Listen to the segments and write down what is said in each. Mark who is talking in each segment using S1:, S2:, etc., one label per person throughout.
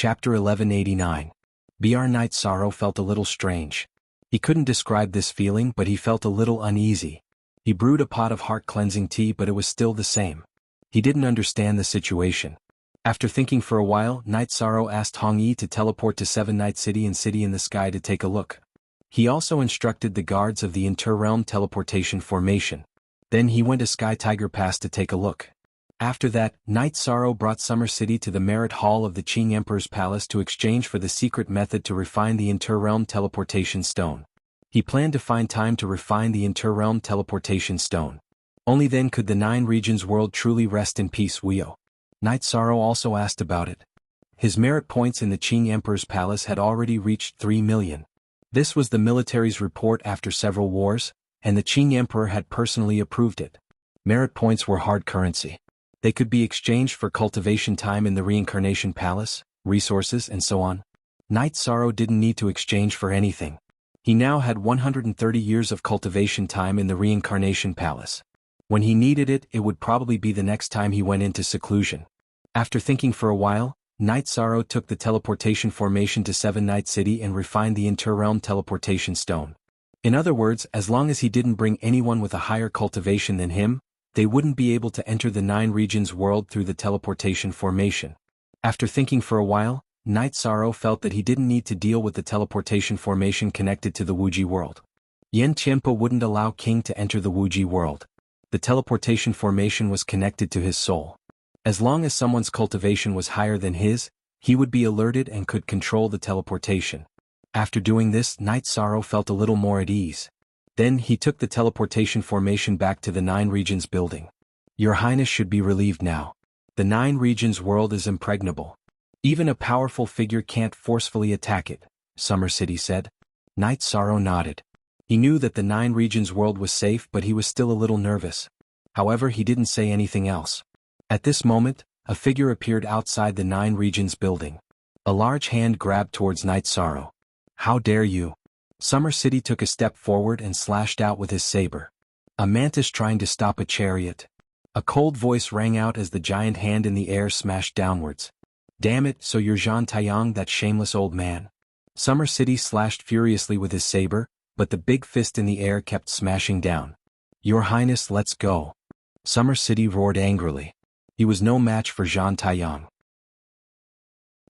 S1: Chapter 1189. Br Night Sorrow felt a little strange. He couldn't describe this feeling, but he felt a little uneasy. He brewed a pot of heart-cleansing tea, but it was still the same. He didn't understand the situation. After thinking for a while, Night Sorrow asked Hong Yi to teleport to Seven Night City and City in the Sky to take a look. He also instructed the guards of the Inter-Realm Teleportation Formation. Then he went to Sky Tiger Pass to take a look. After that, Night Sorrow brought Summer City to the Merit Hall of the Qing Emperor's Palace to exchange for the secret method to refine the Inter-Realm Teleportation Stone. He planned to find time to refine the Inter-Realm Teleportation Stone. Only then could the Nine Regions world truly rest in peace. Night Sorrow also asked about it. His merit points in the Qing Emperor's Palace had already reached 3 million. This was the military's report after several wars, and the Qing Emperor had personally approved it. Merit points were hard currency. They could be exchanged for cultivation time in the Reincarnation Palace, resources, and so on. Night Sorrow didn't need to exchange for anything. He now had 130 years of cultivation time in the Reincarnation Palace. When he needed it, it would probably be the next time he went into seclusion. After thinking for a while, Night Sorrow took the teleportation formation to Seven Night City and refined the Inter-Realm Teleportation Stone. In other words, as long as he didn't bring anyone with a higher cultivation than him, they wouldn't be able to enter the Nine Regions world through the teleportation formation. After thinking for a while, Night Sorrow felt that he didn't need to deal with the teleportation formation connected to the Wuji world. Yen Qianpo wouldn't allow King to enter the Wuji world. The teleportation formation was connected to his soul. As long as someone's cultivation was higher than his, he would be alerted and could control the teleportation. After doing this, Night Sorrow felt a little more at ease. Then he took the teleportation formation back to the Nine Regions building. Your Highness should be relieved now. The Nine Regions world is impregnable. Even a powerful figure can't forcefully attack it, Summer City said. Night Sorrow nodded. He knew that the Nine Regions world was safe, but he was still a little nervous. However, he didn't say anything else. At this moment, a figure appeared outside the Nine Regions building. A large hand grabbed towards Night Sorrow. How dare you! Summer City took a step forward and slashed out with his saber. A mantis trying to stop a chariot. A cold voice rang out as the giant hand in the air smashed downwards. Damn it, so you're Zhan Taiyang, that shameless old man. Summer City slashed furiously with his saber, but the big fist in the air kept smashing down. Your Highness, let's go. Summer City roared angrily. He was no match for Zhan Taiyang.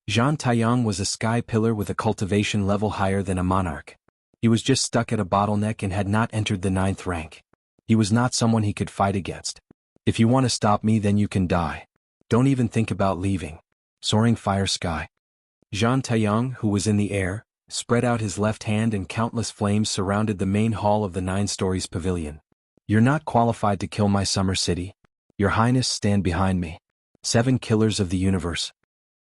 S1: Zhan Taiyang was a sky pillar with a cultivation level higher than a monarch. He was just stuck at a bottleneck and had not entered the 9th rank. He was not someone he could fight against. If you want to stop me, then you can die. Don't even think about leaving. Soaring fire sky. Zhan Taiyang, who was in the air, spread out his left hand and countless flames surrounded the main hall of the 9 stories pavilion. You're not qualified to kill my Summer City. Your Highness, stand behind me. 7 killers of the universe.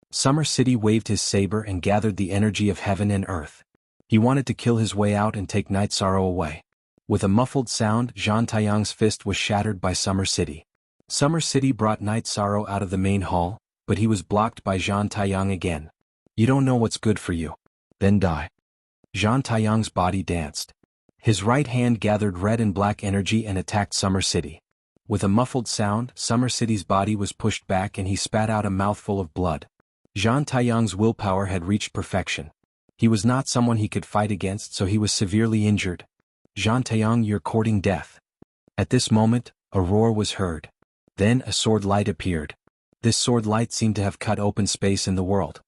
S1: Summer City waved his saber and gathered the energy of heaven and earth. He wanted to kill his way out and take Night Sorrow away. With a muffled sound, Zhan Taiyang's fist was shattered by Summer City. Summer City brought Night Sorrow out of the main hall, but he was blocked by Zhan Taiyang again. You don't know what's good for you. Then die. Zhan Taiyang's body danced. His right hand gathered red and black energy and attacked Summer City. With a muffled sound, Summer City's body was pushed back and he spat out a mouthful of blood. Zhan Taiyang's willpower had reached perfection. He was not someone he could fight against, so he was severely injured. Zhan Taiyang, you're courting death. At this moment, a roar was heard. Then a sword light appeared. This sword light seemed to have cut open space in the world.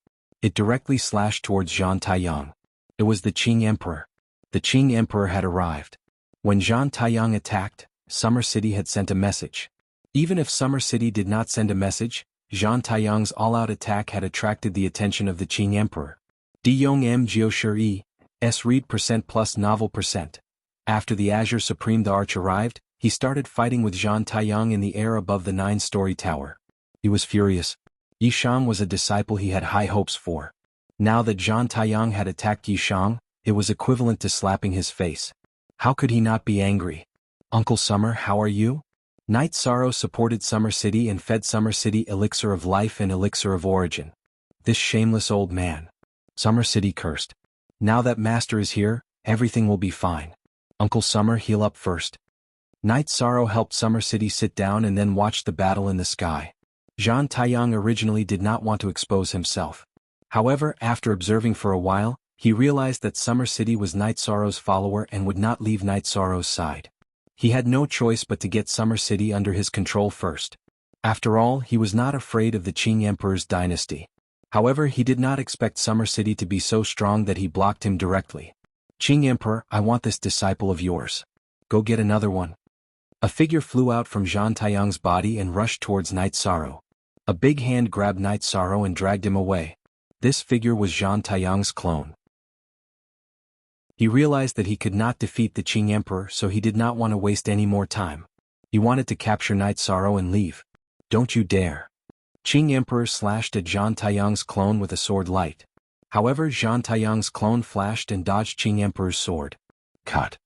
S1: It directly slashed towards Zhan Taiyang. It was the Qing Emperor. The Qing Emperor had arrived. When Zhan Taiyang attacked, Summer City had sent a message. Even if Summer City did not send a message, Zhan Taiyang's all-out attack had attracted the attention of the Qing Emperor. Diyong M. Jiushi S. Read % plus novel %. After the Azure Supreme the Arch arrived, he started fighting with Zhan Taiyang in the air above the 9-story tower. He was furious. Yishang was a disciple he had high hopes for. Now that Zhan Taiyang had attacked Yishang, it was equivalent to slapping his face. How could he not be angry? Uncle Summer, how are you? Night Sorrow supported Summer City and fed Summer City elixir of life and elixir of origin. This shameless old man. Summer City cursed. Now that Master is here, everything will be fine. Uncle Summer, heal up first. Night Sorrow helped Summer City sit down and then watched the battle in the sky. Zhan Taiyang originally did not want to expose himself. However, after observing for a while, he realized that Summer City was Night Sorrow's follower and would not leave Night Sorrow's side. He had no choice but to get Summer City under his control first. After all, he was not afraid of the Qing Emperor's dynasty. However, he did not expect Summer City to be so strong that he blocked him directly. Qing Emperor, I want this disciple of yours. Go get another one. A figure flew out from Zhang Taiyang's body and rushed towards Night Sorrow. A big hand grabbed Night Sorrow and dragged him away. This figure was Zhang Taiyang's clone. He realized that he could not defeat the Qing Emperor, so he did not want to waste any more time. He wanted to capture Night Sorrow and leave. Don't you dare. Qing Emperor slashed at Zhang Taiyang's clone with a sword light. However, Zhang Taiyang's clone flashed and dodged Qing Emperor's sword. Cut.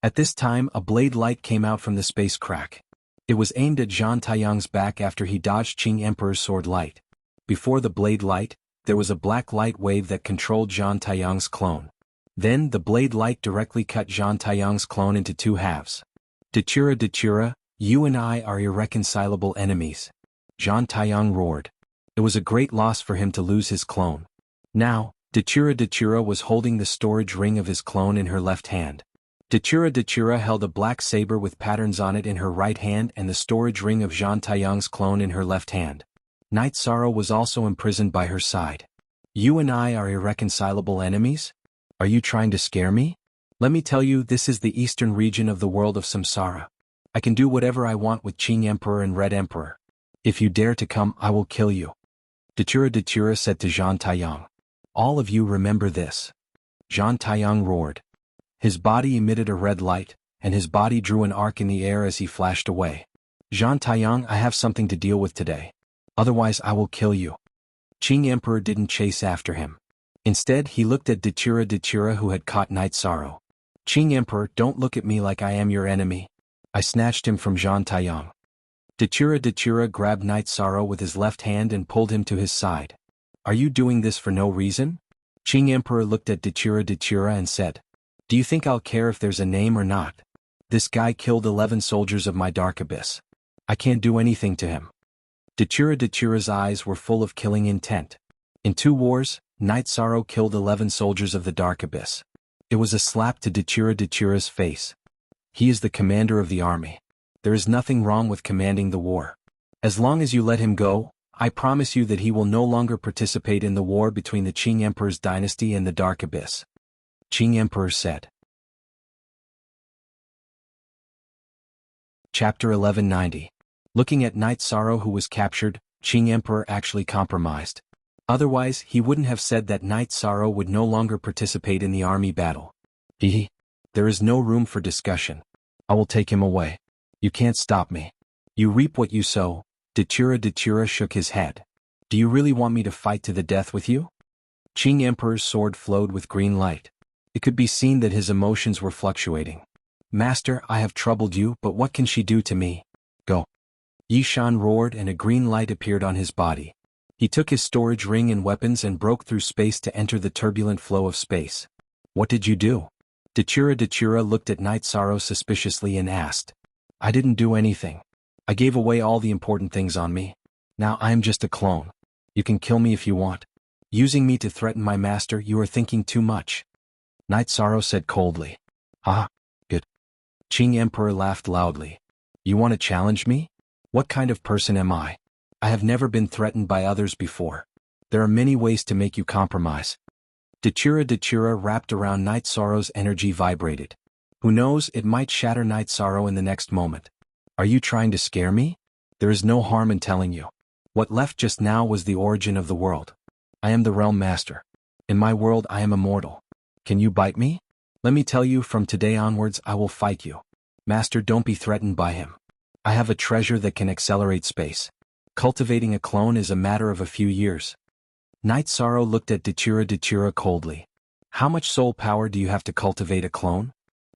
S1: At this time, a blade light came out from the space crack. It was aimed at Zhang Taiyang's back after he dodged Qing Emperor's sword light. Before the blade light, there was a black light wave that controlled Zhang Taiyang's clone. Then, the blade light directly cut Zhang Taiyang's clone into two halves. Dachira, you and I are irreconcilable enemies. Zhang Taiyang roared. It was a great loss for him to lose his clone. Now, Dachira was holding the storage ring of his clone in her left hand. Dachira held a black saber with patterns on it in her right hand and the storage ring of Zhang Taiyang's clone in her left hand. Night Sorrow was also imprisoned by her side. You and I are irreconcilable enemies? Are you trying to scare me? Let me tell you, this is the eastern region of the world of Samsara. I can do whatever I want with Qing Emperor and Red Emperor. If you dare to come, I will kill you. Dachira said to Zhang Taiyang. All of you remember this. Zhang Taiyang roared. His body emitted a red light, and his body drew an arc in the air as he flashed away. Zhang Taiyang, I have something to deal with today. Otherwise I will kill you. Qing Emperor didn't chase after him. Instead, he looked at Dachira who had caught Night Sorrow. Qing Emperor, don't look at me like I am your enemy. I snatched him from Zhang Taiyang. Dachira grabbed Night Sorrow with his left hand and pulled him to his side. Are you doing this for no reason? Qing Emperor looked at Dachira and said, do you think I'll care if there's a name or not? This guy killed 11 soldiers of my Dark Abyss. I can't do anything to him. Dachira's eyes were full of killing intent. In 2 wars, Night Sorrow killed 11 soldiers of the Dark Abyss. It was a slap to Dachira's face. He is the commander of the army. There is nothing wrong with commanding the war. As long as you let him go, I promise you that he will no longer participate in the war between the Qing Emperor's dynasty and the Dark Abyss. Qing Emperor said. Chapter 1190. Looking at Night Sorrow who was captured, Qing Emperor actually compromised. Otherwise, he wouldn't have said that Night Sorrow would no longer participate in the army battle. There is no room for discussion. I will take him away. You can't stop me. You reap what you sow. Dachira shook his head. Do you really want me to fight to the death with you? Qing Emperor's sword flowed with green light. It could be seen that his emotions were fluctuating. Master, I have troubled you, but what can she do to me? Go. Yishan roared and a green light appeared on his body. He took his storage ring and weapons and broke through space to enter the turbulent flow of space. What did you do? Dachira looked at Night Sorrow suspiciously and asked. I didn't do anything. I gave away all the important things on me. Now I am just a clone. You can kill me if you want. Using me to threaten my master, you are thinking too much. Night Sorrow said coldly. Ah, good. Qing Emperor laughed loudly. You want to challenge me? What kind of person am I? I have never been threatened by others before. There are many ways to make you compromise. Dachira wrapped around Night Sorrow's energy vibrated. Who knows, it might shatter Night Sorrow in the next moment. Are you trying to scare me? There is no harm in telling you. What left just now was the origin of the world. I am the Realm Master. In my world I am immortal. Can you bite me? Let me tell you, from today onwards I will fight you. Master, don't be threatened by him. I have a treasure that can accelerate space. Cultivating a clone is a matter of a few years. Night Sorrow looked at Dachira coldly. How much soul power do you have to cultivate a clone?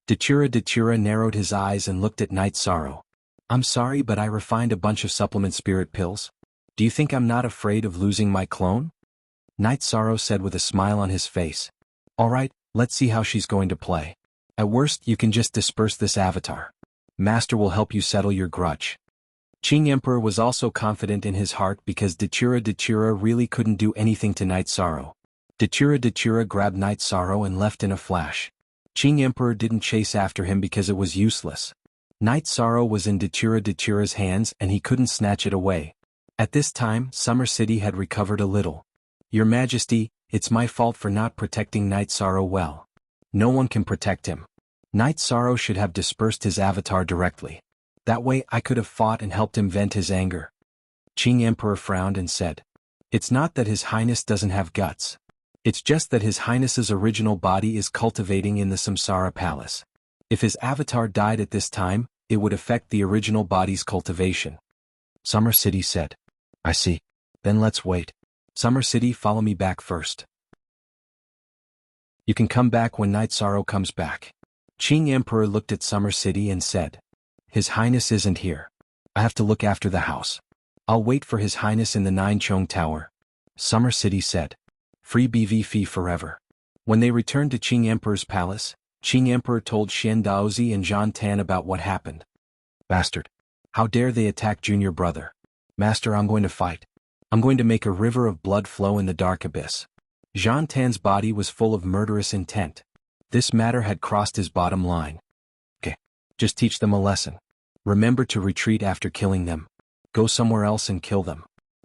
S1: Dachira narrowed his eyes and looked at Night Sorrow. I'm sorry, but I refined a bunch of supplement spirit pills. Do you think I'm not afraid of losing my clone? Night Sorrow said with a smile on his face. Alright, let's see how she's going to play. At worst, you can just disperse this avatar. Master will help you settle your grudge. Qing Emperor was also confident in his heart because Dachira really couldn't do anything to Night Sorrow. Datura grabbed Night Sorrow and left in a flash. Qing Emperor didn't chase after him because it was useless. Night Sorrow was in Datura's hands and he couldn't snatch it away. At this time, Summer City had recovered a little. Your Majesty, it's my fault for not protecting Night Sorrow well. No one can protect him. Night Sorrow should have dispersed his avatar directly. That way I could have fought and helped him vent his anger. Qing Emperor frowned and said, "It's not that His Highness doesn't have guts. It's just that His Highness's original body is cultivating in the Samsara Palace. If his avatar died at this time, it would affect the original body's cultivation." Summer City said, "I see. Then let's wait. Summer City, follow me back first. You can come back when Night Sorrow comes back." Qing Emperor looked at Summer City and said, "His Highness isn't here. I have to look after the house. I'll wait for His Highness in the Nine Chong Tower." Summer City said, "Free BV fee forever." When they returned to Qing Emperor's palace, Qing Emperor told Xian Daozi and Zhan Tan about what happened. "Bastard. How dare they attack junior brother? Master, I'm going to fight. I'm going to make a river of blood flow in the dark abyss." Zhan Tan's body was full of murderous intent. This matter had crossed his bottom line. "Okay. Just teach them a lesson. Remember to retreat after killing them. Go somewhere else and kill them."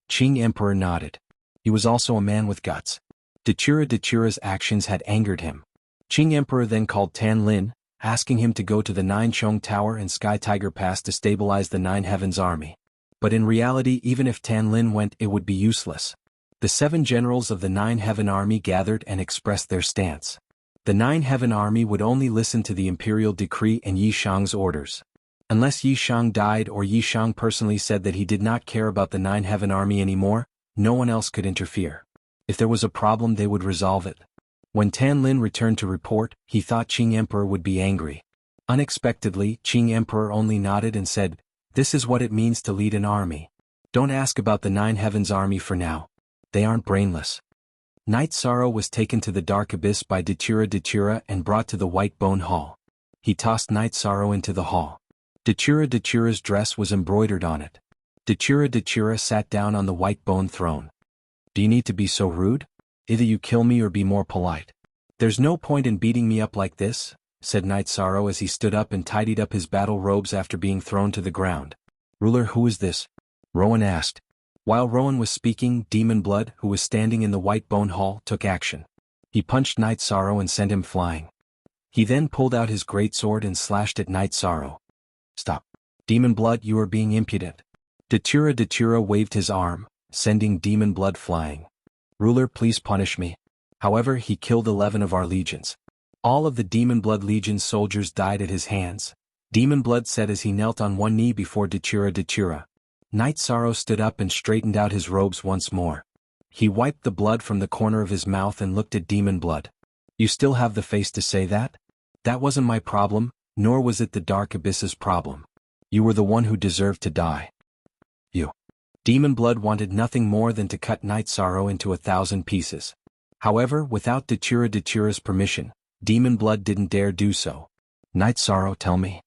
S1: Qing Emperor nodded. He was also a man with guts. Datura's actions had angered him. Qing Emperor then called Tan Lin, asking him to go to the Nine Chong Tower and Sky Tiger Pass to stabilize the Nine Heavens army. But in reality, even if Tan Lin went, it would be useless. The 7 generals of the Nine Heaven army gathered and expressed their stance. The Nine Heaven army would only listen to the imperial decree and Yi Shang's orders. Unless Yi Shang died or Yi Shang personally said that he did not care about the Nine Heaven army anymore, no one else could interfere. If there was a problem, they would resolve it. When Tan Lin returned to report, he thought Qing Emperor would be angry. Unexpectedly, Qing Emperor only nodded and said, "This is what it means to lead an army. Don't ask about the Nine Heavens army for now. They aren't brainless." Night Sorrow was taken to the dark abyss by Datura and brought to the White Bone Hall. He tossed Night Sorrow into the hall. Datura's dress was embroidered on it. Datura sat down on the white bone throne. "Do you need to be so rude? Either you kill me or be more polite." "There's no point in beating me up like this," said Night Sorrow as he stood up and tidied up his battle robes after being thrown to the ground. "Ruler, who is this?" Rowan asked. While Rowan was speaking, Demon Blood, who was standing in the White Bone Hall, took action. He punched Night Sorrow and sent him flying. He then pulled out his greatsword and slashed at Night Sorrow. "Stop. Demon Blood, you are being impudent." Datura waved his arm, sending Demon Blood flying. "Ruler, please punish me." However, he killed 11 of our legions. All of the Demon Blood Legion soldiers died at his hands. Demon Blood said as he knelt on one knee before Datura. Night Sorrow stood up and straightened out his robes once more. He wiped the blood from the corner of his mouth and looked at Demon Blood. "You still have the face to say that? That wasn't my problem, nor was it the Dark Abyss's problem. You were the one who deserved to die. You." Demon Blood wanted nothing more than to cut Night Sorrow into 1,000 pieces. However, without Datura's permission, Demon Blood didn't dare do so. "Night Sorrow, tell me.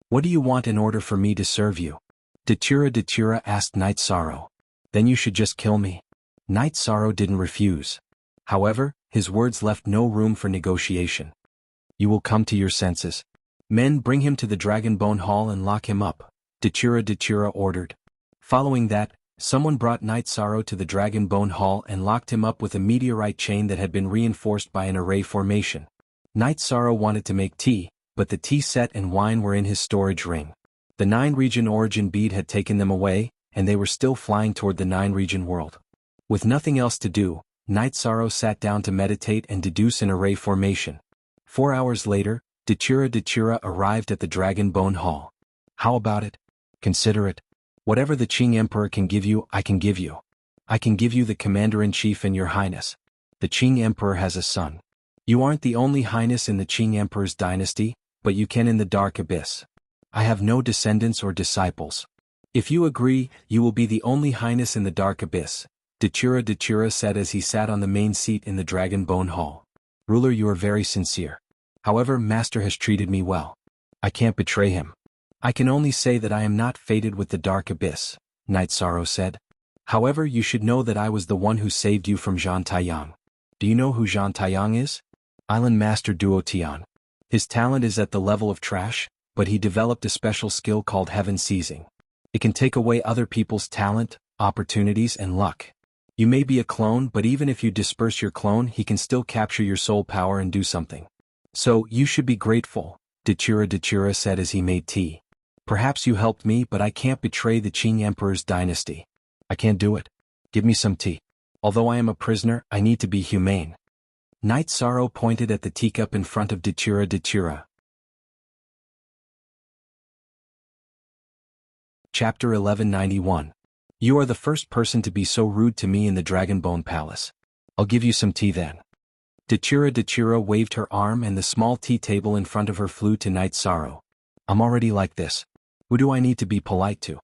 S1: What do you want in order for me to serve you?" Datura asked Night Sorrow. "Then you should just kill me." Night Sorrow didn't refuse. However, his words left no room for negotiation. "You will come to your senses. Men, bring him to the Dragon Bone Hall and lock him up," Datura ordered. Following that, someone brought Night Sorrow to the Dragon Bone Hall and locked him up with a meteorite chain that had been reinforced by an array formation. Night Sorrow wanted to make tea, but the tea set and wine were in his storage ring. The 9-region origin bead had taken them away, and they were still flying toward the 9-region world. With nothing else to do, Night Sorrow sat down to meditate and deduce an array formation. 4 hours later, Datura arrived at the Dragon Bone Hall. "How about it? Consider it. Whatever the Qing Emperor can give you, I can give you. I can give you the Commander-in-Chief and your Highness. The Qing Emperor has a son. You aren't the only Highness in the Qing Emperor's dynasty, but you can in the Dark Abyss. I have no descendants or disciples. If you agree, you will be the only Highness in the Dark Abyss," Datura said as he sat on the main seat in the Dragon Bone Hall. "Ruler, you are very sincere. However, Master has treated me well. I can't betray him. I can only say that I am not fated with the Dark Abyss," Night Sorrow said. However, you should know that I was the one who saved you from Zhan Taiyang. Do you know who Zhan Taiyang is? Island Master Duo Tian. His talent is at the level of trash, but he developed a special skill called Heaven Seizing. It can take away other people's talent, opportunities and luck. You may be a clone, but even if you disperse your clone, he can still capture your soul power and do something. So, you should be grateful, Dachura said as he made tea. Perhaps you helped me, but I can't betray the Qing Emperor's dynasty. I can't do it. Give me some tea. Although I am a prisoner, I need to be humane. Night Sorrow pointed at the teacup in front of Dachura. Chapter 1191. You are the first person to be so rude to me in the Dragonbone Palace. I'll give you some tea then. Dachura waved her arm and the small tea table in front of her flew to Night Sorrow. I'm already like this. Who do I need to be polite to?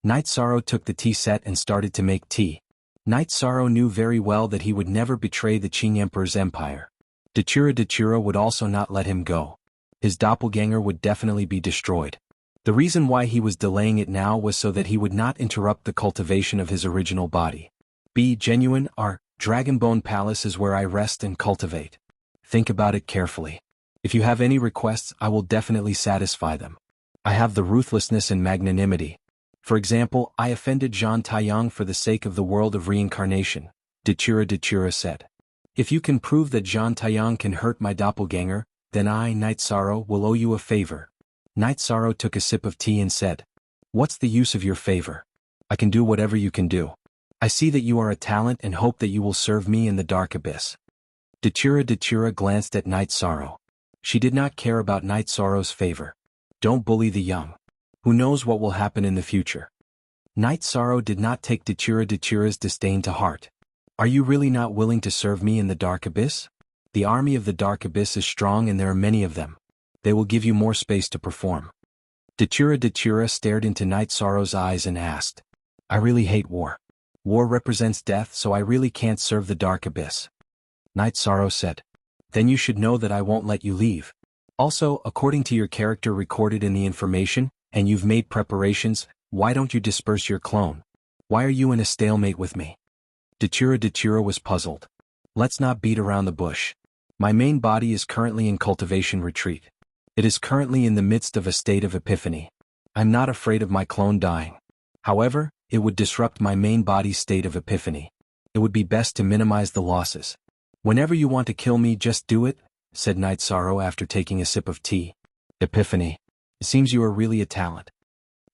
S1: Night Sorrow took the tea set and started to make tea. Night Sorrow knew very well that he would never betray the Qing Emperor's empire. Dachura would also not let him go. His doppelganger would definitely be destroyed. The reason why he was delaying it now was so that he would not interrupt the cultivation of his original body. Be genuine. Our Dragonbone Palace is where I rest and cultivate. Think about it carefully. If you have any requests, I will definitely satisfy them. I have the ruthlessness and magnanimity. For example, I offended Zhan Taiyang for the sake of the world of reincarnation, Dachura said. If you can prove that Zhan Taiyang can hurt my doppelganger, then I, Night Sorrow, will owe you a favor. Night Sorrow took a sip of tea and said, What's the use of your favor? I can do whatever you can do. I see that you are a talent and hope that you will serve me in the dark abyss. Dachura glanced at Night Sorrow. She did not care about Night Sorrow's favor. Don't bully the young. Who knows what will happen in the future? Night Sorrow did not take Dachura's disdain to heart. Are you really not willing to serve me in the dark abyss? The army of the dark abyss is strong and there are many of them. They will give you more space to perform. Dachura stared into Night Sorrow's eyes and asked, I really hate war. War represents death, so I really can't serve the dark abyss. Night Sorrow said, Then you should know that I won't let you leave. Also, according to your character recorded in the information, and you've made preparations, why don't you disperse your clone? Why are you in a stalemate with me? Dachura was puzzled. Let's not beat around the bush. My main body is currently in cultivation retreat. It is currently in the midst of a state of epiphany. I'm not afraid of my clone dying. However, it would disrupt my main body's state of epiphany. It would be best to minimize the losses. Whenever you want to kill me, just do it, said Night Sorrow after taking a sip of tea. Epiphany. It seems you are really a talent.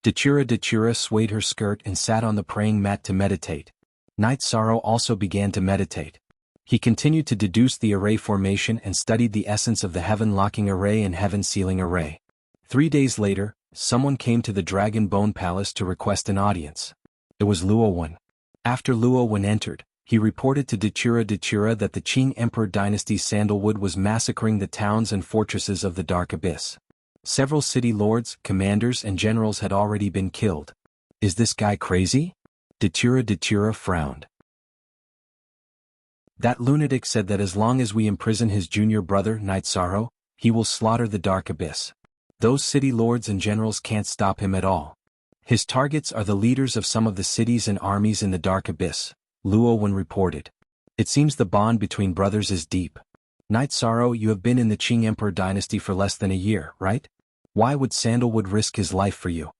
S1: Dachura swayed her skirt and sat on the praying mat to meditate. Night Sorrow also began to meditate. He continued to deduce the array formation and studied the essence of the heaven-locking array and heaven-sealing array. 3 days later, someone came to the Dragonbone Palace to request an audience. It was Luo Wen. After Luo Wen entered, he reported to Dachura that the Qing Emperor dynasty's sandalwood was massacring the towns and fortresses of the Dark Abyss. Several city lords, commanders and generals had already been killed. Is this guy crazy? Dachura frowned. That lunatic said that as long as we imprison his junior brother, Night Sorrow, he will slaughter the Dark Abyss. Those city lords and generals can't stop him at all. His targets are the leaders of some of the cities and armies in the Dark Abyss, Luo Wen reported. It seems the bond between brothers is deep. Night Sorrow, you have been in the Qing Emperor dynasty for less than a year, right? Why would Sandalwood risk his life for you?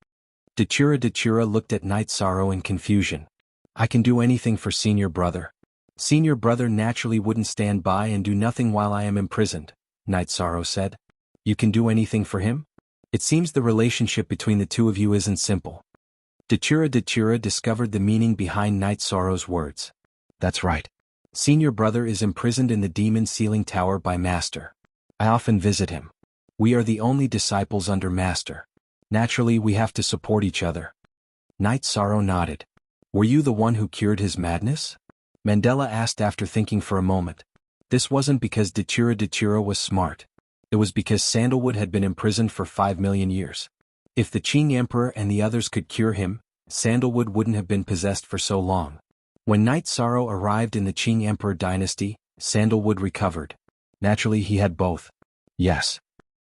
S1: Dachura looked at Night Sorrow in confusion. I can do anything for senior brother. Senior brother naturally wouldn't stand by and do nothing while I am imprisoned, Night Sorrow said. You can do anything for him? It seems the relationship between the two of you isn't simple. Dachura discovered the meaning behind Night Sorrow's words. That's right. Senior brother is imprisoned in the demon sealing tower by Master. I often visit him. We are the only disciples under Master. Naturally, we have to support each other. Night Sorrow nodded. Were you the one who cured his madness? Mandela asked after thinking for a moment. This wasn't because Dachura was smart. It was because Sandalwood had been imprisoned for 5 million years. If the Qing Emperor and the others could cure him, Sandalwood wouldn't have been possessed for so long. When Night Sorrow arrived in the Qing Emperor dynasty, Sandalwood recovered. Naturally, he had both. Yes.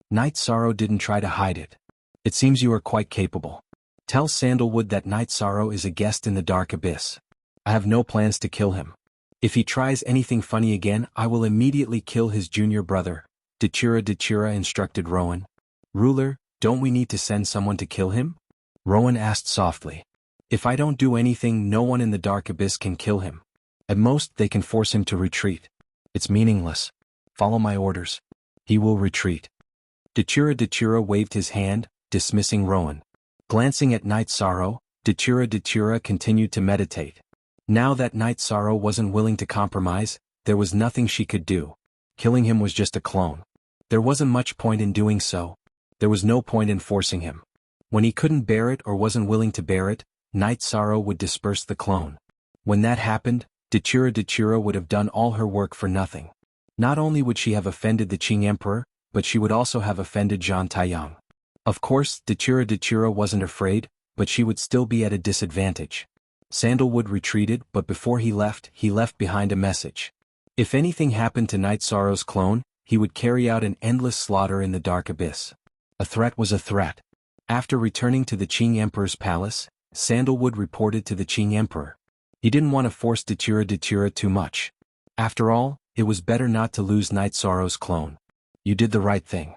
S1: Night Sorrow didn't try to hide it. It seems you are quite capable. Tell Sandalwood that Night Sorrow is a guest in the Dark Abyss. I have no plans to kill him. If he tries anything funny again, I will immediately kill his junior brother, Dachira instructed Rowan. Ruler, don't we need to send someone to kill him? Rowan asked softly. If I don't do anything, no one in the dark abyss can kill him. At most, they can force him to retreat. It's meaningless. Follow my orders. He will retreat. Dachira waved his hand, dismissing Rowan. Glancing at Night Sorrow, Dachira continued to meditate. Now that Night Sorrow wasn't willing to compromise, there was nothing she could do. Killing him was just a clone. There wasn't much point in doing so. There was no point in forcing him. When he couldn't bear it or wasn't willing to bear it, Night Sorrow would disperse the clone. When that happened, Dachira would have done all her work for nothing. Not only would she have offended the Qing Emperor, but she would also have offended Zhang Taiyang. Of course, Dachira wasn't afraid, but she would still be at a disadvantage. Sandalwood retreated, but before he left behind a message. If anything happened to Night Sorrow's clone, he would carry out an endless slaughter in the dark abyss. A threat was a threat. After returning to the Qing Emperor's palace, Sandalwood reported to the Qing Emperor. He didn't want to force Dachira too much. After all, it was better not to lose Night Sorrow's clone. You did the right thing.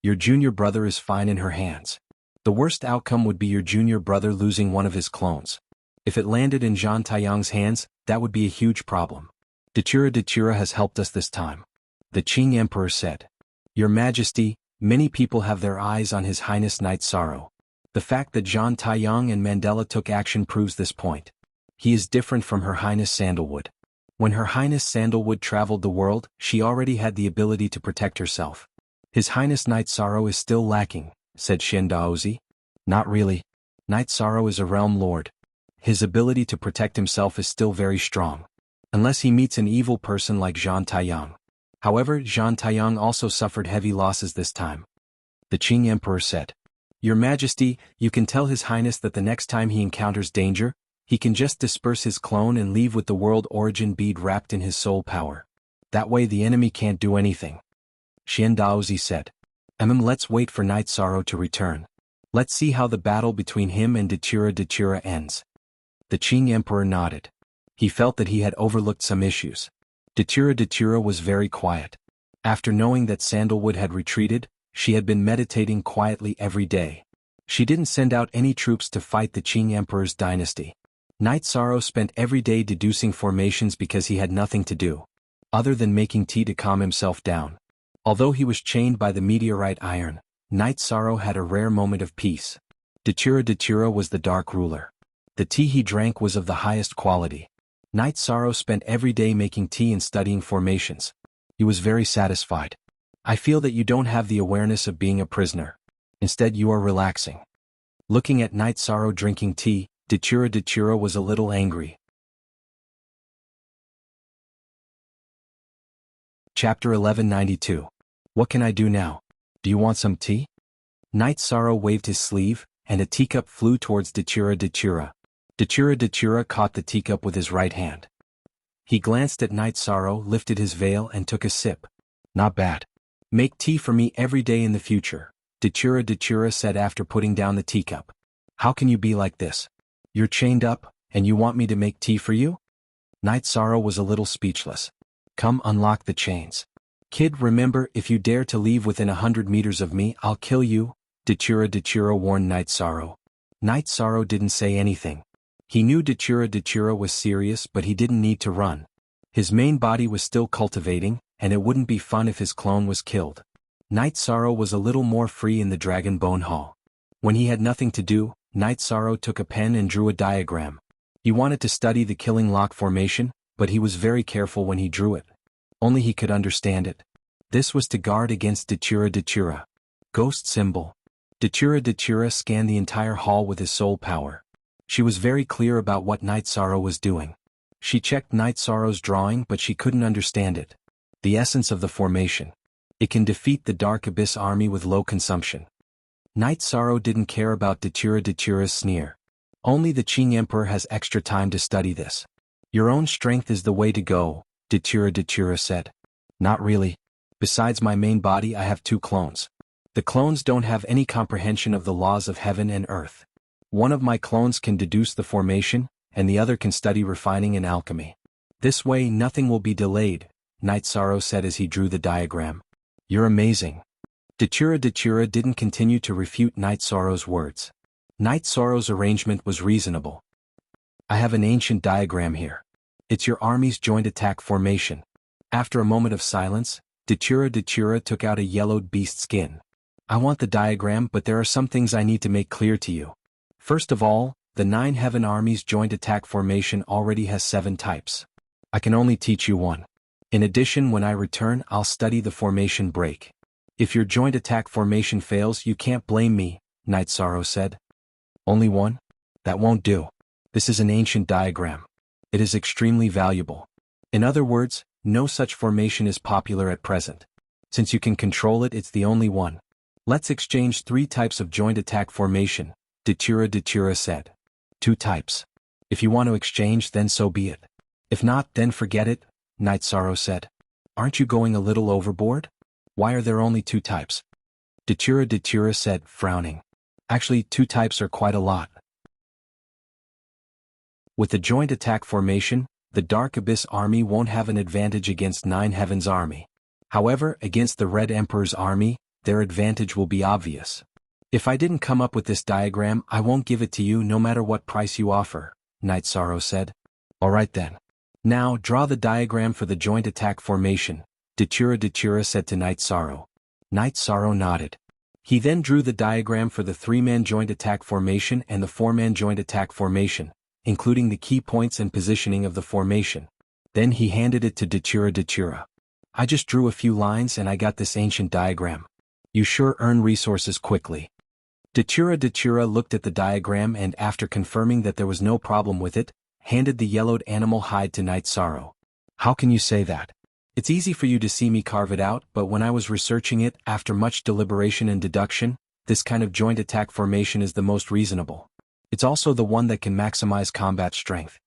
S1: Your junior brother is fine in her hands. The worst outcome would be your junior brother losing one of his clones. If it landed in Zhang Taiyang's hands, that would be a huge problem. Dachira has helped us this time. The Qing Emperor said. Your Majesty, many people have their eyes on His Highness Night Sorrow. The fact that Zhang Taiyang and Mandela took action proves this point. He is different from Her Highness Sandalwood. When Her Highness Sandalwood traveled the world, she already had the ability to protect herself. His Highness Night Sorrow is still lacking, said Shen Daozi. Not really. Night Sorrow is a realm lord. His ability to protect himself is still very strong. Unless he meets an evil person like Zhang Taiyang. However, Zhang Taiyang also suffered heavy losses this time. The Qing Emperor said. Your Majesty, you can tell His Highness that the next time he encounters danger, he can just disperse his clone and leave with the world origin bead wrapped in his soul power. That way the enemy can't do anything. Xian Daozi said. Let's wait for Night Sorrow to return. Let's see how the battle between him and Dachira ends. The Qing Emperor nodded. He felt that he had overlooked some issues. Dachira was very quiet. After knowing that Sandalwood had retreated, she had been meditating quietly every day. She didn't send out any troops to fight the Qing Emperor's dynasty. Night Sorrow spent every day deducing formations because he had nothing to do, other than making tea to calm himself down. Although he was chained by the meteorite iron, Night Sorrow had a rare moment of peace. Dachira was the dark ruler. The tea he drank was of the highest quality. Night Sorrow spent every day making tea and studying formations. He was very satisfied. I feel that you don't have the awareness of being a prisoner. Instead you are relaxing. Looking at Night Sorrow drinking tea, Dachira was a little angry. Chapter 1192. What can I do now? Do you want some tea? Night Sorrow waved his sleeve, and a teacup flew towards Dachira. Dachira caught the teacup with his right hand. He glanced at Night Sorrow, lifted his veil and took a sip. Not bad. Make tea for me every day in the future, Dachira said after putting down the teacup. How can you be like this? You're chained up, and you want me to make tea for you? Night Sorrow was a little speechless. Come unlock the chains. Kid, remember, if you dare to leave within 100 meters of me, I'll kill you, Dachira warned Night Sorrow. Night Sorrow didn't say anything. He knew Dachira was serious, but he didn't need to run. His main body was still cultivating, and it wouldn't be fun if his clone was killed. Night Sorrow was a little more free in the Dragon Bone Hall. When he had nothing to do, Night Sorrow took a pen and drew a diagram. He wanted to study the Killing Lock formation, but he was very careful when he drew it. Only he could understand it. This was to guard against Dachira. Ghost symbol. Dachira scanned the entire hall with his soul power. She was very clear about what Night Sorrow was doing. She checked Night Sorrow's drawing, but she couldn't understand it. The essence of the formation. It can defeat the Dark Abyss army with low consumption. Night Sorrow didn't care about Dachira's sneer. Only the Qing Emperor has extra time to study this. Your own strength is the way to go, Dachira said. Not really. Besides my main body, I have 2 clones. The clones don't have any comprehension of the laws of heaven and earth. One of my clones can deduce the formation, and the other can study refining and alchemy. This way nothing will be delayed, Night Sorrow said as he drew the diagram. You're amazing. Datura didn't continue to refute Night Sorrow's words. Night Sorrow's arrangement was reasonable. I have an ancient diagram here. It's your army's joint attack formation. After a moment of silence, Datura took out a yellowed beast skin. I want the diagram, but there are some things I need to make clear to you. First of all, the Nine Heaven Army's joint attack formation already has 7 types. I can only teach you one. In addition, when I return, I'll study the formation break. If your joint attack formation fails, you can't blame me, Night Sorrow said. Only one? That won't do. This is an ancient diagram. It is extremely valuable. In other words, no such formation is popular at present. Since you can control it, it's the only one. Let's exchange 3 types of joint attack formation, Datura said. 2 types. If you want to exchange, then so be it. If not, then forget it, Night Sorrow said. Aren't you going a little overboard? Why are there only 2 types? Datura said, frowning. Actually, 2 types are quite a lot. With the joint attack formation, the Dark Abyss army won't have an advantage against Nine Heavens army. However, against the Red Emperor's army, their advantage will be obvious. If I didn't come up with this diagram, I won't give it to you no matter what price you offer, Night Sorrow said. Alright then. Now, draw the diagram for the joint attack formation, Datura said to Night Sorrow. Night Sorrow nodded. He then drew the diagram for the 3-man joint attack formation and the 4-man joint attack formation, including the key points and positioning of the formation. Then he handed it to Datura. I just drew a few lines and I got this ancient diagram. You sure earn resources quickly. Datura looked at the diagram and, after confirming that there was no problem with it, handed the yellowed animal hide to Night Sorrow. How can you say that? It's easy for you to see me carve it out, but when I was researching it, after much deliberation and deduction, this kind of joint attack formation is the most reasonable. It's also the one that can maximize combat strength.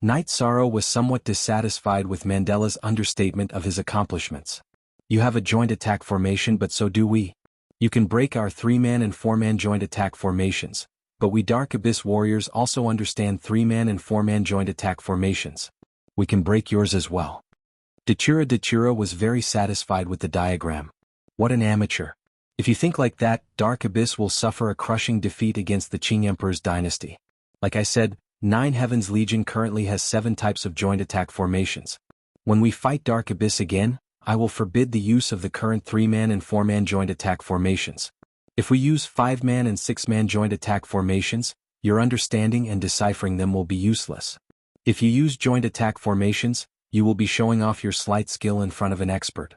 S1: Night Sorrow was somewhat dissatisfied with Mandela's understatement of his accomplishments. You have a joint attack formation, but so do we. You can break our 3-man and 4-man joint attack formations, but we Dark Abyss warriors also understand 3-man and 4-man joint attack formations. We can break yours as well. Datura was very satisfied with the diagram. What an amateur. If you think like that, Dark Abyss will suffer a crushing defeat against the Qing Emperor's dynasty. Like I said, Nine Heavens Legion currently has 7 types of joint attack formations. When we fight Dark Abyss again, I will forbid the use of the current 3-man and 4-man joint attack formations. If we use 5-man and 6-man joint attack formations, your understanding and deciphering them will be useless. If you use joint attack formations, you will be showing off your slight skill in front of an expert.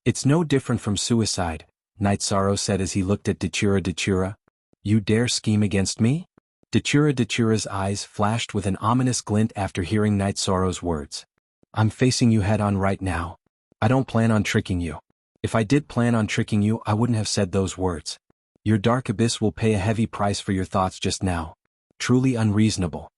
S1: It's no different from suicide, Night Sorrow said as he looked at Datura. You dare scheme against me? Datura's eyes flashed with an ominous glint after hearing Night Sorrow's words. I'm facing you head on right now. I don't plan on tricking you. If I did plan on tricking you, I wouldn't have said those words. Your Dark Abyss will pay a heavy price for your thoughts just now. Truly unreasonable.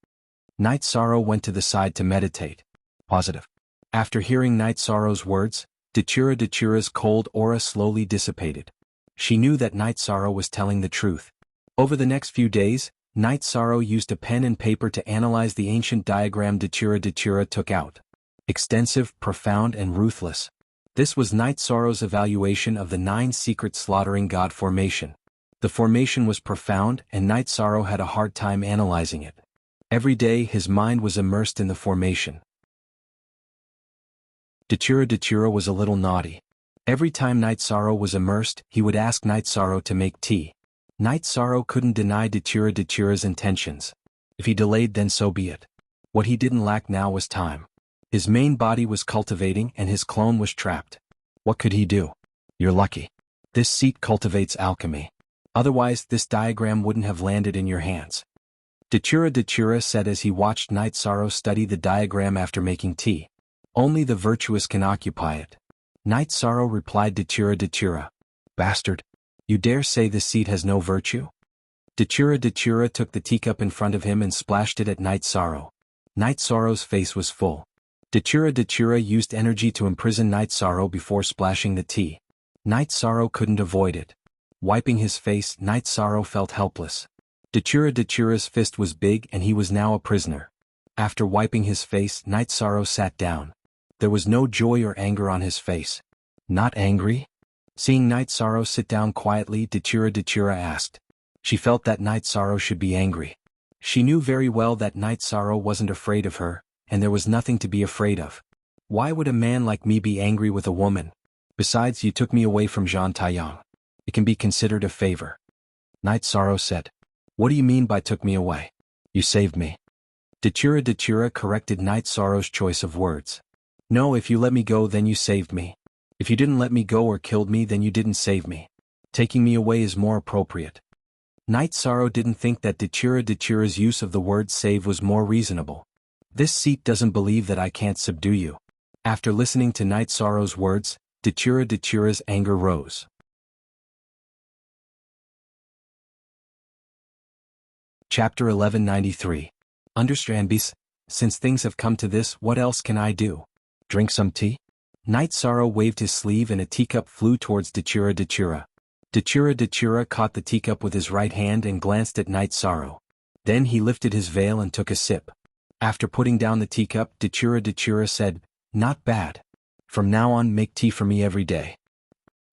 S1: Night Sorrow went to the side to meditate. Positive. After hearing Night Sorrow's words, Datura's cold aura slowly dissipated. She knew that Night Sorrow was telling the truth. Over the next few days, Night Sorrow used a pen and paper to analyze the ancient diagram Datura took out. Extensive, profound, and ruthless. This was Night Sorrow's evaluation of the 9 secret slaughtering god formation. The formation was profound, and Night Sorrow had a hard time analyzing it. Every day his mind was immersed in the formation. Datura was a little naughty. Every time Night Sorrow was immersed, he would ask Night Sorrow to make tea. Night Sorrow couldn't deny Datura's intentions. If he delayed, then so be it. What he didn't lack now was time. His main body was cultivating and his clone was trapped. What could he do? You're lucky. This seat cultivates alchemy. Otherwise, this diagram wouldn't have landed in your hands. Datura said as he watched Night Sorrow study the diagram after making tea. Only the virtuous can occupy it. Night Sorrow replied Datura. Bastard. You dare say this seat has no virtue? Datura took the teacup in front of him and splashed it at Night Sorrow. Night Sorrow's face was full. Datura used energy to imprison Night Sorrow before splashing the tea. Night Sorrow couldn't avoid it. Wiping his face, Night Sorrow felt helpless. Dachura's fist was big and he was now a prisoner. After wiping his face, Night Sorrow sat down. There was no joy or anger on his face. Not angry? Seeing Night Sorrow sit down quietly, Dachura asked. She felt that Night Sorrow should be angry. She knew very well that Night Sorrow wasn't afraid of her, and there was nothing to be afraid of. Why would a man like me be angry with a woman? Besides, you took me away from Zhan Taiyang. It can be considered a favor. Night Sorrow said. What do you mean by took me away? You saved me. Dachura corrected Night Sorrow's choice of words. No, if you let me go then you saved me. If you didn't let me go or killed me then you didn't save me. Taking me away is more appropriate. Night Sorrow didn't think that Dachura's use of the word save was more reasonable. This seat doesn't believe that I can't subdue you. After listening to Night Sorrow's words, Dachura's anger rose. Chapter 1193. Understand, Beast, since things have come to this, what else can I do? Drink some tea? Night Sorrow waved his sleeve and a teacup flew towards Dachura. Dachura caught the teacup with his right hand and glanced at Night Sorrow. Then he lifted his veil and took a sip. After putting down the teacup, Dachura said, Not bad. From now on, make tea for me every day.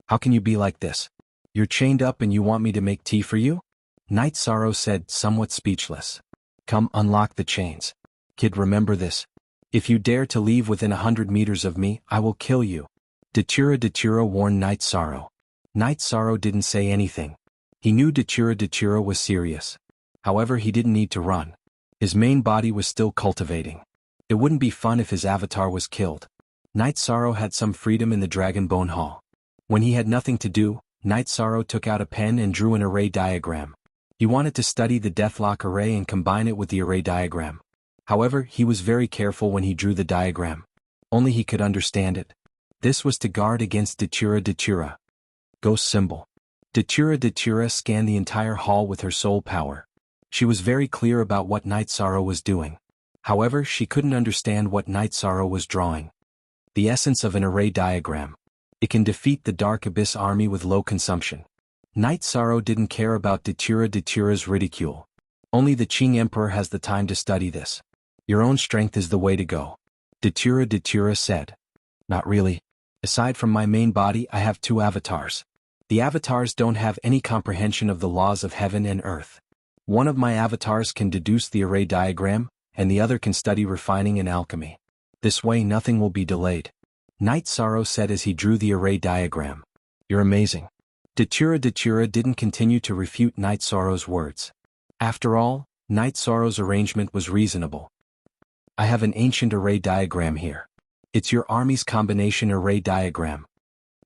S1: How can you be like this? You're chained up and you want me to make tea for you? Night Sorrow said, somewhat speechless. Come, unlock the chains. Kid, remember this. If you dare to leave within 100 meters of me, I will kill you. Dachura warned Night Sorrow. Night Sorrow didn't say anything. He knew Dachura was serious. However, he didn't need to run. His main body was still cultivating. It wouldn't be fun if his avatar was killed. Night Sorrow had some freedom in the Dragon Bone Hall. When he had nothing to do, Night Sorrow took out a pen and drew an array diagram. He wanted to study the Deathlock array and combine it with the array diagram. However, he was very careful when he drew the diagram. Only he could understand it. This was to guard against Dachura. Ghost symbol. Dachura scanned the entire hall with her soul power. She was very clear about what Night Sorrow was doing. However, she couldn't understand what Night Sorrow was drawing. The essence of an array diagram. It can defeat the Dark Abyss army with low consumption. Night Sorrow didn't care about Dachura's ridicule. Only the Qing Emperor has the time to study this. Your own strength is the way to go. Dachura said. Not really. Aside from my main body, I have 2 avatars. The avatars don't have any comprehension of the laws of heaven and earth. One of my avatars can deduce the array diagram, and the other can study refining and alchemy. This way nothing will be delayed. Night Sorrow said as he drew the array diagram. You're amazing. Dachura didn't continue to refute Night Sorrow's words. After all, Night Sorrow's arrangement was reasonable. I have an ancient array diagram here. It's your army's combination array diagram.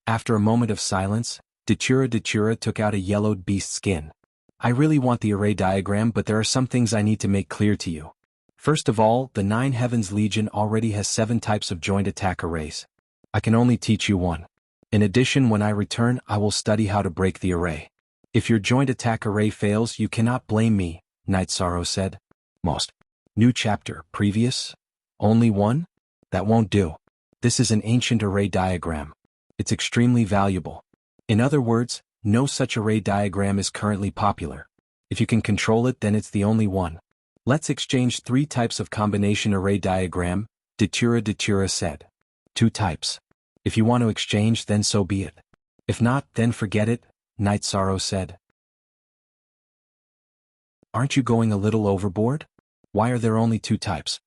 S1: After a moment of silence, Dachura took out a yellowed beast skin. I really want the array diagram, but there are some things I need to make clear to you. First of all, the 9 Heavens Legion already has 7 types of joint attack arrays. I can only teach you 1. In addition, when I return, I will study how to break the array. If your joint attack array fails, you cannot blame me, Night Sorrow said. Most. New chapter, previous? Only 1? That won't do. This is an ancient array diagram. It's extremely valuable. In other words, no such array diagram is currently popular. If you can control it, then it's the only one. Let's exchange 3 types of combination array diagram, Dachura said. 2 types. If you want to exchange, then so be it. If not, then forget it, Night Sorrow said. Aren't you going a little overboard? Why are there only 2 types?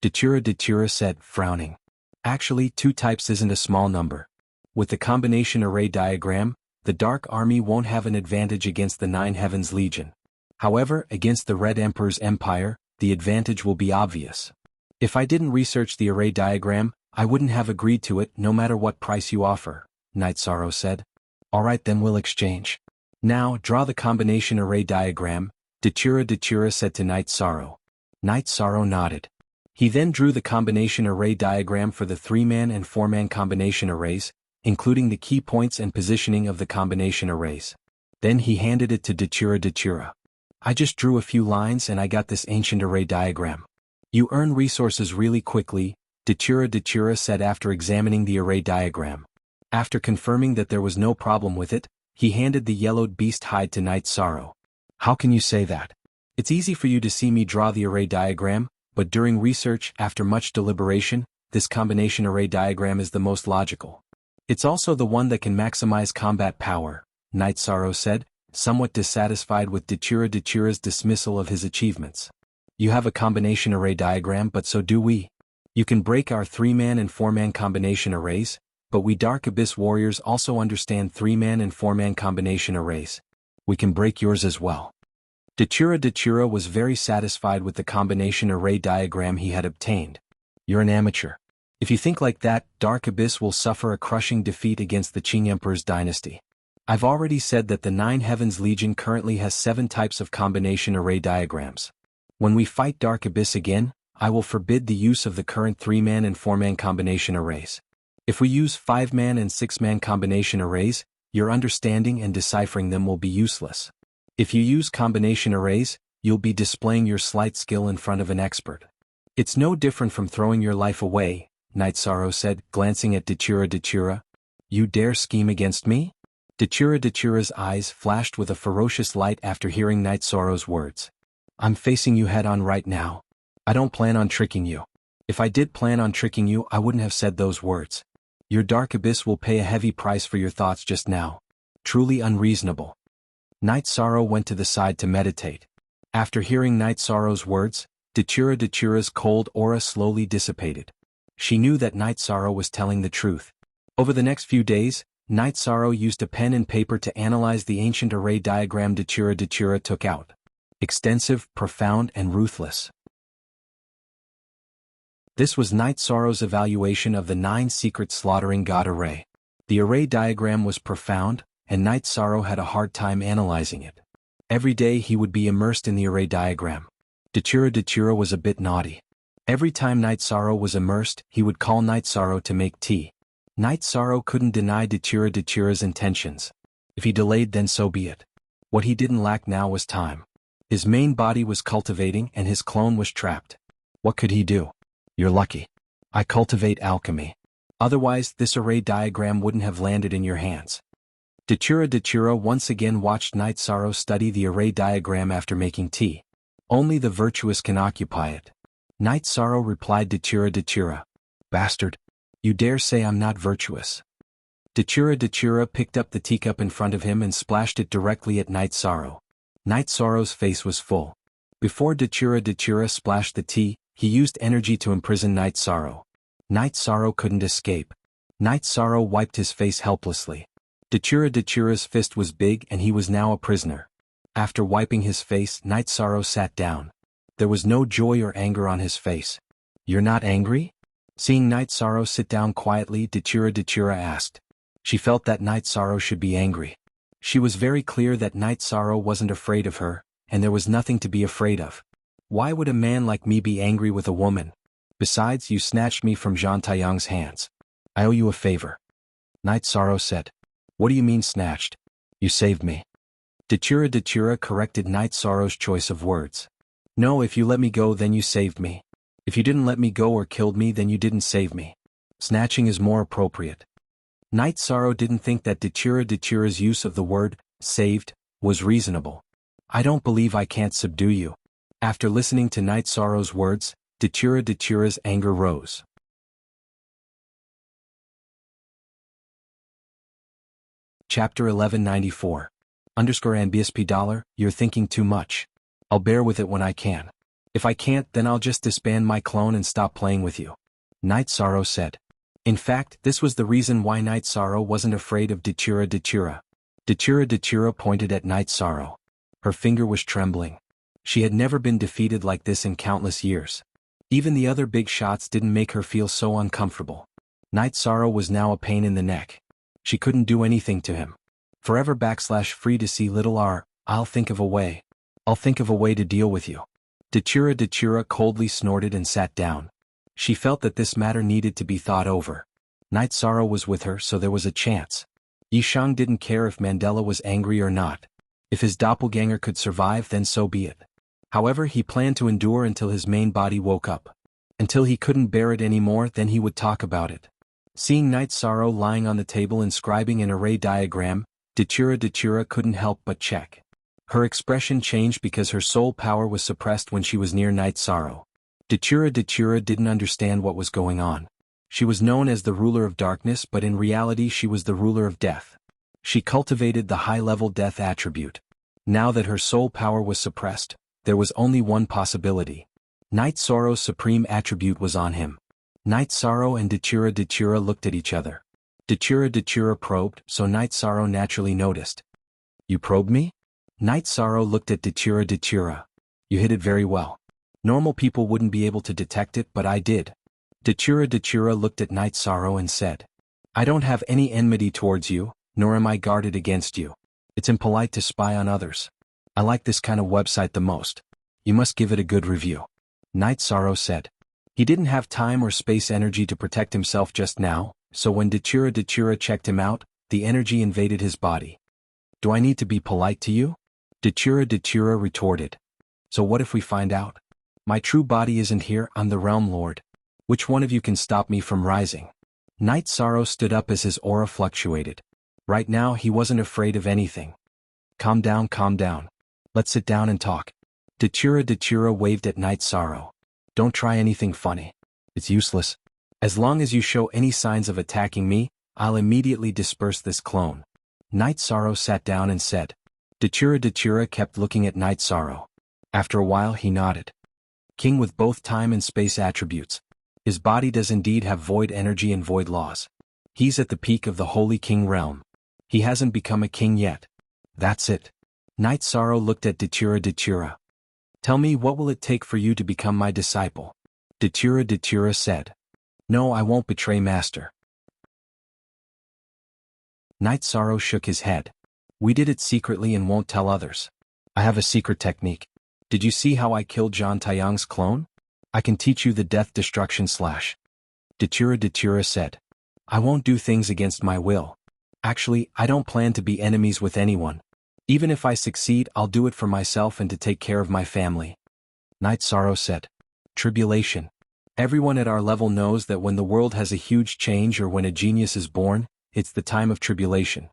S1: Dachura said, frowning. Actually, 2 types isn't a small number. With the combination array diagram, the Dark Army won't have an advantage against the 9 Heavens Legion. However, against the Red Emperor's Empire, the advantage will be obvious. If I didn't research the array diagram, I wouldn't have agreed to it no matter what price you offer, Night Sorrow said. Alright, then we'll exchange. Now, draw the combination array diagram, Dachura said to Night Sorrow. Night Sorrow nodded. He then drew the combination array diagram for the 3-man and 4-man combination arrays, including the key points and positioning of the combination arrays. Then he handed it to Dachura. I just drew a few lines and I got this ancient array diagram. You earn resources really quickly, Dachura said after examining the array diagram. After confirming that there was no problem with it, he handed the yellowed beast hide to Night Sorrow. How can you say that? It's easy for you to see me draw the array diagram, but during research, after much deliberation, this combination array diagram is the most logical. It's also the one that can maximize combat power, Night Sorrow said, somewhat dissatisfied with Dachira's dismissal of his achievements. You have a combination array diagram, but so do we. You can break our 3-man and 4-man combination arrays, but we Dark Abyss warriors also understand 3-man and 4-man combination arrays. We can break yours as well. Dachira was very satisfied with the combination array diagram he had obtained. You're an amateur. If you think like that, Dark Abyss will suffer a crushing defeat against the Qing Emperor's dynasty. I've already said that the 9 Heavens Legion currently has 7 types of combination array diagrams. When we fight Dark Abyss again, I will forbid the use of the current 3-man and 4-man combination arrays. If we use 5-man and 6-man combination arrays, your understanding and deciphering them will be useless. If you use combination arrays, you'll be displaying your slight skill in front of an expert. It's no different from throwing your life away, Night Sorrow said, glancing at Dachira. You dare scheme against me? Dachira's eyes flashed with a ferocious light after hearing Night Sorrow's words. I'm facing you head on right now. I don't plan on tricking you. If I did plan on tricking you, I wouldn't have said those words. Your Dark Abyss will pay a heavy price for your thoughts just now. Truly unreasonable. Night Sorrow went to the side to meditate. After hearing Night Sorrow's words, Dachira's cold aura slowly dissipated. She knew that Night Sorrow was telling the truth. Over the next few days, Night Sorrow used a pen and paper to analyze the ancient array diagram Dachira took out. Extensive, profound, and ruthless. This was Night Sorrow's evaluation of the 9 secret slaughtering god array. The array diagram was profound, and Night Sorrow had a hard time analyzing it. Every day he would be immersed in the array diagram. Dachira was a bit naughty. Every time Night Sorrow was immersed, he would call Night Sorrow to make tea. Night Sorrow couldn't deny Dachira's intentions. If he delayed, then so be it. What he didn't lack now was time. His main body was cultivating and his clone was trapped. What could he do? You're lucky. I cultivate alchemy. Otherwise, this array diagram wouldn't have landed in your hands. Dachira once again watched Night Sorrow study the array diagram after making tea. Only the virtuous can occupy it. Night Sorrow replied Dachira. Bastard. You dare say I'm not virtuous. Dachira picked up the teacup in front of him and splashed it directly at Night Sorrow. Night Sorrow's face was full. Before Dachira splashed the tea, he used energy to imprison Night Sorrow. Night Sorrow couldn't escape. Night Sorrow wiped his face helplessly. Dachira's fist was big and he was now a prisoner. After wiping his face, Night Sorrow sat down. There was no joy or anger on his face. You're not angry? Seeing Night Sorrow sit down quietly, Dachira asked. She felt that Night Sorrow should be angry. She was very clear that Night Sorrow wasn't afraid of her, and there was nothing to be afraid of. Why would a man like me be angry with a woman? Besides, you snatched me from Zhang Taiyang's hands. I owe you a favor. Night Sorrow said. What do you mean snatched? You saved me. Dachira corrected Night Sorrow's choice of words. No, if you let me go, then you saved me. If you didn't let me go or killed me, then you didn't save me. Snatching is more appropriate. Night Sorrow didn't think that Dachira's use of the word, saved, was reasonable. I don't believe I can't subdue you. After listening to Night Sorrow's words, Dachira's anger rose. Chapter 1194. _NBSP$, you're thinking too much. I'll bear with it when I can. If I can't, then I'll just disband my clone and stop playing with you. Night Sorrow said. In fact, this was the reason why Night Sorrow wasn't afraid of Dachira. Dachira pointed at Night Sorrow. Her finger was trembling. She had never been defeated like this in countless years. Even the other big shots didn't make her feel so uncomfortable. Night Sorrow was now a pain in the neck. She couldn't do anything to him. Forever /free to see little r, I'll think of a way. I'll think of a way to deal with you. Dachira coldly snorted and sat down. She felt that this matter needed to be thought over. Night Sorrow was with her, so there was a chance. Yishang didn't care if Mandela was angry or not. If his doppelganger could survive, then so be it. However, he planned to endure until his main body woke up. Until he couldn't bear it anymore, then he would talk about it. Seeing Night Sorrow lying on the table inscribing an array diagram, Dachira couldn't help but check. Her expression changed because her soul power was suppressed when she was near Night Sorrow. Datura didn't understand what was going on. She was known as the ruler of darkness, but in reality she was the ruler of death. She cultivated the high-level death attribute. Now that her soul power was suppressed, there was only one possibility. Night Sorrow's supreme attribute was on him. Night Sorrow and Datura looked at each other. Datura probed, so Night Sorrow naturally noticed. "You probed me?" Night Sorrow looked at Datura. "You hit it very well. Normal people wouldn't be able to detect it, but I did." Datura looked at Night Sorrow and said, "I don't have any enmity towards you, nor am I guarded against you. It's impolite to spy on others. I like this kind of website the most. You must give it a good review." Night Sorrow said. He didn't have time or space energy to protect himself just now, so when Datura checked him out, the energy invaded his body. "Do I need to be polite to you?" Datura retorted. "So what if we find out? My true body isn't here, I'm the Realm Lord. Which one of you can stop me from rising?" Night Sorrow stood up as his aura fluctuated. Right now he wasn't afraid of anything. Calm down. Let's sit down and talk." Datura waved at Night Sorrow. "Don't try anything funny. It's useless. As long as you show any signs of attacking me, I'll immediately disperse this clone." Night Sorrow sat down and said. Datura kept looking at Night Sorrow. After a while he nodded. "King with both time and space attributes. His body does indeed have void energy and void laws. He's at the peak of the Holy King realm. He hasn't become a king yet. That's it." Night Sorrow looked at Datura. "Tell me, what will it take for you to become my disciple?" Datura said. "No, I won't betray Master." Night Sorrow shook his head. "We did it secretly and won't tell others. I have a secret technique. Did you see how I killed Zhang Taiyang's clone? I can teach you the death destruction slash." Datura said. "I won't do things against my will. Actually, I don't plan to be enemies with anyone. Even if I succeed, I'll do it for myself and to take care of my family." Night Sorrow said. "Tribulation. Everyone at our level knows that when the world has a huge change or when a genius is born, it's the time of tribulation.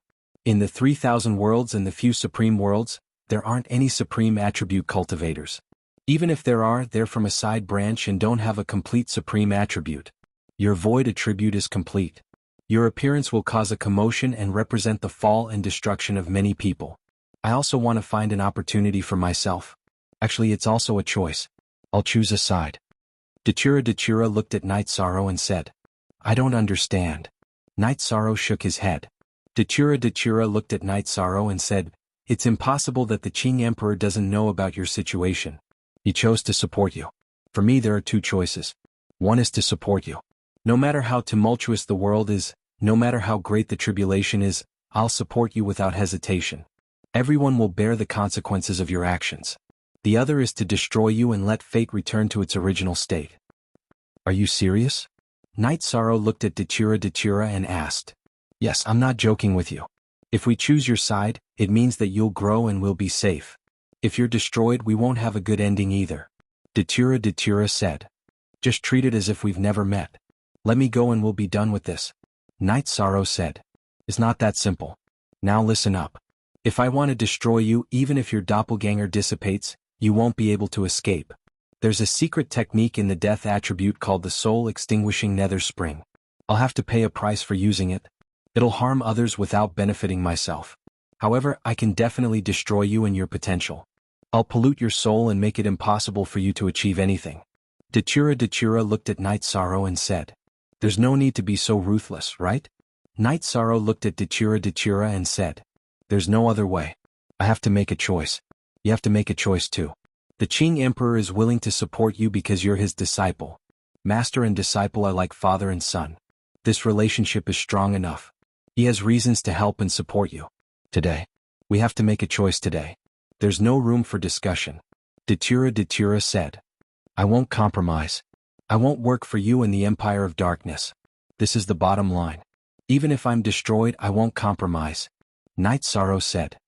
S1: In the 3,000 worlds and the few supreme worlds, there aren't any supreme attribute cultivators. Even if there are, they're from a side branch and don't have a complete supreme attribute. Your void attribute is complete. Your appearance will cause a commotion and represent the fall and destruction of many people. I also want to find an opportunity for myself. Actually, it's also a choice. I'll choose a side." Datura looked at Night Sorrow and said, "I don't understand." Night Sorrow shook his head. Datura looked at Night Sorrow and said, "It's impossible that the Qing Emperor doesn't know about your situation. He chose to support you. For me there are two choices. One is to support you. No matter how tumultuous the world is, no matter how great the tribulation is, I'll support you without hesitation. Everyone will bear the consequences of your actions. The other is to destroy you and let fate return to its original state." "Are you serious?" Night Sorrow looked at Datura and asked. "Yes, I'm not joking with you. If we choose your side, it means that you'll grow and we'll be safe. If you're destroyed, we won't have a good ending either." Datura said. "Just treat it as if we've never met. Let me go and we'll be done with this." Night Sorrow said. "It's not that simple. Now listen up. If I want to destroy you, even if your doppelganger dissipates, you won't be able to escape. There's a secret technique in the death attribute called the soul extinguishing nether spring. I'll have to pay a price for using it. It'll harm others without benefiting myself. However, I can definitely destroy you and your potential. I'll pollute your soul and make it impossible for you to achieve anything." Datura looked at Night Sorrow and said, "There's no need to be so ruthless, right?" Night Sorrow looked at Datura and said, "There's no other way. I have to make a choice. You have to make a choice too. The Qing Emperor is willing to support you because you're his disciple. Master and disciple are like father and son. This relationship is strong enough. He has reasons to help and support you. Today. We have to make a choice today. There's no room for discussion." Datura said. "I won't compromise. I won't work for you in the Empire of Darkness. This is the bottom line. Even if I'm destroyed, I won't compromise." Night Sorrow said.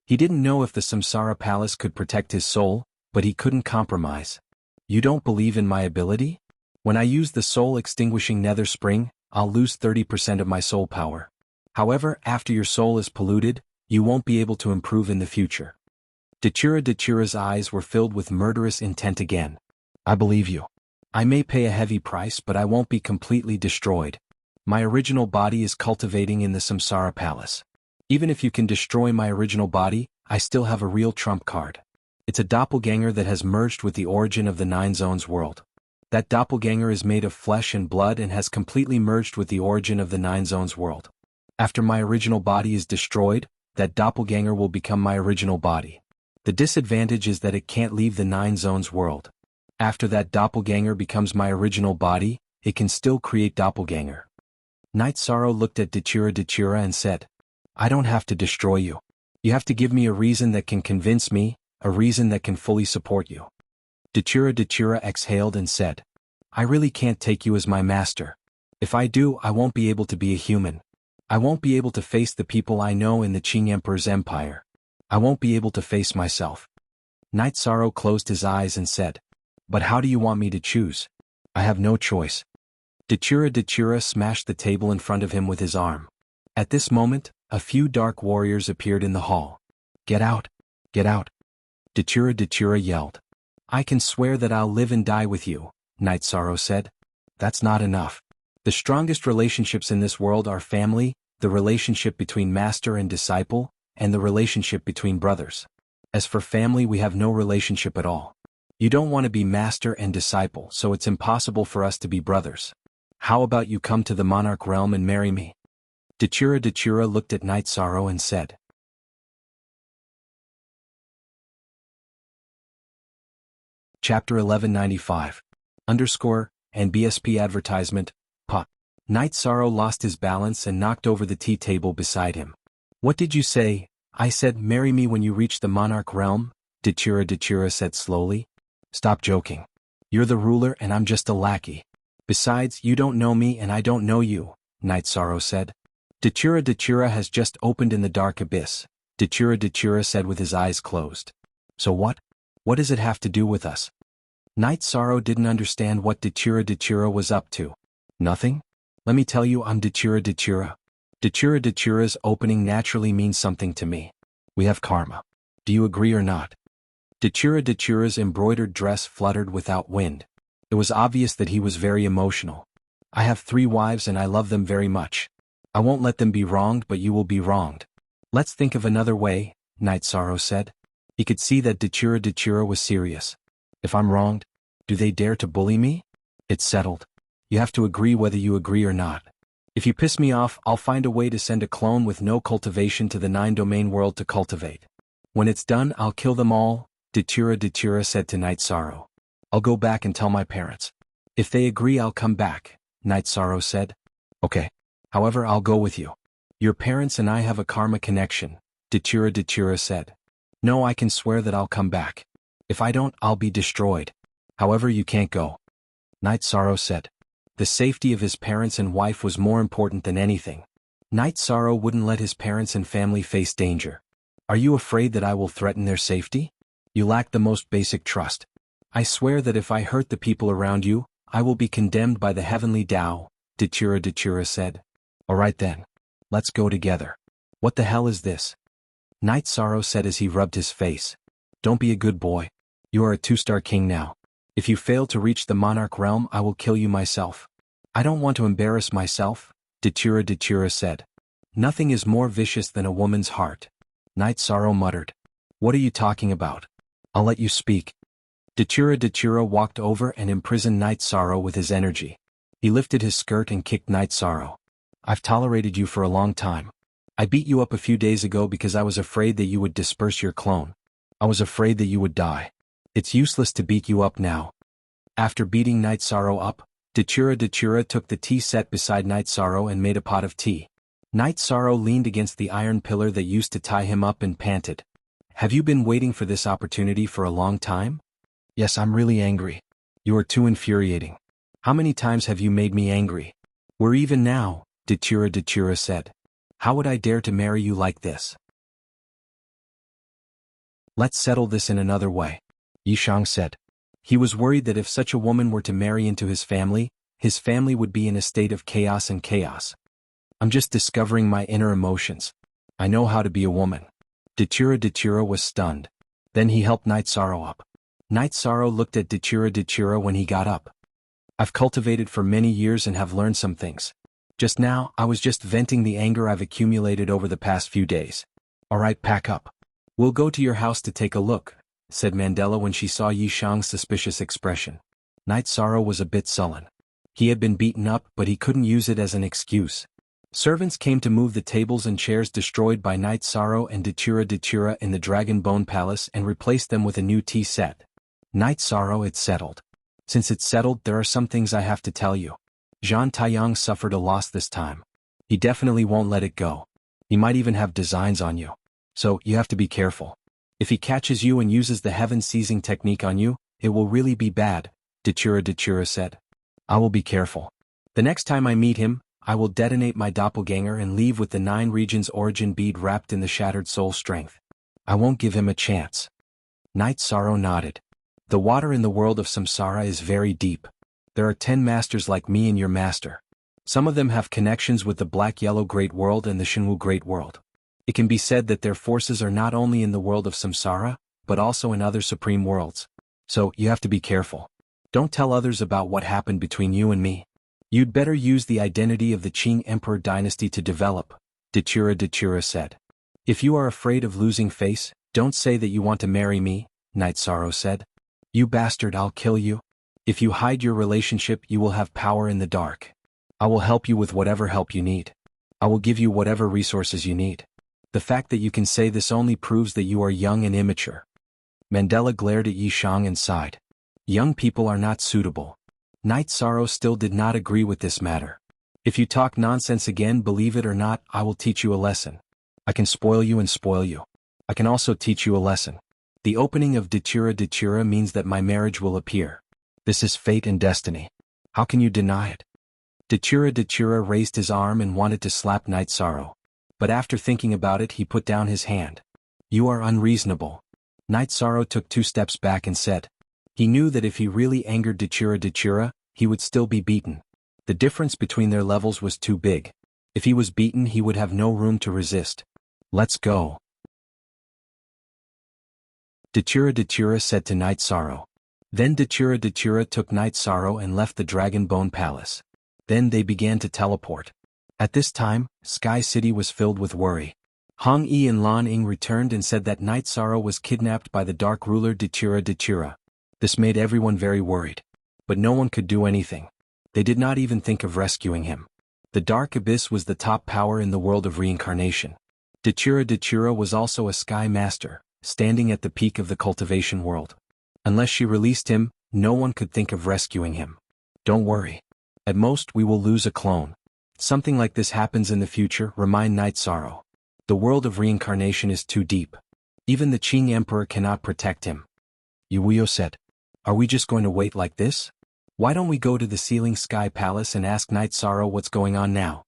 S1: He didn't know if the Samsara Palace could protect his soul, but he couldn't compromise. "You don't believe in my ability? When I use the soul extinguishing nether spring, I'll lose 30% of my soul power. However, after your soul is polluted, you won't be able to improve in the future. Dachira's eyes were filled with murderous intent again. I believe you. I may pay a heavy price, but I won't be completely destroyed. My original body is cultivating in the Samsara Palace. Even if you can destroy my original body, I still have a real trump card. It's a doppelganger that has merged with the origin of the Nine Zones world. That doppelganger is made of flesh and blood and has completely merged with the origin of the Nine Zones world. After my original body is destroyed, that doppelganger will become my original body. The disadvantage is that it can't leave the Nine Zones world. After that doppelganger becomes my original body, it can still create doppelganger. Night Sorrow looked at Dachira and said, I don't have to destroy you. You have to give me a reason that can convince me, a reason that can fully support you. Dachira exhaled and said, I really can't take you as my master. If I do, I won't be able to be a human. I won't be able to face the people I know in the Qing Emperor's empire. I won't be able to face myself. Night Sorrow closed his eyes and said, But how do you want me to choose? I have no choice. Dachira smashed the table in front of him with his arm. At this moment, a few dark warriors appeared in the hall. Get out! Get out! Dachira yelled. I can swear that I'll live and die with you, Night Sorrow said. That's not enough. The strongest relationships in this world are family, the relationship between master and disciple, and the relationship between brothers. As for family, we have no relationship at all. You don't want to be master and disciple, so it's impossible for us to be brothers. How about you come to the monarch realm and marry me? Dachira looked at Night Sorrow and said. Chapter 1195. And BSP advertisement, Pa. Night Sorrow lost his balance and knocked over the tea table beside him. What did you say? I said marry me when you reach the monarch realm, Dachira said slowly. Stop joking. You're the ruler and I'm just a lackey. Besides, you don't know me and I don't know you, Night Sorrow said. Dachira has just opened in the dark abyss, Dachira said with his eyes closed. So what? What does it have to do with us? Night Sorrow didn't understand what Dachira was up to. Nothing? Let me tell you, I'm Dachira. Dachira's opening naturally means something to me. We have karma. Do you agree or not? Dachira's embroidered dress fluttered without wind. It was obvious that he was very emotional. I have 3 wives and I love them very much. I won't let them be wronged, but you will be wronged. Let's think of another way, Night Sorrow said. He could see that Dachira was serious. If I'm wronged, do they dare to bully me? It's settled. You have to agree whether you agree or not. If you piss me off, I'll find a way to send a clone with no cultivation to the 9-domain world to cultivate. When it's done, I'll kill them all, Dachira said to Night Sorrow. I'll go back and tell my parents. If they agree, I'll come back, Night Sorrow said. Okay. However, I'll go with you. Your parents and I have a karma connection, Dachira said. No, I can swear that I'll come back. If I don't, I'll be destroyed. However, you can't go. Night Sorrow said. The safety of his parents and wife was more important than anything. Night Sorrow wouldn't let his parents and family face danger. Are you afraid that I will threaten their safety? You lack the most basic trust. I swear that if I hurt the people around you, I will be condemned by the heavenly Tao, Dachira said. All right then. Let's go together. What the hell is this? Night Sorrow said as he rubbed his face. Don't be a good boy. You are a 2-star king now. If you fail to reach the monarch realm, I will kill you myself. I don't want to embarrass myself, Dachira said. Nothing is more vicious than a woman's heart. Night Sorrow muttered. What are you talking about? I'll let you speak. Dachira walked over and imprisoned Night Sorrow with his energy. He lifted his skirt and kicked Night Sorrow. I've tolerated you for a long time. I beat you up a few days ago because I was afraid that you would disperse your clone. I was afraid that you would die. It's useless to beat you up now. After beating Night Sorrow up, Dachira took the tea set beside Night Sorrow and made a pot of tea. Night Sorrow leaned against the iron pillar that used to tie him up and panted. Have you been waiting for this opportunity for a long time? Yes, I'm really angry. You are too infuriating. How many times have you made me angry? We're even now, Dachira said. How would I dare to marry you like this? Let's settle this in another way, Yishang said. He was worried that if such a woman were to marry into his family would be in a state of chaos. I'm just discovering my inner emotions. I know how to be a woman. Datura was stunned. Then he helped Night Sorrow up. Night Sorrow looked at Datura when he got up. I've cultivated for many years and have learned some things. Just now, I was just venting the anger I've accumulated over the past few days. Alright, pack up. We'll go to your house to take a look, said Mandela when she saw Yi Shang's suspicious expression. Night Sorrow was a bit sullen. He had been beaten up, but he couldn't use it as an excuse. Servants came to move the tables and chairs destroyed by Night Sorrow and Datura in the Dragon Bone Palace and replaced them with a new tea set. Night Sorrow, it's settled. Since it's settled, there are some things I have to tell you. Zhan Taiyang suffered a loss this time. He definitely won't let it go. He might even have designs on you. So, you have to be careful. If he catches you and uses the heaven-seizing technique on you, it will really be bad, Datura said. I will be careful. The next time I meet him, I will detonate my doppelganger and leave with the 9 regions origin bead wrapped in the shattered soul strength. I won't give him a chance. Night Sorrow nodded. The water in the world of samsara is very deep. There are 10 masters like me and your master. Some of them have connections with the Black-Yellow Great World and the Shenwu Great World. It can be said that their forces are not only in the world of samsara, but also in other supreme worlds. So, you have to be careful. Don't tell others about what happened between you and me. You'd better use the identity of the Qing Emperor dynasty to develop, Datura said. If you are afraid of losing face, don't say that you want to marry me, Night Sorrow said. You bastard, I'll kill you. If you hide your relationship, you will have power in the dark. I will help you with whatever help you need. I will give you whatever resources you need. The fact that you can say this only proves that you are young and immature. Mandela glared at Yi Shang and sighed. Young people are not suitable. Night Sorrow still did not agree with this matter. If you talk nonsense again, believe it or not, I will teach you a lesson. I can spoil you and spoil you. I can also teach you a lesson. The opening of Datura means that my marriage will appear. This is fate and destiny. How can you deny it? Datura raised his arm and wanted to slap Night Sorrow. But after thinking about it, he put down his hand. You are unreasonable. Night Sorrow took 2 steps back and said. He knew that if he really angered Datura, he would still be beaten. The difference between their levels was too big. If he was beaten, he would have no room to resist. Let's go. Datura said to Night Sorrow. Then Datura took Night Sorrow and left the Dragon Bone Palace. Then they began to teleport. At this time, Sky City was filled with worry. Hong Yi and Lan Ying returned and said that Night Sorrow was kidnapped by the Dark Ruler Datura. This made everyone very worried. But no one could do anything. They did not even think of rescuing him. The Dark Abyss was the top power in the world of reincarnation. Datura was also a Sky Master, standing at the peak of the cultivation world. Unless she released him, no one could think of rescuing him. Don't worry. At most we will lose a clone. Something like this happens in the future, remind Night Sorrow. The world of reincarnation is too deep. Even the Qing Emperor cannot protect him. Yuyo said. Are we just going to wait like this? Why don't we go to the Ceiling Sky Palace and ask Night Sorrow what's going on now?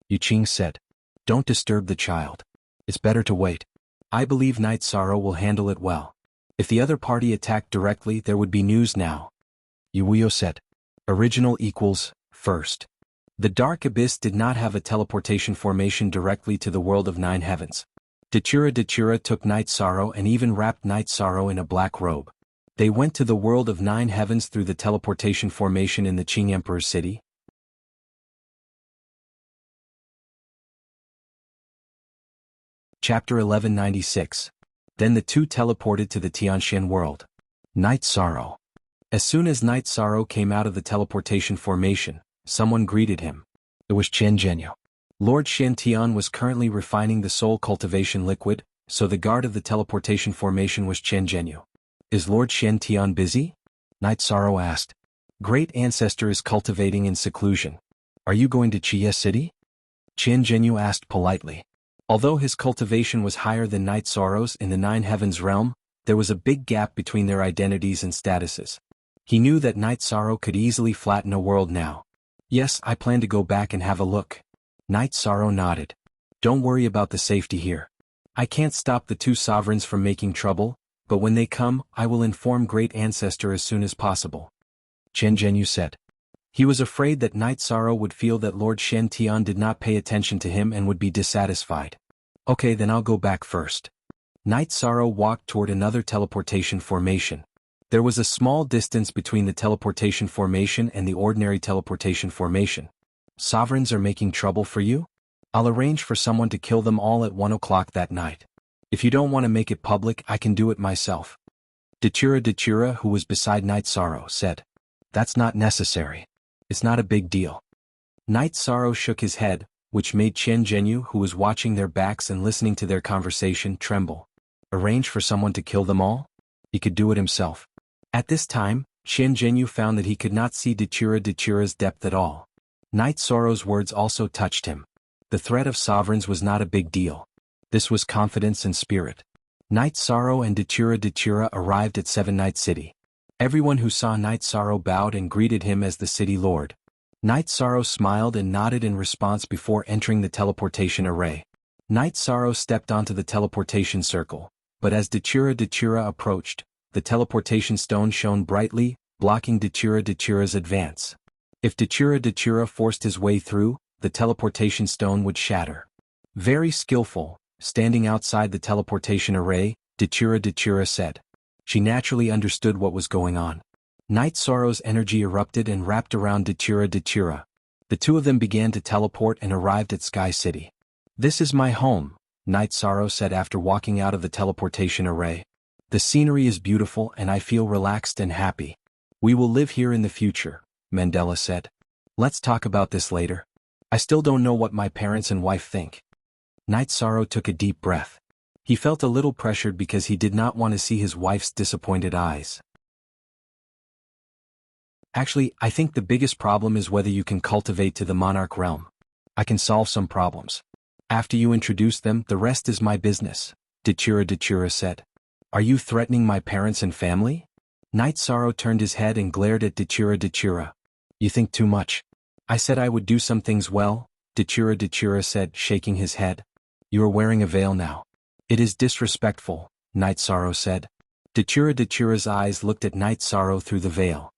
S1: Yu Qing said. Don't disturb the child. It's better to wait. I believe Night Sorrow will handle it well. If the other party attacked directly, there would be news now. Yuyo said. Original equals, first. The Dark Abyss did not have a teleportation formation directly to the world of 9 heavens. Datura took Night Sorrow and even wrapped Night Sorrow in a black robe. They went to the world of 9 heavens through the teleportation formation in the Qing Emperor's city. Chapter 1196. Then the 2 teleported to the Tianxian world. Night Sorrow. As soon as Night Sorrow came out of the teleportation formation, someone greeted him. It was Chen Zhenyu. Lord Shen Tian was currently refining the soul cultivation liquid, so the guard of the teleportation formation was Chen Zhenyu. Is Lord Shen Tian busy? Night Sorrow asked. Great Ancestor is cultivating in seclusion. Are you going to Chiye City? Chen Zhenyu asked politely. Although his cultivation was higher than Night Sorrow's in the 9 heavens realm, there was a big gap between their identities and statuses. He knew that Night Sorrow could easily flatten a world now. Yes, I plan to go back and have a look. Night Sorrow nodded. Don't worry about the safety here. I can't stop the 2 sovereigns from making trouble, but when they come, I will inform Great Ancestor as soon as possible. Chen Zhenyu said. He was afraid that Night Sorrow would feel that Lord Shen Tian did not pay attention to him and would be dissatisfied. Okay, then I'll go back first. Night Sorrow walked toward another teleportation formation. There was a small distance between the teleportation formation and the ordinary teleportation formation. Sovereigns are making trouble for you? I'll arrange for someone to kill them all at 1 o'clock that night. If you don't want to make it public, I can do it myself. Dachira, who was beside Night Sorrow, said. That's not necessary. It's not a big deal. Night Sorrow shook his head, which made Chen Zhenyu, who was watching their backs and listening to their conversation, tremble. Arrange for someone to kill them all? He could do it himself. At this time, Chen Zhenyu found that he could not see Dachira's depth at all. Night Sorrow's words also touched him. The threat of sovereigns was not a big deal. This was confidence and spirit. Night Sorrow and Dachira arrived at Seven Night City. Everyone who saw Night Sorrow bowed and greeted him as the city lord. Night Sorrow smiled and nodded in response before entering the teleportation array. Night Sorrow stepped onto the teleportation circle, but as Dachira approached, the teleportation stone shone brightly, blocking Dachira's advance. If Dachira forced his way through, the teleportation stone would shatter. Very skillful, standing outside the teleportation array, Dachira said. She naturally understood what was going on. Night Sorrow's energy erupted and wrapped around Dachira. The two of them began to teleport and arrived at Sky City. This is my home, Night Sorrow said after walking out of the teleportation array. The scenery is beautiful and I feel relaxed and happy. We will live here in the future, Mandela said. Let's talk about this later. I still don't know what my parents and wife think. Night Sorrow took a deep breath. He felt a little pressured because he did not want to see his wife's disappointed eyes. Actually, I think the biggest problem is whether you can cultivate to the monarch realm. I can solve some problems. After you introduce them, the rest is my business, Dachira said. Are you threatening my parents and family? Night Sorrow turned his head and glared at Dachira. You think too much. I said I would do some things well, Dachira said, shaking his head. You are wearing a veil now. It is disrespectful, Night Sorrow said. Dachira's eyes looked at Night Sorrow through the veil.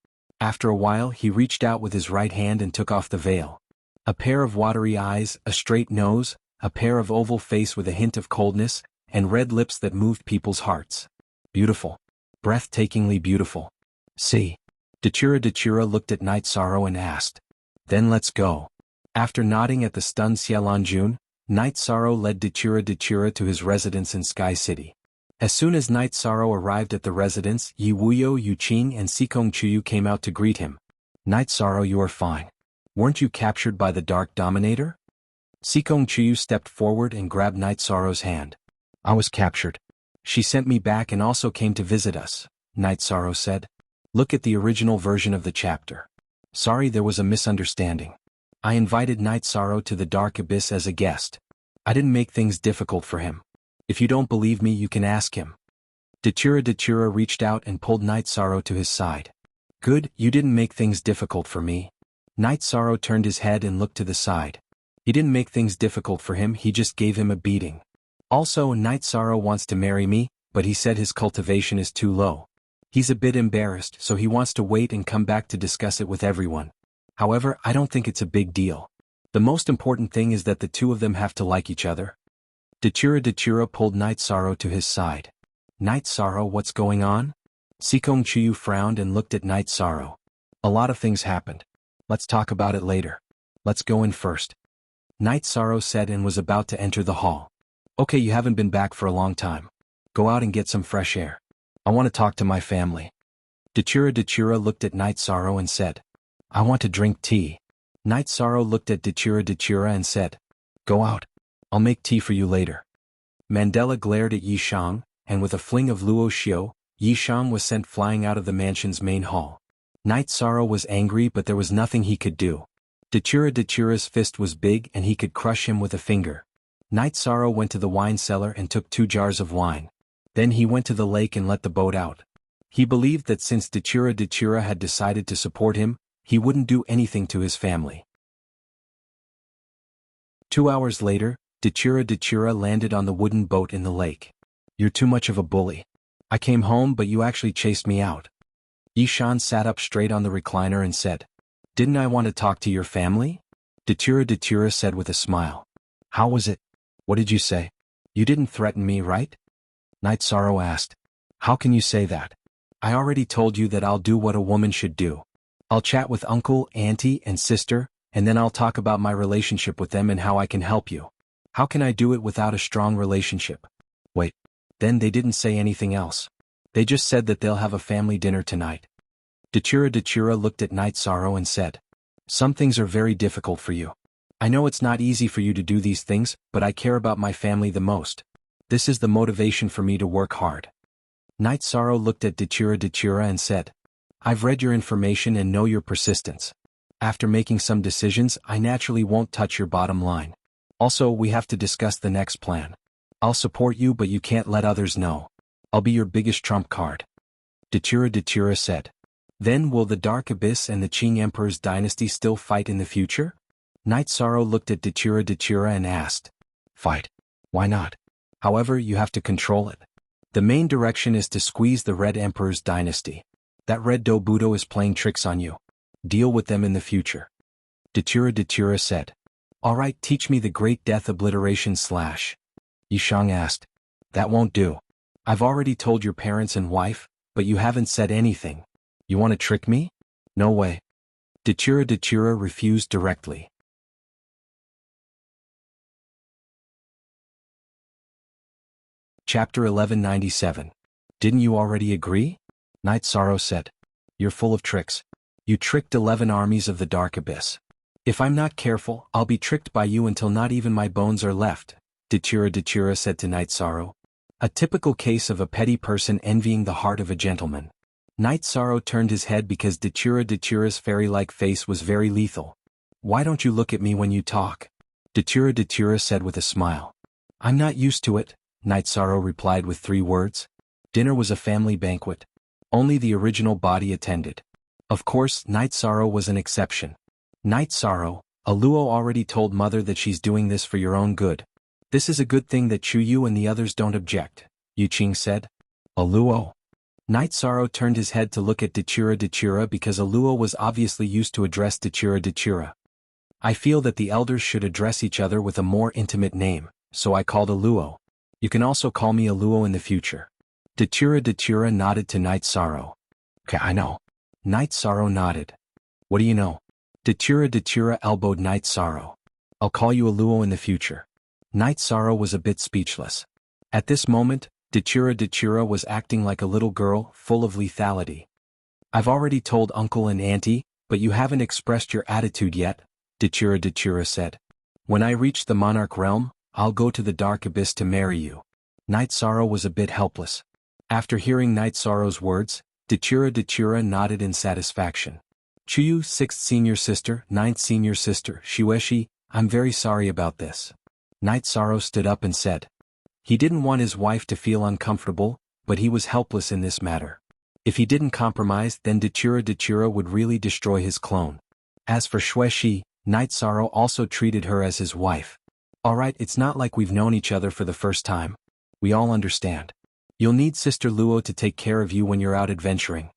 S1: After a while he reached out with his right hand and took off the veil. A pair of watery eyes, a straight nose, a pair of oval face with a hint of coldness, and red lips that moved people's hearts. Beautiful. Breathtakingly beautiful. See. Dachira looked at Night Sorrow and asked. Then let's go. After nodding at the stunned Xiaolanjun, Night Sorrow led Dachira to his residence in Sky City. As soon as Night Sorrow arrived at the residence, Yi Wuyo, Yu Qing and Sikong Chuyu came out to greet him. Night Sorrow, you are fine. Weren't you captured by the Dark Dominator? Sikong Chuyu stepped forward and grabbed Night Sorrow's hand. I was captured. She sent me back and also came to visit us, Night Sorrow said. Look at the original version of the chapter. Sorry, there was a misunderstanding. I invited Night Sorrow to the Dark Abyss as a guest. I didn't make things difficult for him. If you don't believe me, you can ask him. Dachira reached out and pulled Night Sorrow to his side. Good, you didn't make things difficult for me. Night Sorrow turned his head and looked to the side. He didn't make things difficult for him, he just gave him a beating. Also, Night Sorrow wants to marry me, but he said his cultivation is too low. He's a bit embarrassed, so he wants to wait and come back to discuss it with everyone. However, I don't think it's a big deal. The most important thing is that the two of them have to like each other. Dachira pulled Night Sorrow to his side. Night Sorrow, what's going on? Sikong Chuyu frowned and looked at Night Sorrow. A lot of things happened. Let's talk about it later. Let's go in first. Night Sorrow said and was about to enter the hall. Okay, you haven't been back for a long time. Go out and get some fresh air. I want to talk to my family. Dachira looked at Night Sorrow and said. I want to drink tea. Night Sorrow looked at Dachira and said. Go out. I'll make tea for you later. Mandela glared at Yi Shang, and with a fling of Luo Xiu, Yi Shang was sent flying out of the mansion's main hall. Night Sorrow was angry, but there was nothing he could do. Dachira's fist was big and he could crush him with a finger. Night Sorrow went to the wine cellar and took 2 jars of wine. Then he went to the lake and let the boat out. He believed that since Dachira had decided to support him, he wouldn't do anything to his family. 2 hours later, Dachira landed on the wooden boat in the lake. You're too much of a bully. I came home but you actually chased me out. Yishan sat up straight on the recliner and said. Didn't I want to talk to your family? Dachira said with a smile. How was it? What did you say? You didn't threaten me, right? Night Sorrow asked. How can you say that? I already told you that I'll do what a woman should do. I'll chat with uncle, auntie, and sister, and then I'll talk about my relationship with them and how I can help you. How can I do it without a strong relationship? Wait. Then they didn't say anything else. They just said that they'll have a family dinner tonight. Dachira looked at Night Sorrow and said, Some things are very difficult for you. I know it's not easy for you to do these things, but I care about my family the most. This is the motivation for me to work hard. Night Sorrow looked at Dachira and said, I've read your information and know your persistence. After making some decisions, I naturally won't touch your bottom line. Also, we have to discuss the next plan. I'll support you, but you can't let others know. I'll be your biggest trump card. Dachira said. Then will the Dark Abyss and the Qing Emperor's dynasty still fight in the future? Night Sorrow looked at Dachira and asked. Fight? Why not? However, you have to control it. The main direction is to squeeze the Red Emperor's dynasty. That Red Dobudo is playing tricks on you. Deal with them in the future. Dachira said. Alright, teach me the Great Death Obliteration / Yishang asked. That won't do. I've already told your parents and wife, but you haven't said anything. You want to trick me? No way. Dachira refused directly. Chapter 1197. Didn't you already agree? Night Sorrow said. You're full of tricks. You tricked 11 armies of the Dark Abyss. If I'm not careful, I'll be tricked by you until not even my bones are left, Dachira said to Night Sorrow. A typical case of a petty person envying the heart of a gentleman. Night Sorrow turned his head because Dachira's fairy-like face was very lethal. Why don't you look at me when you talk? Dachira said with a smile. I'm not used to it, Night Sorrow replied with 3 words. Dinner was a family banquet. Only the original body attended. Of course, Night Sorrow was an exception. Night Sorrow, Aluo already told Mother that she's doing this for your own good. This is a good thing that Chuyu and the others don't object, Yuqing said. Aluo. Night Sorrow turned his head to look at Dachira because Aluo was obviously used to address Dachira. I feel that the elders should address each other with a more intimate name, so I called Aluo. You can also call me Aluo in the future. Dachira nodded to Night Sorrow. Okay, I know. Night Sorrow nodded. What do you know? Dachira elbowed Night Sorrow. I'll call you Aluo in the future. Night Sorrow was a bit speechless. At this moment, Dachira was acting like a little girl, full of lethality. I've already told uncle and auntie, but you haven't expressed your attitude yet, Dachira said. When I reach the Monarch realm, I'll go to the Dark Abyss to marry you. Night Sorrow was a bit helpless. After hearing Night Sorrow's words, Dachira nodded in satisfaction. Chuyu, 6th senior sister, 9th senior sister, Shueshi, I'm very sorry about this. Night Sorrow stood up and said. He didn't want his wife to feel uncomfortable, but he was helpless in this matter. If he didn't compromise, then Dachira would really destroy his clone. As for Shueshi, Night Sorrow also treated her as his wife. Alright, it's not like we've known each other for the first time. We all understand. You'll need Sister Luo to take care of you when you're out adventuring.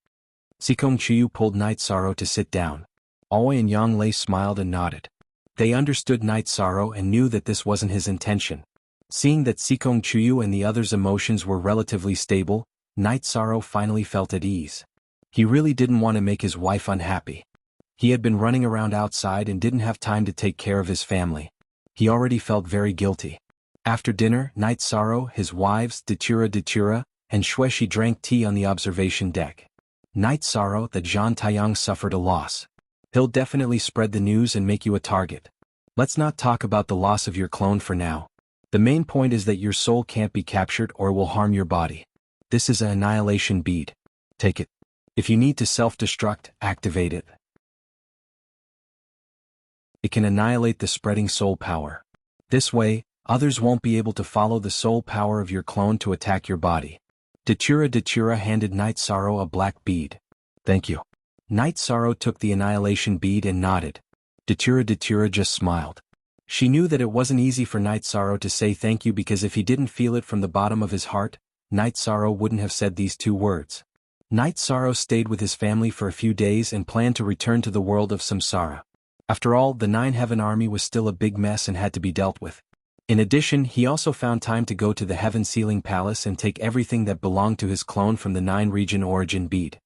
S1: Sikong Chuyu pulled Night Sorrow to sit down. Aoi and Yang Lei smiled and nodded. They understood Night Sorrow and knew that this wasn't his intention. Seeing that Sikong Chuyu and the others' emotions were relatively stable, Night Sorrow finally felt at ease. He really didn't want to make his wife unhappy. He had been running around outside and didn't have time to take care of his family. He already felt very guilty. After dinner, Night Sorrow, his wives, Dachira, and Shueshi drank tea on the observation deck. Night Sorrow, that Zhan Taiyang suffered a loss. He'll definitely spread the news and make you a target. Let's not talk about the loss of your clone for now. The main point is that your soul can't be captured or will harm your body. This is an annihilation bead. Take it. If you need to self-destruct, activate it. It can annihilate the spreading soul power. This way, others won't be able to follow the soul power of your clone to attack your body. Dachira handed Night Sorrow a black bead. Thank you. Night Sorrow took the annihilation bead and nodded. Dachira just smiled. She knew that it wasn't easy for Night Sorrow to say thank you because if he didn't feel it from the bottom of his heart, Night Sorrow wouldn't have said these 2 words. Night Sorrow stayed with his family for a few days and planned to return to the world of Samsara. After all, the 9 Heaven Army was still a big mess and had to be dealt with. In addition, he also found time to go to the Heaven Sealing Palace and take everything that belonged to his clone from the 9-region origin bead.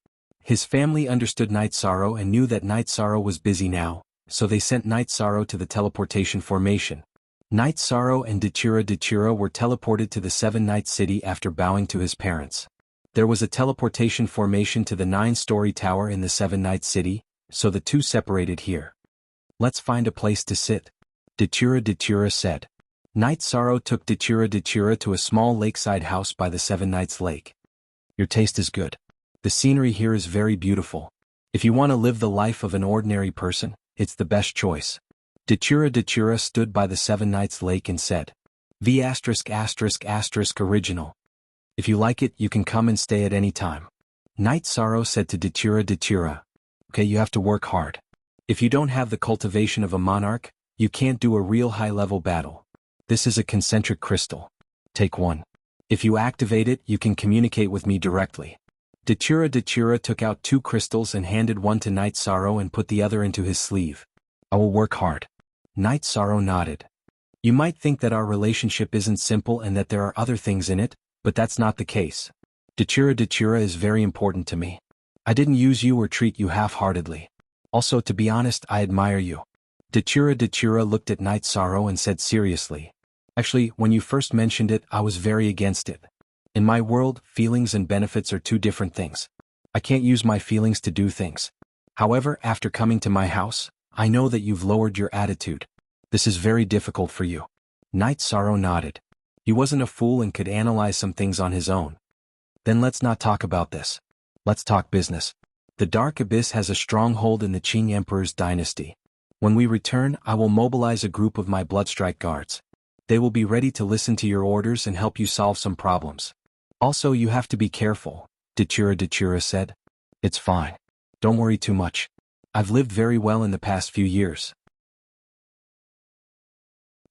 S1: His family understood Night Sorrow and knew that Night Sorrow was busy now, so they sent Night Sorrow to the teleportation formation. Night Sorrow and Dachira were teleported to the 7-night city after bowing to his parents. There was a teleportation formation to the 9-story tower in the 7-night city, so the two separated here. Let's find a place to sit, Dachira said. Night Sorrow took Dachira to a small lakeside house by the 7-nights lake. Your taste is good. The scenery here is very beautiful. If you want to live the life of an ordinary person, it's the best choice. Dachira stood by the 7-nights lake and said, V*** original. If you like it, you can come and stay at any time. Night Sorrow said to Dachira, okay, you have to work hard. If you don't have the cultivation of a monarch, you can't do a real high-level battle. This is a concentric crystal. Take one. If you activate it, you can communicate with me directly. Dachira took out 2 crystals and handed one to Night Sorrow and put the other into his sleeve. I will work hard. Night Sorrow nodded. You might think that our relationship isn't simple and that there are other things in it, but that's not the case. Dachira is very important to me. I didn't use you or treat you half-heartedly. Also, to be honest, I admire you. Dachira looked at Night Sorrow and said seriously. Actually, when you first mentioned it, I was very against it. In my world, feelings and benefits are 2 different things. I can't use my feelings to do things. However, after coming to my house, I know that you've lowered your attitude. This is very difficult for you. Night Sorrow nodded. He wasn't a fool and could analyze some things on his own. Then let's not talk about this. Let's talk business. The Dark Abyss has a stronghold in the Qing Emperor's dynasty. When we return, I will mobilize a group of my Bloodstrike guards. They will be ready to listen to your orders and help you solve some problems. Also, you have to be careful, Dachira said. It's fine. Don't worry too much. I've lived very well in the past few years.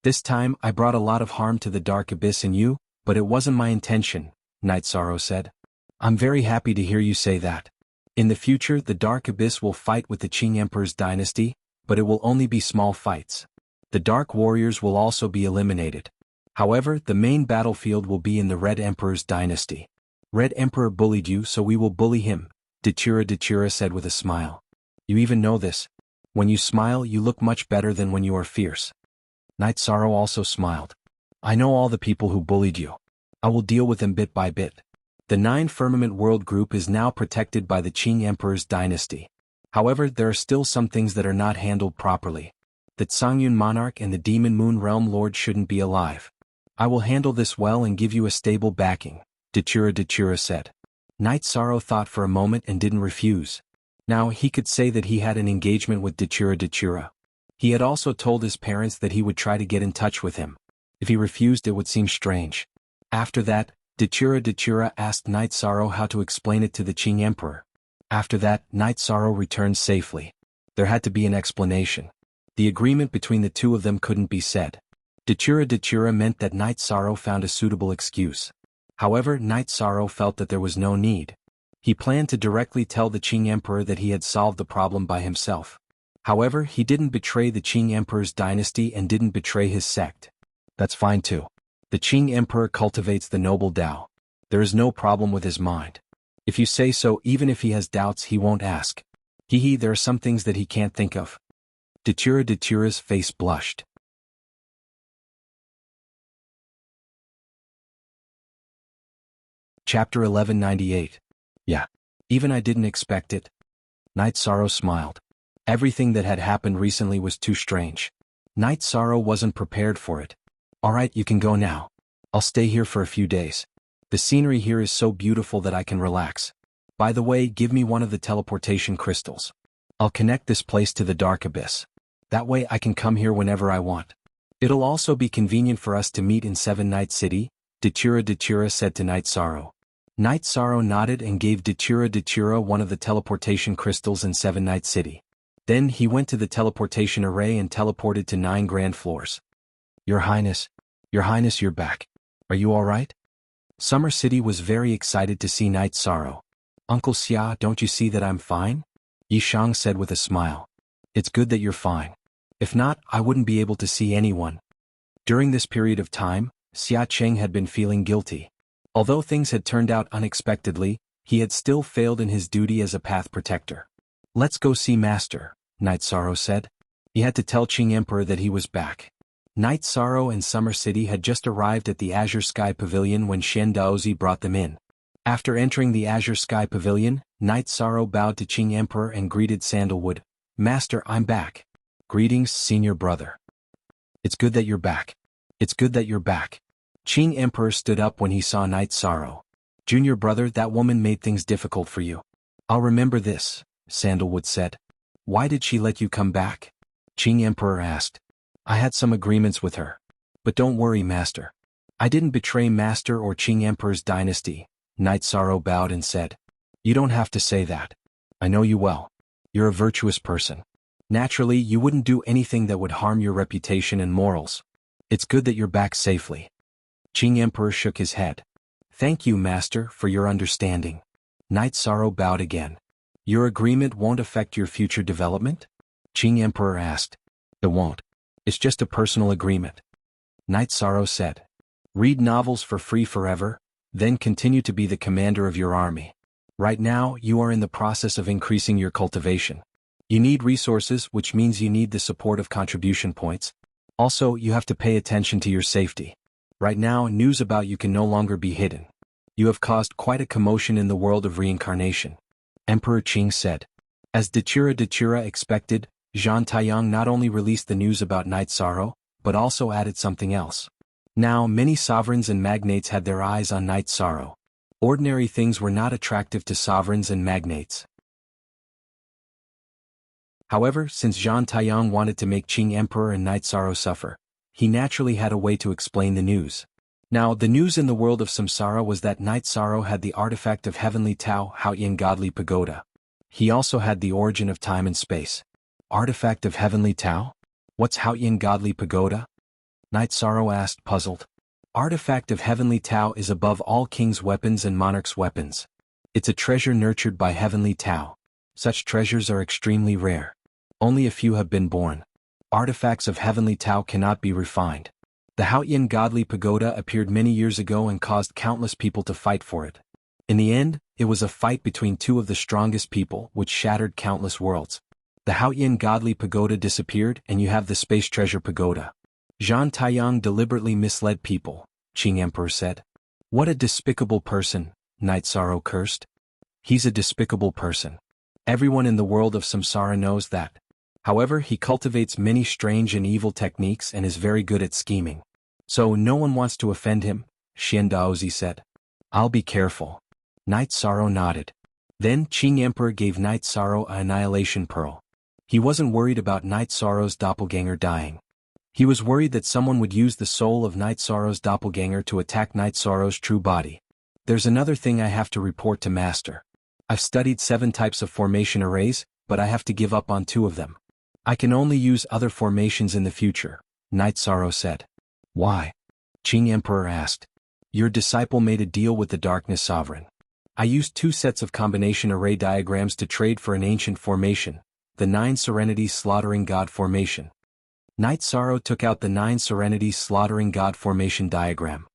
S1: This time, I brought a lot of harm to the Dark Abyss and you, but it wasn't my intention, Night Sorrow said. I'm very happy to hear you say that. In the future, the Dark Abyss will fight with the Qing Emperor's dynasty, but it will only be small fights. The Dark Warriors will also be eliminated. However, the main battlefield will be in the Red Emperor's dynasty. Red Emperor bullied you, so we will bully him, Dachira said with a smile. You even know this. When you smile, you look much better than when you are fierce. Night Sorrow also smiled. I know all the people who bullied you. I will deal with them bit by bit. The 9 Firmament World Group is now protected by the Qing Emperor's dynasty. However, there are still some things that are not handled properly. The Tsangyun Monarch and the Demon Moon Realm Lord shouldn't be alive. I will handle this well and give you a stable backing, Dachira said. Night Sorrow thought for a moment and didn't refuse. Now he could say that he had an engagement with Dachira. He had also told his parents that he would try to get in touch with him. If he refused, it would seem strange. After that, Dachira asked Night Sorrow how to explain it to the Qing Emperor. After that, Night Sorrow returned safely. There had to be an explanation. The agreement between the two of them couldn't be said. Dachira meant that Night Sorrow found a suitable excuse. However, Night Sorrow felt that there was no need. He planned to directly tell the Qing Emperor that he had solved the problem by himself. However, he didn't betray the Qing Emperor's dynasty and didn't betray his sect. That's fine too. The Qing Emperor cultivates the noble Tao. There is no problem with his mind. If you say so, even if he has doubts, he won't ask. There are some things that he can't think of. Dachira's face blushed. Chapter 1198. Yeah. Even I didn't expect it. Night Sorrow smiled. Everything that had happened recently was too strange. Night Sorrow wasn't prepared for it. Alright, you can go now. I'll stay here for a few days. The scenery here is so beautiful that I can relax. By the way, give me one of the teleportation crystals. I'll connect this place to the Dark Abyss. That way I can come here whenever I want. It'll also be convenient for us to meet in 7-Night City, Dachira said to Night Sorrow. Night Sorrow nodded and gave Dachira one of the teleportation crystals in 7-Night City. Then he went to the teleportation array and teleported to 9 grand floors. Your Highness, you're back. Are you alright? Summer City was very excited to see Night Sorrow. Uncle Xia, don't you see that I'm fine? Yishang said with a smile. It's good that you're fine. If not, I wouldn't be able to see anyone. During this period of time, Xia Cheng had been feeling guilty. Although things had turned out unexpectedly, he had still failed in his duty as a path protector. "Let's go see Master," Night Sorrow said. He had to tell Qing Emperor that he was back. Night Sorrow and Summer City had just arrived at the Azure Sky Pavilion when Shen Daozi brought them in. After entering the Azure Sky Pavilion, Night Sorrow bowed to Qing Emperor and greeted Sandalwood. "Master, I'm back." "Greetings, senior brother. It's good that you're back. It's good that you're back." Qing Emperor stood up when he saw Night Sorrow. "Junior brother, that woman made things difficult for you." "I'll remember this," Sandalwood said. "Why did she let you come back?" Qing Emperor asked. "I had some agreements with her. But don't worry, Master. I didn't betray Master or Qing Emperor's dynasty." Night Sorrow bowed and said. "You don't have to say that. I know you well. You're a virtuous person. Naturally, you wouldn't do anything that would harm your reputation and morals. It's good that you're back safely." Qing Emperor shook his head. "Thank you, Master, for your understanding." Night Sorrow bowed again. "Your agreement won't affect your future development?" Qing Emperor asked. "It won't. It's just a personal agreement." Night Sorrow said. "Read novels for free forever, then continue to be the commander of your army. Right now, you are in the process of increasing your cultivation. You need resources, which means you need the support of contribution points. Also, you have to pay attention to your safety. Right now, news about you can no longer be hidden. You have caused quite a commotion in the world of reincarnation." Emperor Qing said. As Dachira expected, Zhan Taiyang not only released the news about Night Sorrow, but also added something else. Now, many sovereigns and magnates had their eyes on Night Sorrow. Ordinary things were not attractive to sovereigns and magnates. However, since Zhan Taiyang wanted to make Qing Emperor and Night Sorrow suffer, he naturally had a way to explain the news. Now, the news in the world of Samsara was that Night Sorrow had the artifact of Heavenly Tao, Haoyan Godly Pagoda. He also had the origin of time and space. Artifact of Heavenly Tao? What's Haoyan Godly Pagoda? Night Sorrow asked, puzzled. Artifact of Heavenly Tao is above all kings' weapons and monarchs' weapons. It's a treasure nurtured by Heavenly Tao. Such treasures are extremely rare. Only a few have been born. Artifacts of Heavenly Tao cannot be refined. The Haoyan Godly Pagoda appeared many years ago and caused countless people to fight for it. In the end, it was a fight between two of the strongest people, which shattered countless worlds. The Haoyan Godly Pagoda disappeared, and you have the Space Treasure Pagoda. Zhan Taiyang deliberately misled people, Qing Emperor said. What a despicable person, Night Sorrow cursed. He's a despicable person. Everyone in the world of Samsara knows that. However, he cultivates many strange and evil techniques and is very good at scheming. So no one wants to offend him, Shen Daozi said. I'll be careful. Night Sorrow nodded. Then Qing Emperor gave Night Sorrow an annihilation pearl. He wasn't worried about Night Sorrow's doppelganger dying. He was worried that someone would use the soul of Night Sorrow's doppelganger to attack Night Sorrow's true body. There's another thing I have to report to Master. I've studied 7 types of formation arrays, but I have to give up on 2 of them. I can only use other formations in the future, Night Sorrow said. Why? Qing Emperor asked. Your disciple made a deal with the Darkness Sovereign. I used 2 sets of combination array diagrams to trade for an ancient formation, the 9 Serenities Slaughtering God formation. Night Sorrow took out the 9 Serenities Slaughtering God formation diagram.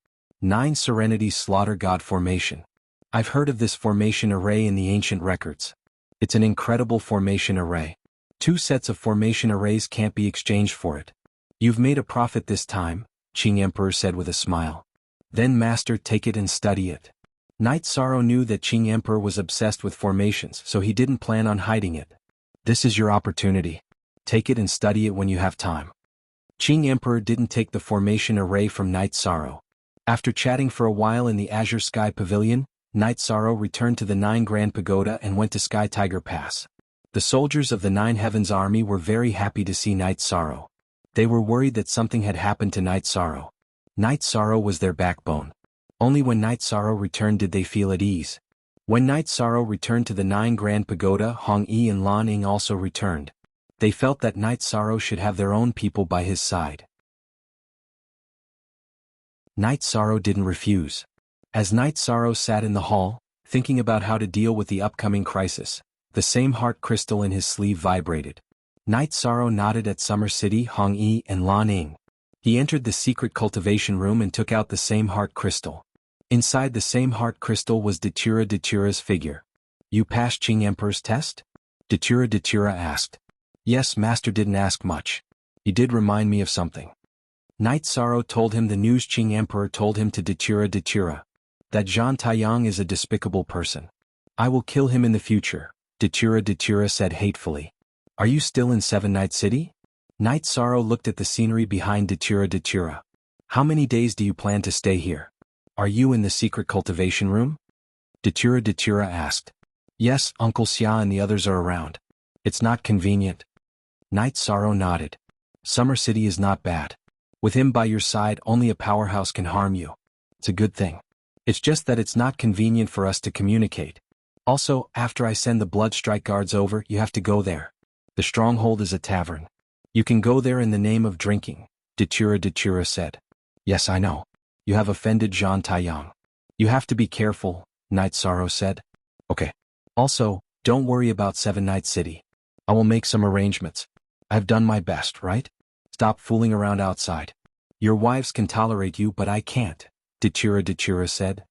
S1: 9 Serenities Slaughter God formation. I've heard of this formation array in the ancient records. It's an incredible formation array. 2 sets of formation arrays can't be exchanged for it. You've made a profit this time, Qing Emperor said with a smile. Then Master, take it and study it. Night Sorrow knew that Qing Emperor was obsessed with formations, so he didn't plan on hiding it. This is your opportunity. Take it and study it when you have time. Qing Emperor didn't take the formation array from Night Sorrow. After chatting for a while in the Azure Sky Pavilion, Night Sorrow returned to the 9 Grand Pagoda and went to Sky Tiger Pass. The soldiers of the 9 Heavens Army were very happy to see Night Sorrow. They were worried that something had happened to Night Sorrow. Night Sorrow was their backbone. Only when Night Sorrow returned did they feel at ease. When Night Sorrow returned to the 9 Grand Pagoda, Hong Yi and Lan Ying also returned. They felt that Night Sorrow should have their own people by his side. Night Sorrow didn't refuse. As Night Sorrow sat in the hall, thinking about how to deal with the upcoming crisis, the same heart crystal in his sleeve vibrated. Night Sorrow nodded at Summer City, Hong Yi, and Lan Ying. He entered the secret cultivation room and took out the same heart crystal. Inside the same heart crystal was Datura's figure. You passed Qing Emperor's test? Datura asked. Yes, Master didn't ask much. He did remind me of something. Knight Sorrow told him the news Qing Emperor told him to Datura. That Zhan Taiyang is a despicable person. I will kill him in the future, Datura said hatefully. Are you still in Seven Night City? Knight Sorrow looked at the scenery behind Datura. How many days do you plan to stay here? Are you in the secret cultivation room? Datura asked. Yes, Uncle Xia and the others are around. It's not convenient. Knight Sorrow nodded. Summer City is not bad. With him by your side, only a powerhouse can harm you. It's a good thing. It's just that it's not convenient for us to communicate. Also, after I send the Blood Strike Guards over, you have to go there. The stronghold is a tavern. You can go there in the name of drinking, Datura said. Yes, I know. You have offended Zhan Taiyang. You have to be careful, Knight Sorrow said. Okay. Also, don't worry about Seven Night City. I will make some arrangements. I've done my best, right? Stop fooling around outside. Your wives can tolerate you, but I can't, Datura said.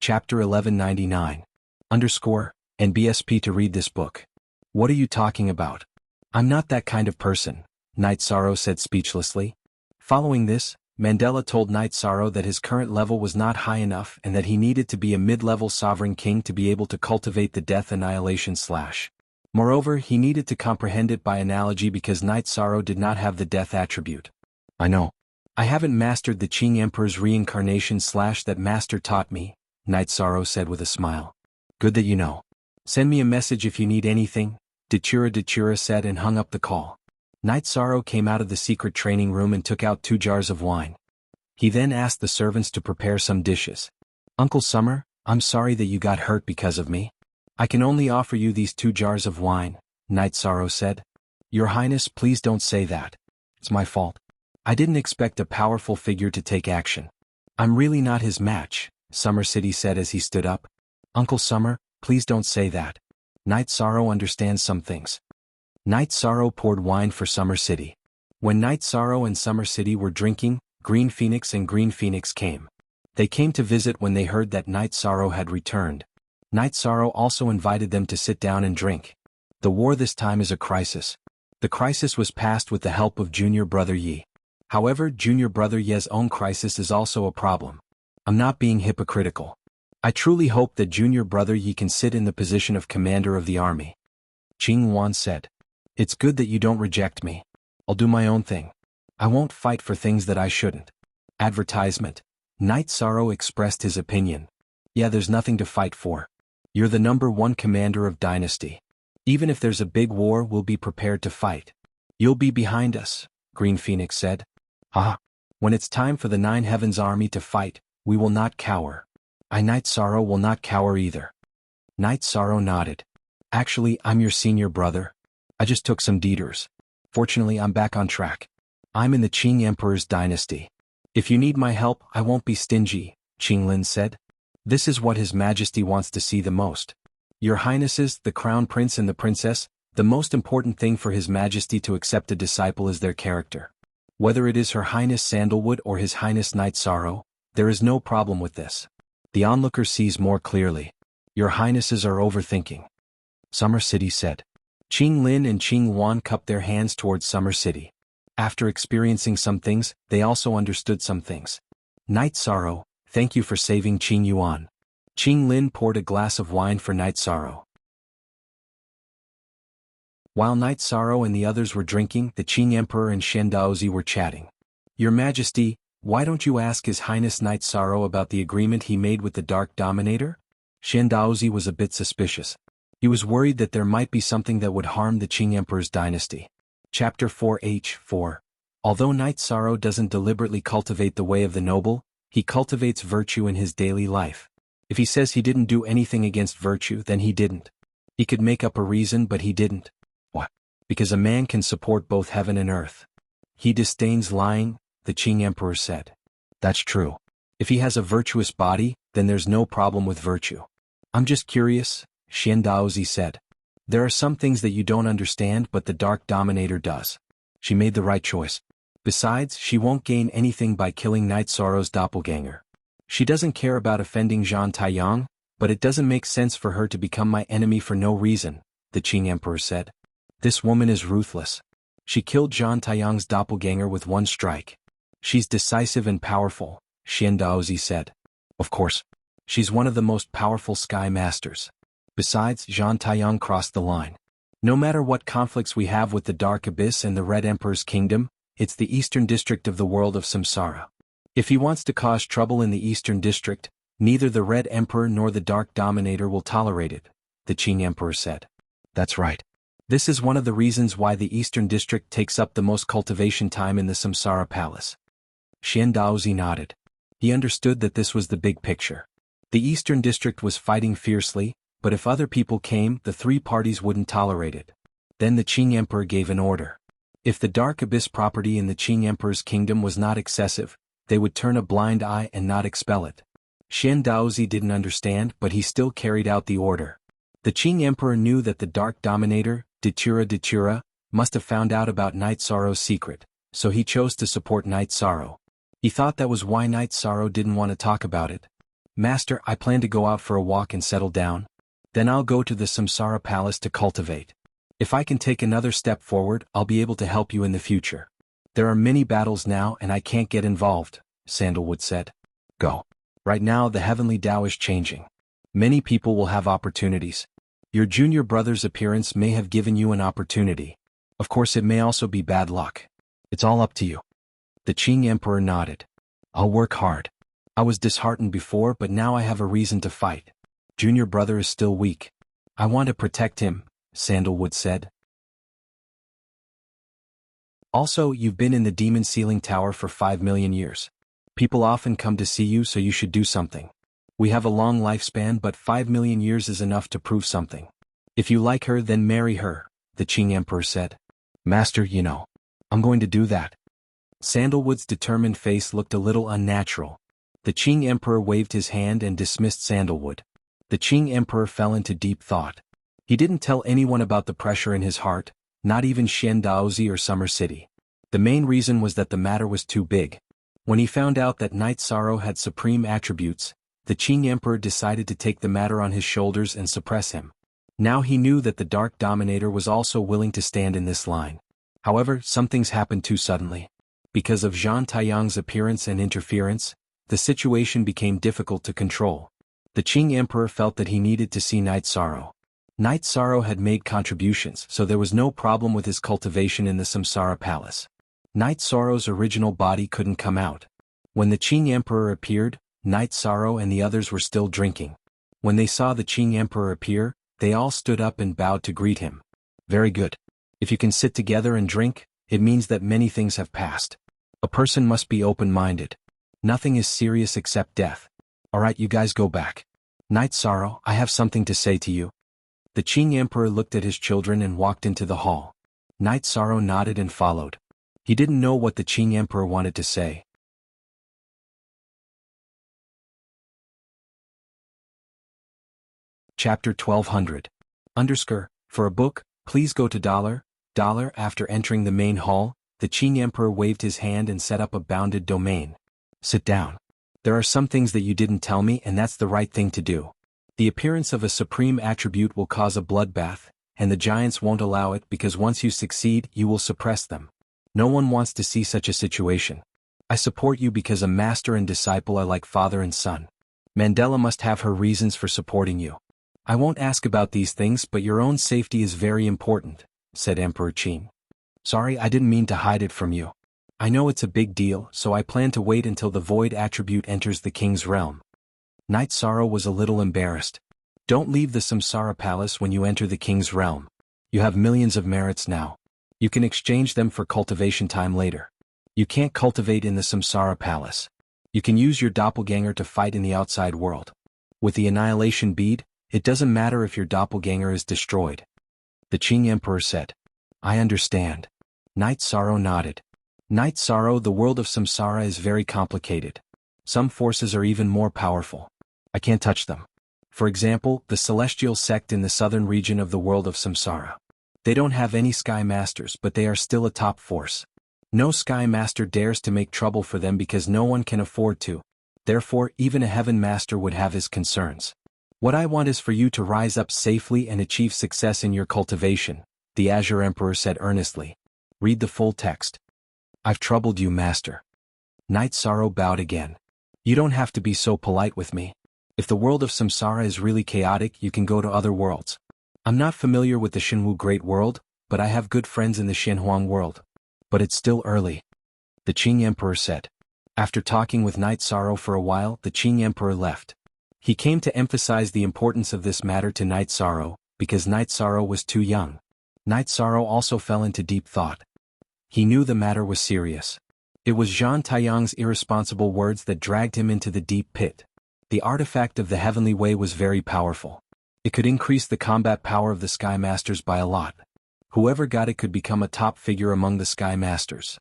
S1: Chapter 1199. _NBSP to read this book. What are you talking about? I'm not that kind of person, Knight Sorrow said speechlessly. Following this, Mandela told Knight Sorrow that his current level was not high enough and that he needed to be a mid-level sovereign king to be able to cultivate the death annihilation / Moreover, he needed to comprehend it by analogy because Knight Sorrow did not have the death attribute. I know. I haven't mastered the Qing Emperor's reincarnation / that master taught me, Knight Sorrow said with a smile. Good that you know. Send me a message if you need anything, Datura said and hung up the call. Knight Sorrow came out of the secret training room and took out 2 jars of wine. He then asked the servants to prepare some dishes. Uncle Summer, I'm sorry that you got hurt because of me. I can only offer you these 2 jars of wine, Knight Sorrow said. Your Highness, please don't say that. It's my fault. I didn't expect a powerful figure to take action. I'm really not his match, Summer City said as he stood up. Uncle Summer, please don't say that. Knight Sorrow understands some things. Knight Sorrow poured wine for Summer City. When Knight Sorrow and Summer City were drinking, Green Phoenix and Green Phoenix came. They came to visit when they heard that Knight Sorrow had returned. Knight Sorrow also invited them to sit down and drink. The war this time is a crisis. The crisis was passed with the help of Junior Brother Yi. However, Junior Brother Ye's own crisis is also a problem. I'm not being hypocritical. I truly hope that Junior Brother Yi can sit in the position of commander of the army. Qing Wan said. It's good that you don't reject me. I'll do my own thing. I won't fight for things that I shouldn't. Advertisement. Knight Sorrow expressed his opinion. Yeah, there's nothing to fight for. You're the #1 commander of Dynasty. Even if there's a big war, we'll be prepared to fight. You'll be behind us, Green Phoenix said. When it's time for the 9 Heavens Army to fight, we will not cower. Knight Sorrow will not cower either. Knight Sorrow nodded. Actually, I'm your senior brother. I just took some detours. Fortunately, I'm back on track. I'm in the Qing Emperor's dynasty. If you need my help, I won't be stingy, Qing Lin said. This is what His Majesty wants to see the most. Your Highnesses, the Crown Prince and the Princess, the most important thing for His Majesty to accept a disciple is their character. Whether it is Her Highness Sandalwood or His Highness Knight Sorrow, there is no problem with this. The onlooker sees more clearly. Your Highnesses are overthinking. Summer City said. Qing Lin and Qing Wan cupped their hands towards Summer City. After experiencing some things, they also understood some things. Knight Sorrow, thank you for saving Qing Yuan. Qing Lin poured a glass of wine for Knight Sorrow. While Knight Sorrow and the others were drinking, the Qing Emperor and Shen Daozi were chatting. Your Majesty, why don't you ask His Highness Knight Sorrow about the agreement he made with the Dark Dominator? Shen Daozi was a bit suspicious. He was worried that there might be something that would harm the Qing Emperor's dynasty. Chapter 4H4. Although Knight Sorrow doesn't deliberately cultivate the way of the noble, he cultivates virtue in his daily life. If he says he didn't do anything against virtue, then he didn't. He could make up a reason, but he didn't. What? Because a man can support both heaven and earth. He disdains lying, the Qing Emperor said. That's true. If he has a virtuous body, then there's no problem with virtue. I'm just curious, Shen Daozi said. There are some things that you don't understand, but the Dark Dominator does. She made the right choice. Besides, she won't gain anything by killing Night Sorrow's doppelganger. She doesn't care about offending Zhang Taiyang, but it doesn't make sense for her to become my enemy for no reason, the Qing Emperor said. This woman is ruthless. She killed Zhang Taiyang's doppelganger with one strike. She's decisive and powerful, Xian Daozi said. Of course. She's one of the most powerful sky masters. Besides, Zhang Taiyang crossed the line. No matter what conflicts we have with the Dark Abyss and the Red Emperor's kingdom, it's the eastern district of the world of Samsara. If he wants to cause trouble in the eastern district, neither the Red Emperor nor the Dark Dominator will tolerate it, the Qing Emperor said. That's right. This is one of the reasons why the eastern district takes up the most cultivation time in the Samsara Palace. Xian Daozi nodded. He understood that this was the big picture. The eastern district was fighting fiercely, but if other people came, the three parties wouldn't tolerate it. Then the Qing Emperor gave an order. If the Dark Abyss property in the Qing Emperor's kingdom was not excessive, they would turn a blind eye and not expel it. Xian Daozi didn't understand, but he still carried out the order. The Qing Emperor knew that the Dark Dominator, Datura, must have found out about Night Sorrow's secret, so he chose to support Night Sorrow. He thought that was why Night Sorrow didn't want to talk about it. Master, I plan to go out for a walk and settle down. Then I'll go to the Samsara Palace to cultivate. If I can take another step forward, I'll be able to help you in the future. There are many battles now and I can't get involved, Sandalwood said. Go. Right now the heavenly Tao is changing. Many people will have opportunities. Your junior brother's appearance may have given you an opportunity. Of course it may also be bad luck. It's all up to you. The Qing Emperor nodded. I'll work hard. I was disheartened before, but now I have a reason to fight. Junior brother is still weak. I want to protect him, Sandalwood said. Also, you've been in the Demon Ceiling Tower for 5 million years. People often come to see you, so you should do something. We have a long lifespan, but 5 million years is enough to prove something. If you like her, then marry her, the Qing Emperor said. Master, I'm going to do that. Sandalwood's determined face looked a little unnatural. The Qing Emperor waved his hand and dismissed Sandalwood. The Qing Emperor fell into deep thought. He didn't tell anyone about the pressure in his heart, not even Xian Daozi or Summer City. The main reason was that the matter was too big. When he found out that Night Sorrow had supreme attributes, the Qing Emperor decided to take the matter on his shoulders and suppress him. Now he knew that the Dark Dominator was also willing to stand in this line. However, some things happened too suddenly. Because of Zhang Taiyang's appearance and interference, the situation became difficult to control. The Qing Emperor felt that he needed to see Night Sorrow. Night Sorrow had made contributions, so there was no problem with his cultivation in the Samsara Palace. Night Sorrow's original body couldn't come out. When the Qing Emperor appeared, Night Sorrow and the others were still drinking. When they saw the Qing Emperor appear, they all stood up and bowed to greet him. Very good. If you can sit together and drink, it means that many things have passed. A person must be open-minded. Nothing is serious except death. Alright, you guys go back. Night Sorrow, I have something to say to you. The Qing Emperor looked at his children and walked into the hall. Night Sorrow nodded and followed. He didn't know what the Qing Emperor wanted to say. Chapter 1200. For a book, please go to $. After entering the main hall, the Qing Emperor waved his hand and set up a bounded domain. Sit down. There are some things that you didn't tell me, and that's the right thing to do. The appearance of a supreme attribute will cause a bloodbath, and the giants won't allow it because once you succeed, you will suppress them. No one wants to see such a situation. I support you because a master and disciple are like father and son. Mandela must have her reasons for supporting you. I won't ask about these things, but your own safety is very important, said Emperor Qin. Sorry, I didn't mean to hide it from you. I know it's a big deal, so I plan to wait until the void attribute enters the king's realm. Night Sorrow was a little embarrassed. Don't leave the Samsara Palace when you enter the king's realm. You have millions of merits now. You can exchange them for cultivation time later. You can't cultivate in the Samsara Palace. You can use your doppelganger to fight in the outside world. With the annihilation bead, it doesn't matter if your doppelganger is destroyed. The Qing Emperor said. I understand. Night Sorrow nodded. Night Sorrow, the world of Samsara is very complicated. Some forces are even more powerful. I can't touch them. For example, the celestial sect in the southern region of the world of Samsara. They don't have any sky masters, but they are still a top force. No sky master dares to make trouble for them because no one can afford to. Therefore, even a heaven master would have his concerns. What I want is for you to rise up safely and achieve success in your cultivation, the Azure Emperor said earnestly. Read the full text. I've troubled you, master. Night Sorrow bowed again. You don't have to be so polite with me. If the world of Samsara is really chaotic, you can go to other worlds. I'm not familiar with the Shenwu Great World, but I have good friends in the Shenhuang world. But it's still early. The Qing Emperor said. After talking with Night Sorrow for a while, the Qing Emperor left. He came to emphasize the importance of this matter to Night Sorrow, because Night Sorrow was too young. Night Sorrow also fell into deep thought. He knew the matter was serious. It was Zhang Taiyang's irresponsible words that dragged him into the deep pit. The artifact of the Heavenly Way was very powerful. It could increase the combat power of the Sky Masters by a lot. Whoever got it could become a top figure among the Sky Masters.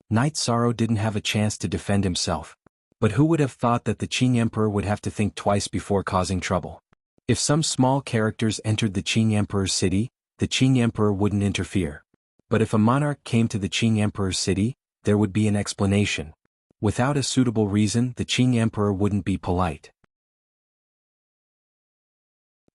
S1: Night Sorrow didn't have a chance to defend himself. But who would have thought that the Qing Emperor would have to think twice before causing trouble? If some small characters entered the Qing Emperor's city, the Qing Emperor wouldn't interfere. But if a monarch came to the Qing Emperor's city, there would be an explanation. Without a suitable reason, the Qing Emperor wouldn't be polite.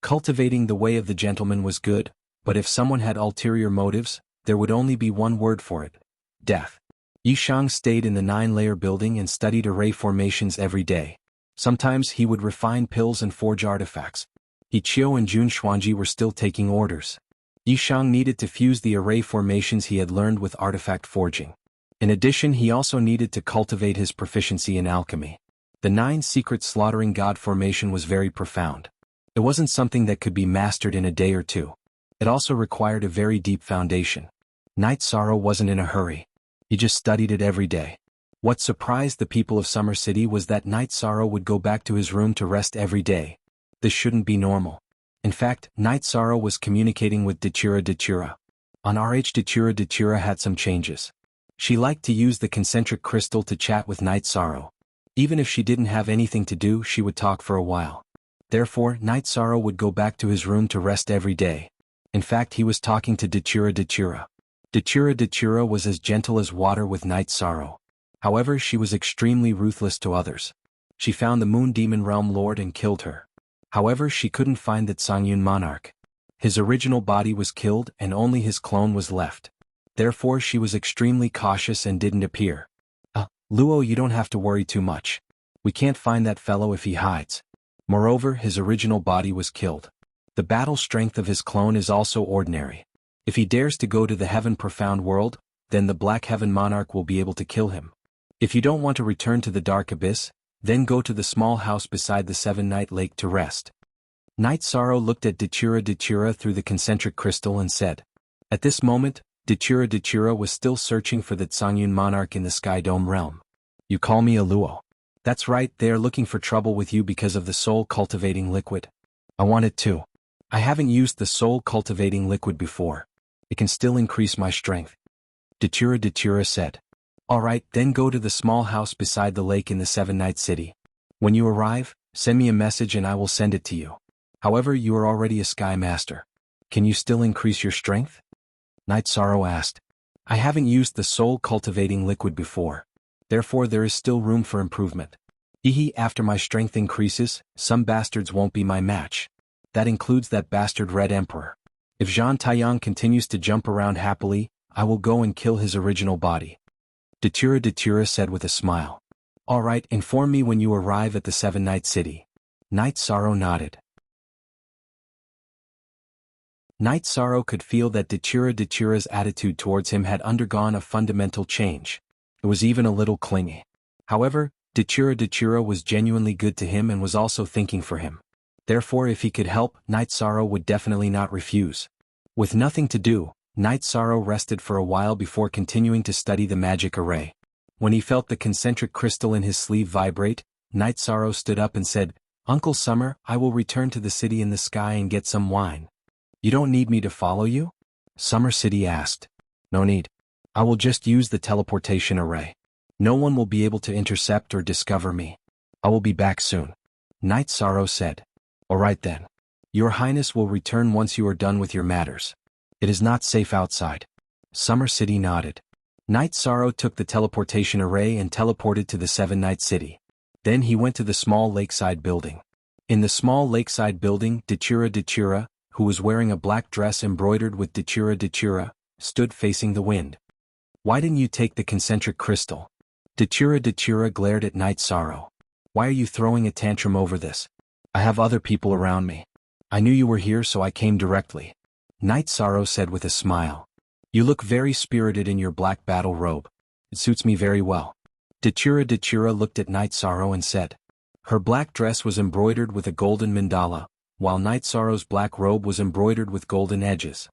S1: Cultivating the way of the gentleman was good, but if someone had ulterior motives, there would only be one word for it: death. Yishang stayed in the 9-layer building and studied array formations every day. Sometimes he would refine pills and forge artifacts. He Qiu and Jun Xuanji were still taking orders. Yishang needed to fuse the array formations he had learned with artifact forging. In addition, he also needed to cultivate his proficiency in alchemy. The 9 secret slaughtering god formation was very profound. It wasn't something that could be mastered in a day or two. It also required a very deep foundation. Night Sorrow wasn't in a hurry. He just studied it every day. What surprised the people of Summer City was that Night Sorrow would go back to his room to rest every day. This shouldn't be normal. In fact, Night Sorrow was communicating with Dachira. On RH Dachira had some changes. She liked to use the concentric crystal to chat with Night Sorrow. Even if she didn't have anything to do, she would talk for a while. Therefore, Night Sorrow would go back to his room to rest every day. In fact, he was talking to Dachira. Dachira was as gentle as water with Night Sorrow. However, she was extremely ruthless to others. She found the Moon Demon Realm Lord and killed her. However, she couldn't find the Songyun monarch. His original body was killed and only his clone was left. Therefore, she was extremely cautious and didn't appear. Luo, you don't have to worry too much. We can't find that fellow if he hides. Moreover, his original body was killed. The battle strength of his clone is also ordinary. If he dares to go to the Heaven Profound World, then the Black Heaven Monarch will be able to kill him. If you don't want to return to the Dark Abyss, then go to the small house beside the 7-Night Lake to rest. Night Sorrow looked at Dachira through the concentric crystal and said. At this moment, Dachira was still searching for the Songyun monarch in the Sky Dome realm. You call me a Luo. That's right, they are looking for trouble with you because of the soul cultivating liquid. I want it too. I haven't used the soul cultivating liquid before. It can still increase my strength. Dachira said. Alright, then go to the small house beside the lake in the 7-Night City. When you arrive, send me a message and I will send it to you. However, you are already a Sky Master. Can you still increase your strength? Night Sorrow asked. I haven't used the soul cultivating liquid before. Therefore there is still room for improvement. After my strength increases, some bastards won't be my match. That includes that bastard Red Emperor. If Zhang Taiyang continues to jump around happily, I will go and kill his original body. Dachira said with a smile. Alright, inform me when you arrive at the 7-Night City. Night Sorrow nodded. Night Sorrow could feel that Dachira's attitude towards him had undergone a fundamental change. It was even a little clingy. However, Dachira was genuinely good to him and was also thinking for him. Therefore, if he could help, Night Sorrow would definitely not refuse. With nothing to do, Night Sorrow rested for a while before continuing to study the magic array. When he felt the concentric crystal in his sleeve vibrate, Night Sorrow stood up and said, Uncle Summer, I will return to the city in the sky and get some wine. You don't need me to follow you? Summer City asked. No need. I will just use the teleportation array. No one will be able to intercept or discover me. I will be back soon. Night Sorrow said. Alright then. Your Highness will return once you are done with your matters. It is not safe outside. Summer City nodded. Night Sorrow took the teleportation array and teleported to the Seven-Night City. Then he went to the small lakeside building. In the small lakeside building, Dachura, who was wearing a black dress embroidered with Dachura, stood facing the wind. Why didn't you take the concentric crystal? Dachura glared at Night Sorrow. Why are you throwing a tantrum over this? I have other people around me. I knew you were here, so I came directly. Night Sorrow said with a smile. You look very spirited in your black battle robe. It suits me very well. Dachura looked at Night Sorrow and said. Her black dress was embroidered with a golden mandala, while Night Sorrow's black robe was embroidered with golden edges.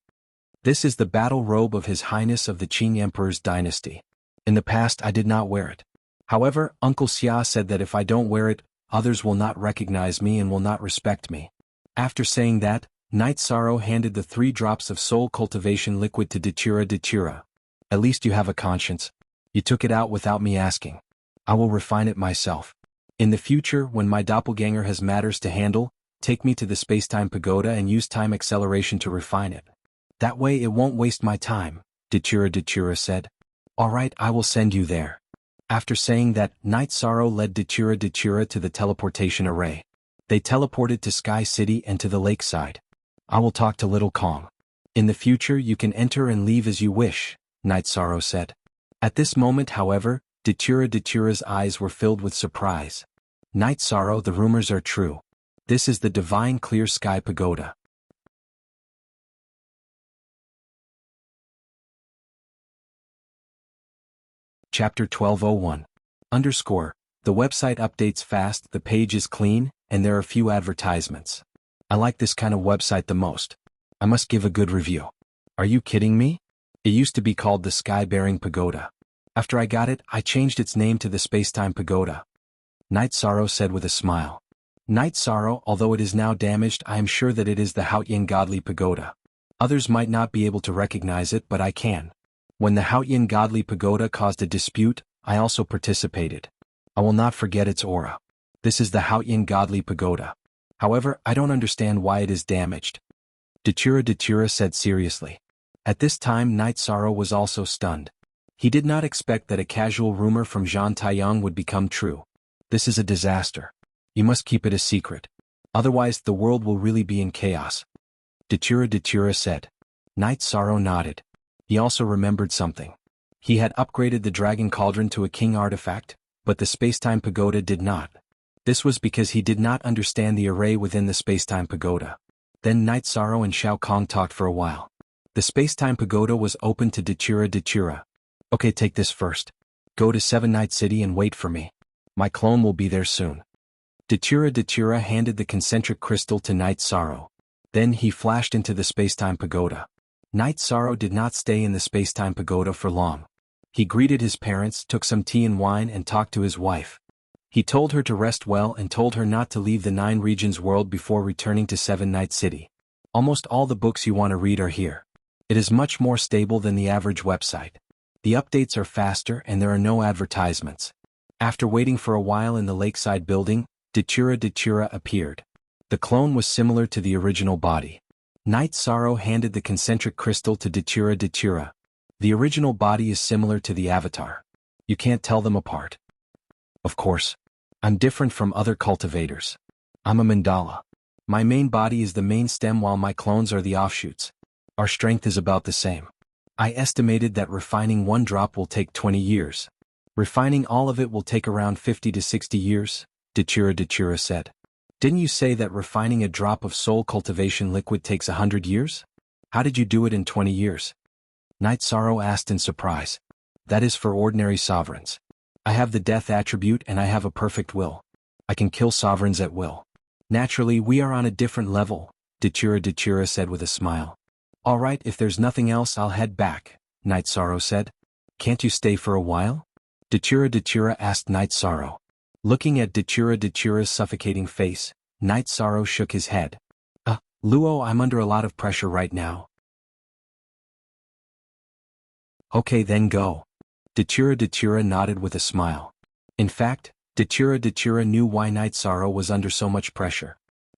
S1: This is the battle robe of His Highness of the Qing Emperor's dynasty. In the past I did not wear it. However, Uncle Xia said that if I don't wear it, others will not recognize me and will not respect me. After saying that, Night Sorrow handed the 3 drops of soul cultivation liquid to Dachura. At least you have a conscience. You took it out without me asking. I will refine it myself. In the future, when my doppelganger has matters to handle, take me to the Spacetime Pagoda and use time acceleration to refine it. That way it won't waste my time, Dachura said. Alright, I will send you there. After saying that, Night Sorrow led Dachura to the teleportation array. They teleported to Sky City and to the lakeside. I will talk to Little Kong. In the future you can enter and leave as you wish, Night Sorrow said. At this moment, however, Dachura's eyes were filled with surprise. Night Sorrow, the rumors are true. This is the Divine Clear Sky Pagoda. Chapter 1201. The website updates fast, the page is clean, and there are few advertisements. I like this kind of website the most. I must give a good review. Are you kidding me? It used to be called the Sky-Bearing Pagoda. After I got it, I changed its name to the Spacetime Pagoda. Night Sorrow said with a smile. Night Sorrow, although it is now damaged, I am sure that it is the Haotian Godly Pagoda. Others might not be able to recognize it, but I can. When the Haotian Godly Pagoda caused a dispute, I also participated. I will not forget its aura. This is the Haotian Godly Pagoda. However, I don't understand why it is damaged. Dachura said seriously. At this time, Night Sorrow was also stunned. He did not expect that a casual rumor from Zhang Taiyang would become true. This is a disaster. You must keep it a secret. Otherwise, the world will really be in chaos. Dachura said. Night Sorrow nodded. He also remembered something. He had upgraded the Dragon Cauldron to a king artifact, but the Spacetime Pagoda did not. This was because he did not understand the array within the Spacetime Pagoda. Then Night Sorrow and Shao Kong talked for a while. The Spacetime Pagoda was open to Dachura. Okay, take this first. Go to Seven-Night City and wait for me. My clone will be there soon. Dachura handed the concentric crystal to Night Sorrow. Then he flashed into the Spacetime Pagoda. Night Sorrow did not stay in the Spacetime Pagoda for long. He greeted his parents, took some tea and wine, and talked to his wife. He told her to rest well and told her not to leave the 9 Regions world before returning to Seven-Night City. Almost all the books you want to read are here. It is much more stable than the average website. The updates are faster and there are no advertisements. After waiting for a while in the lakeside building, Dachura appeared. The clone was similar to the original body. Night Sorrow handed the concentric crystal to Dachura. The original body is similar to the avatar. You can't tell them apart. Of course. I'm different from other cultivators. I'm a mandala. My main body is the main stem while my clones are the offshoots. Our strength is about the same. I estimated that refining 1 drop will take 20 years. Refining all of it will take around 50 to 60 years, Dachura said. Didn't you say that refining a drop of soul cultivation liquid takes 100 years? How did you do it in 20 years? Night Sorrow asked in surprise. That is for ordinary sovereigns. I have the death attribute and I have a perfect will. I can kill sovereigns at will. Naturally, we are on a different level, Dachura said with a smile. Alright, if there's nothing else I'll head back, Night Sorrow said. Can't you stay for a while? Dachura asked Night Sorrow. Looking at Dachura's suffocating face, Night Sorrow shook his head. Luo, I'm under a lot of pressure right now. Okay, then go. Dachura nodded with a smile. In fact, Dachura knew why Night Sorrow was under so much pressure.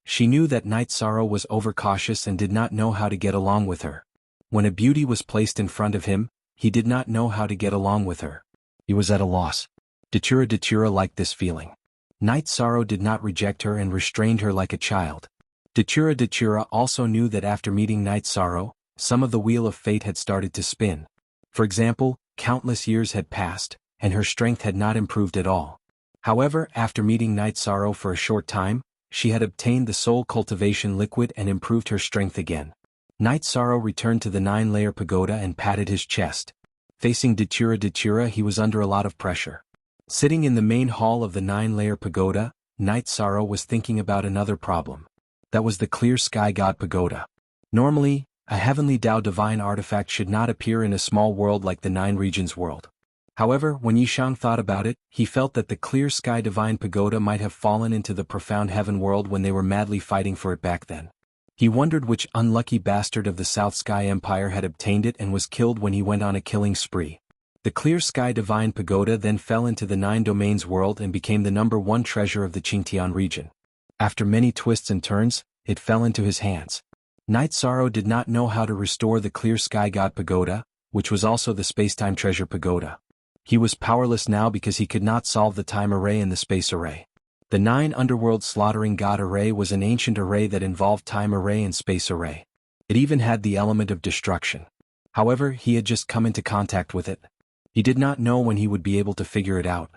S1: She knew that Night Sorrow was overcautious and did not know how to get along with her. When a beauty was placed in front of him, he did not know how to get along with her. He was at a loss. Datura liked this feeling. Night Sorrow did not reject her and restrained her like a child. Datura also knew that after meeting Night Sorrow, some of the wheel of fate had started to spin. For example, countless years had passed, and her strength had not improved at all. However, after meeting Night Sorrow for a short time, she had obtained the soul cultivation liquid and improved her strength again. Night Sorrow returned to the 9-layer pagoda and patted his chest. Facing Datura, he was under a lot of pressure. Sitting in the main hall of the 9-layer pagoda, Night Sorrow was thinking about another problem. That was the Clear Sky God Pagoda. Normally, a heavenly Tao divine artifact should not appear in a small world like the 9 regions world. However, when Yishang thought about it, he felt that the Clear Sky Divine Pagoda might have fallen into the profound heaven world when they were madly fighting for it back then. He wondered which unlucky bastard of the South Sky Empire had obtained it and was killed when he went on a killing spree. The Clear Sky Divine Pagoda then fell into the 9 domains world and became the #1 treasure of the Qingtian region. After many twists and turns, it fell into his hands. Night Sorrow did not know how to restore the Clear Sky God Pagoda, which was also the Spacetime Treasure Pagoda. He was powerless now because he could not solve the time array and the space array. The 9 underworld slaughtering god array was an ancient array that involved time array and space array. It even had the element of destruction. However, he had just come into contact with it. He did not know when he would be able to figure it out.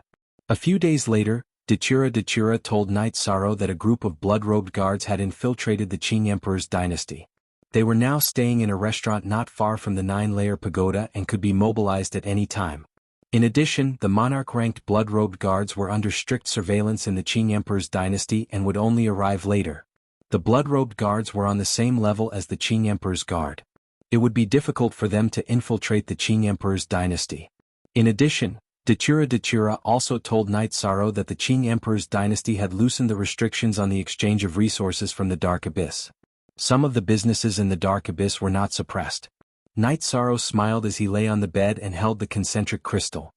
S1: A few days later, Datura told Night Sorrow that a group of blood-robed guards had infiltrated the Qing Emperor's dynasty. They were now staying in a restaurant not far from the 9-layer pagoda and could be mobilized at any time. In addition, the monarch-ranked blood-robed guards were under strict surveillance in the Qing Emperor's dynasty and would only arrive later. The blood-robed guards were on the same level as the Qing Emperor's guard. It would be difficult for them to infiltrate the Qing Emperor's dynasty. In addition, Datura also told Night Sorrow that the Qing Emperor's dynasty had loosened the restrictions on the exchange of resources from the Dark Abyss. Some of the businesses in the Dark Abyss were not suppressed. Night Sorrow smiled as he lay on the bed and held the concentric crystal.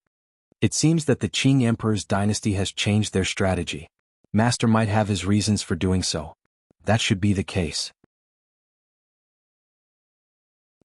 S1: It seems that the Qing Emperor's dynasty has changed their strategy. Master might have his reasons for doing so. That should be the case.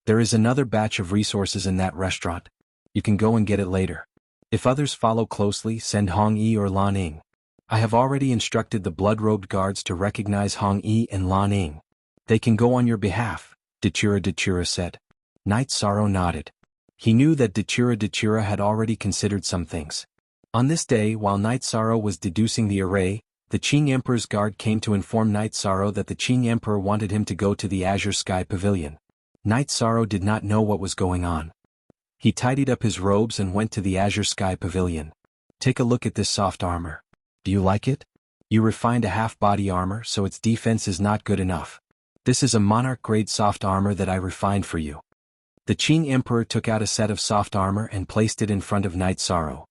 S1: There is another batch of resources in that restaurant. You can go and get it later. If others follow closely, send Hong Yi or Lan Ying. I have already instructed the blood-robed guards to recognize Hong Yi and Lan Ying. They can go on your behalf, Datura said. Night Sorrow nodded. He knew that Datura had already considered some things. On this day, while Night Sorrow was deducing the array, the Qing Emperor's guard came to inform Night Sorrow that the Qing Emperor wanted him to go to the Azure Sky Pavilion. Night Sorrow did not know what was going on. He tidied up his robes and went to the Azure Sky Pavilion. Take a look at this soft armor. Do you like it? You refined a half-body armor, so its defense is not good enough. This is a monarch-grade soft armor that I refined for you. The Qing Emperor took out a set of soft armor and placed it in front of Night Sorrow.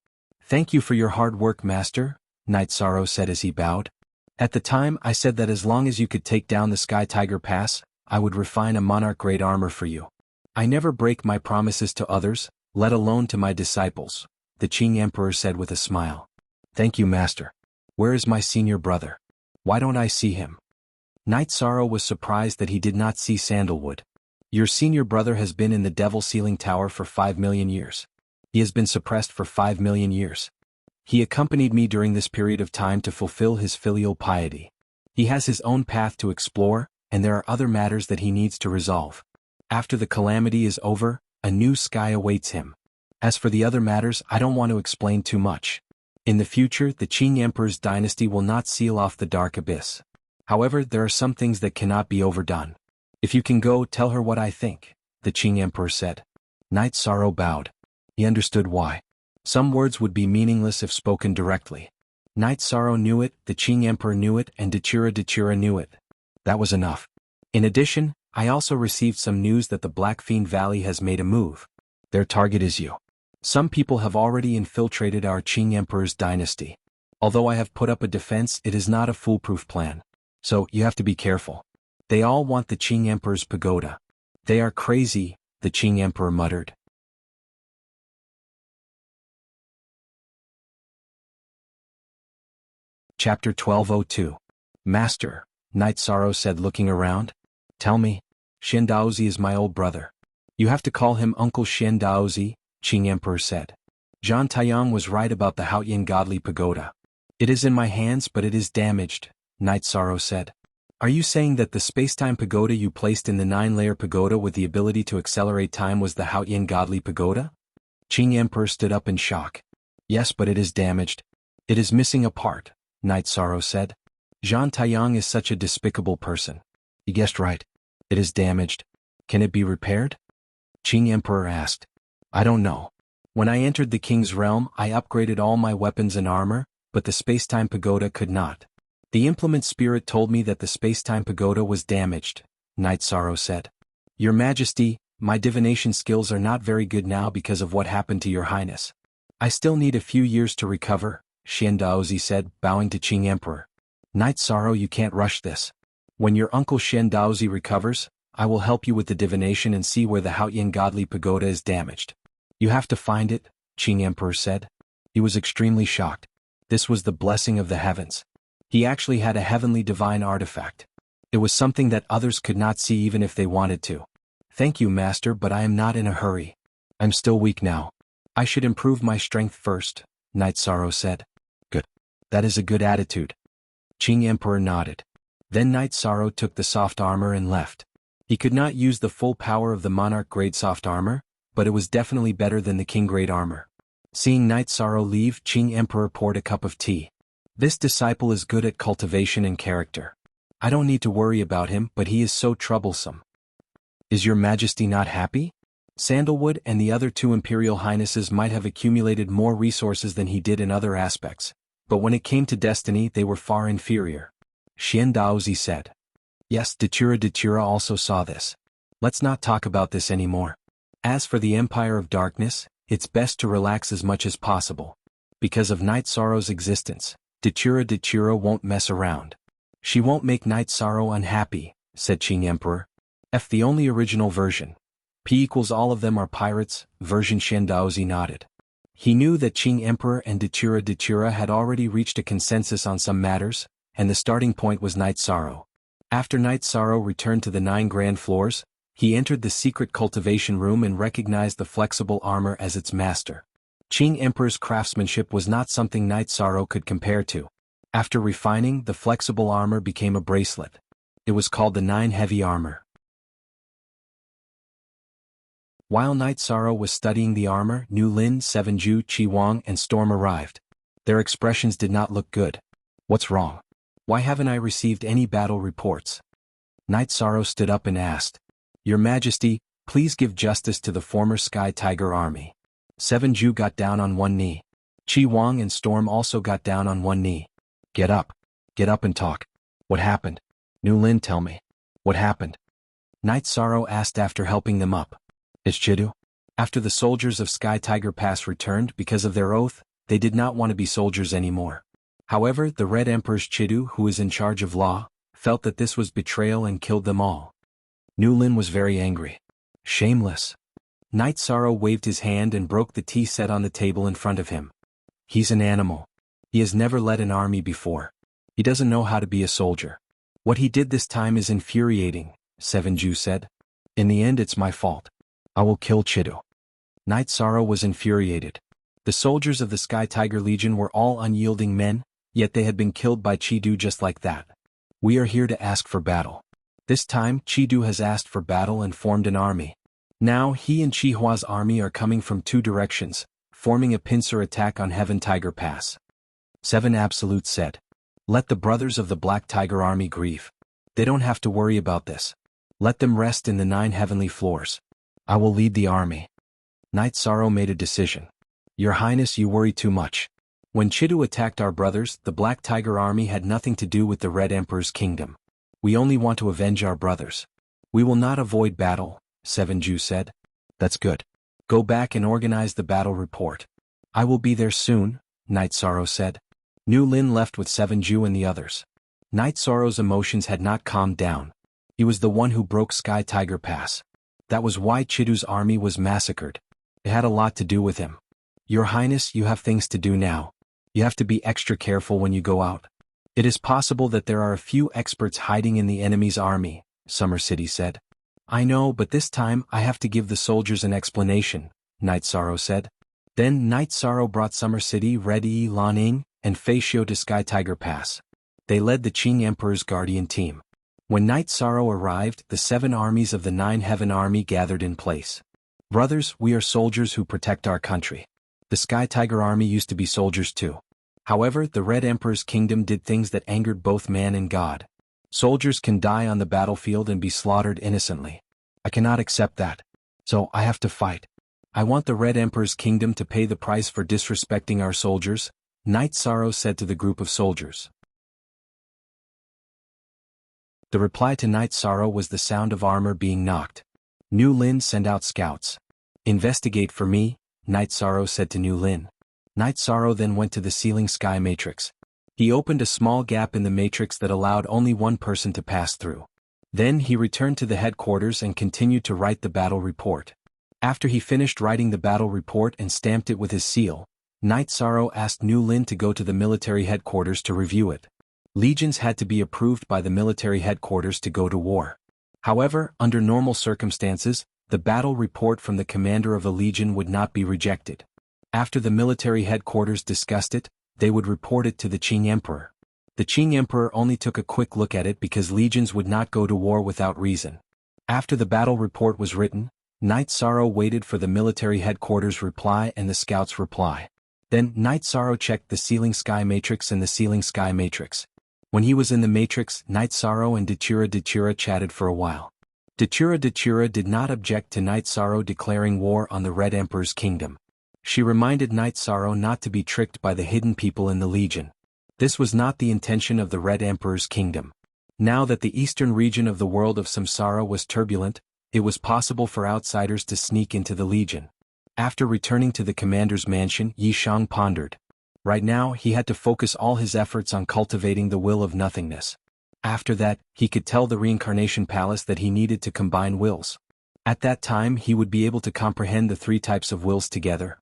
S1: Thank you for your hard work, Master, Night Sorrow said as he bowed. At the time, I said that as long as you could take down the Sky Tiger Pass, I would refine a monarch-grade armor for you. I never break my promises to others, let alone to my disciples, the Qing Emperor said with a smile. Thank you, Master. Where is my senior brother? Why don't I see him? Night Sorrow was surprised that he did not see Sandalwood. Your senior brother has been in the Devil Sealing Tower for 5 million years. He has been suppressed for 5 million years. He accompanied me during this period of time to fulfill his filial piety. He has his own path to explore, and there are other matters that he needs to resolve. After the calamity is over, a new sky awaits him. As for the other matters, I don't want to explain too much. In the future, the Qing Emperor's dynasty will not seal off the Dark Abyss. However, there are some things that cannot be overdone. If you can go, tell her what I think, the Qing Emperor said. Night Sorrow bowed. He understood why. Some words would be meaningless if spoken directly. Night Sorrow knew it, the Qing Emperor knew it, and Datura knew it. That was enough. In addition, I also received some news that the Black Fiend Valley has made a move. Their target is you. Some people have already infiltrated our Qing Emperor's dynasty. Although I have put up a defense, it is not a foolproof plan. So, you have to be careful. They all want the Qing Emperor's pagoda. They are crazy, the Qing Emperor muttered. Chapter 1202. Master, Night Sorrow said, looking around. Tell me. Xian Daozi is my old brother. You have to call him Uncle Xian Daozi, Qing Emperor said. Zhang Taiyang was right about the Haoyan godly pagoda. It is in my hands, but it is damaged, Night Sorrow said. Are you saying that the spacetime pagoda you placed in the 9-layer pagoda with the ability to accelerate time was the Haoyan godly pagoda? Qing Emperor stood up in shock. Yes, but it is damaged. It is missing a part, Night Sorrow said. Zhang Taiyang is such a despicable person. You guessed right. It is damaged. Can it be repaired? Qing Emperor asked. I don't know. When I entered the king's realm, I upgraded all my weapons and armor, but the spacetime pagoda could not. The implement spirit told me that the spacetime pagoda was damaged, Night Sorrow said. Your Majesty, my divination skills are not very good now because of what happened to your highness. I still need a few years to recover, Xian Daozi said, bowing to Qing Emperor. Night Sorrow, you can't rush this. When your uncle Xian Daozi recovers, I will help you with the divination and see where the Haoyan godly pagoda is damaged. You have to find it, Qing Emperor said. He was extremely shocked. This was the blessing of the heavens. He actually had a heavenly divine artifact. It was something that others could not see even if they wanted to. Thank you, Master, but I am not in a hurry. I'm still weak now. I should improve my strength first, Night Sorrow said. Good. That is a good attitude. Qing Emperor nodded. Then Night Sorrow took the soft armor and left. He could not use the full power of the Monarch grade soft armor, but it was definitely better than the King grade armor. Seeing Night Sorrow leave, Qing Emperor poured a cup of tea. This disciple is good at cultivation and character. I don't need to worry about him, but he is so troublesome. Is your Majesty not happy? Sandalwood and the other 2 imperial highnesses might have accumulated more resources than he did in other aspects, but when it came to destiny they were far inferior. Xian Daozi said. Yes, Datura also saw this. Let's not talk about this anymore. As for the Empire of Darkness, it's best to relax as much as possible. Because of Night Sorrow's existence, Datura won't mess around. She won't make Night Sorrow unhappy, said Qing Emperor. The only original version. P equals all of them are pirates, version Xian Daozi nodded. He knew that Qing Emperor and Datura had already reached a consensus on some matters, and the starting point was Night Sorrow. After Night Sorrow returned to the 9 grand floors, he entered the secret cultivation room and recognized the flexible armor as its master. Qing Emperor's craftsmanship was not something Night Sorrow could compare to. After refining, the flexible armor became a bracelet. It was called the 9 heavy armor. While Night Sorrow was studying the armor, Nu Lin, 7 Ju, Qi Wang and Storm arrived. Their expressions did not look good. What's wrong? Why haven't I received any battle reports? Night Sorrow stood up and asked. Your Majesty, please give justice to the former Sky Tiger army. 7 Ju got down on one knee. Qi Wang and Storm also got down on one knee. Get up and talk. What happened? Nu Lin, tell me. What happened? Night Sorrow asked after helping them up. Is Chidu? After the soldiers of Sky Tiger Pass returned because of their oath, they did not want to be soldiers anymore. However, the Red Emperor's Chidu, who is in charge of law, felt that this was betrayal and killed them all. Nu Lin was very angry. Shameless. Night Sorrow waved his hand and broke the tea set on the table in front of him. He's an animal. He has never led an army before. He doesn't know how to be a soldier. What he did this time is infuriating, 7 Ju said. In the end, it's my fault. I will kill Chidu. Night Sorrow was infuriated. The soldiers of the Sky Tiger Legion were all unyielding men, yet they had been killed by Chidu just like that. We are here to ask for battle. This time, Chidu has asked for battle and formed an army. Now he and Chihua's army are coming from 2 directions, forming a pincer attack on Heaven Tiger Pass. 7 Absolute said. Let the brothers of the Black Tiger army grieve. They don't have to worry about this. Let them rest in the 9 heavenly floors. I will lead the army. Night Sorrow made a decision. Your Highness, you worry too much. When Chidu attacked our brothers, the Black Tiger army had nothing to do with the Red Emperor's kingdom. We only want to avenge our brothers. We will not avoid battle, 7 Ju said. That's good. Go back and organize the battle report. I will be there soon, Night Sorrow said. Nu Lin left with 7 Ju and the others. Night Sorrow's emotions had not calmed down. He was the one who broke Sky Tiger Pass. That was why Chidu's army was massacred. It had a lot to do with him. Your Highness, you have things to do now. You have to be extra careful when you go out. It is possible that there are a few experts hiding in the enemy's army, Summer City said. I know, but this time I have to give the soldiers an explanation, Night Sorrow said. Then Night Sorrow brought Summer City, Red Yi Laning, and Fei Xiu to Sky Tiger Pass. They led the Qing Emperor's guardian team. When Night Sorrow arrived, the 7 armies of the 9 Heaven Army gathered in place. Brothers, we are soldiers who protect our country. The Sky Tiger Army used to be soldiers too. However, the Red Emperor's kingdom did things that angered both man and God. Soldiers can die on the battlefield and be slaughtered innocently. I cannot accept that. So I have to fight. I want the Red Emperor's kingdom to pay the price for disrespecting our soldiers, Night Sorrow said to the group of soldiers. The reply to Night Sorrow was the sound of armor being knocked. Nu Lin, send out scouts. Investigate for me, Night Sorrow said to Nu Lin. Night Sorrow then went to the ceiling sky matrix. He opened a small gap in the matrix that allowed only one person to pass through. Then he returned to the headquarters and continued to write the battle report. After he finished writing the battle report and stamped it with his seal, Night Sorrow asked Nu Lin to go to the military headquarters to review it. Legions had to be approved by the military headquarters to go to war. However, under normal circumstances, the battle report from the commander of a legion would not be rejected. After the military headquarters discussed it, they would report it to the Qing Emperor. The Qing Emperor only took a quick look at it because legions would not go to war without reason. After the battle report was written, Night Sorrow waited for the military headquarters' reply and the scouts' reply. Then Night Sorrow checked the ceiling sky matrix and the ceiling sky matrix. When he was in the matrix, Night Sorrow and Datura chatted for a while. Datura did not object to Night Sorrow declaring war on the Red Emperor's kingdom. She reminded Night Sorrow not to be tricked by the hidden people in the Legion. This was not the intention of the Red Emperor's kingdom. Now that the eastern region of the world of Samsara was turbulent, it was possible for outsiders to sneak into the Legion. After returning to the commander's mansion, Yi Shang pondered. Right now, he had to focus all his efforts on cultivating the will of nothingness. After that, he could tell the reincarnation palace that he needed to combine wills. At that time, he would be able to comprehend the 3 types of wills together.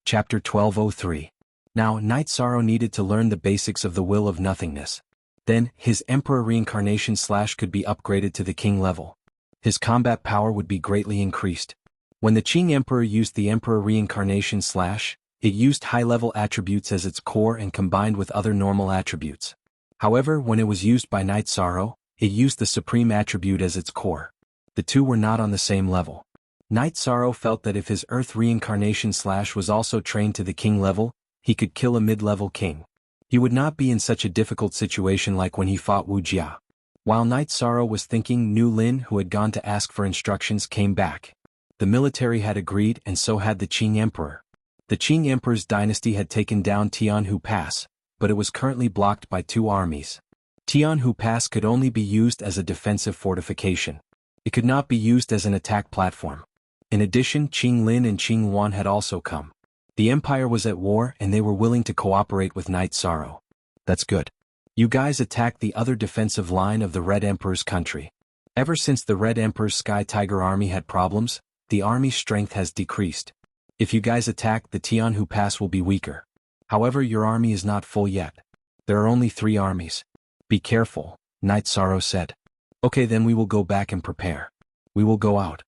S1: Chapter 1203. Now, Night Sorrow needed to learn the basics of the will of nothingness. Then, his Emperor reincarnation / could be upgraded to the King level. His combat power would be greatly increased. When the Qing Emperor used the Emperor reincarnation / it used high-level attributes as its core and combined with other normal attributes. However, when it was used by Night Sorrow, it used the supreme attribute as its core. The two were not on the same level. Night Sorrow felt that if his Earth reincarnation / was also trained to the King level, he could kill a mid-level king. He would not be in such a difficult situation like when he fought Wuxia. While Night Sorrow was thinking, Nu Lin, who had gone to ask for instructions, came back. The military had agreed and so had the Qing Emperor. The Qing Emperor's dynasty had taken down Tianhu Pass, but it was currently blocked by 2 armies. Tianhu Pass could only be used as a defensive fortification. It could not be used as an attack platform. In addition, Qing Lin and Qing Wan had also come. The empire was at war and they were willing to cooperate with Night Sorrow. That's good. You guys attacked the other defensive line of the Red Emperor's country. Ever since the Red Emperor's Sky Tiger army had problems, the army's strength has decreased. If you guys attack, the Tianhu Pass will be weaker. However, your army is not full yet. There are only 3 armies. Be careful, Night Sorrow said. Okay, then we will go back and prepare. We will go out.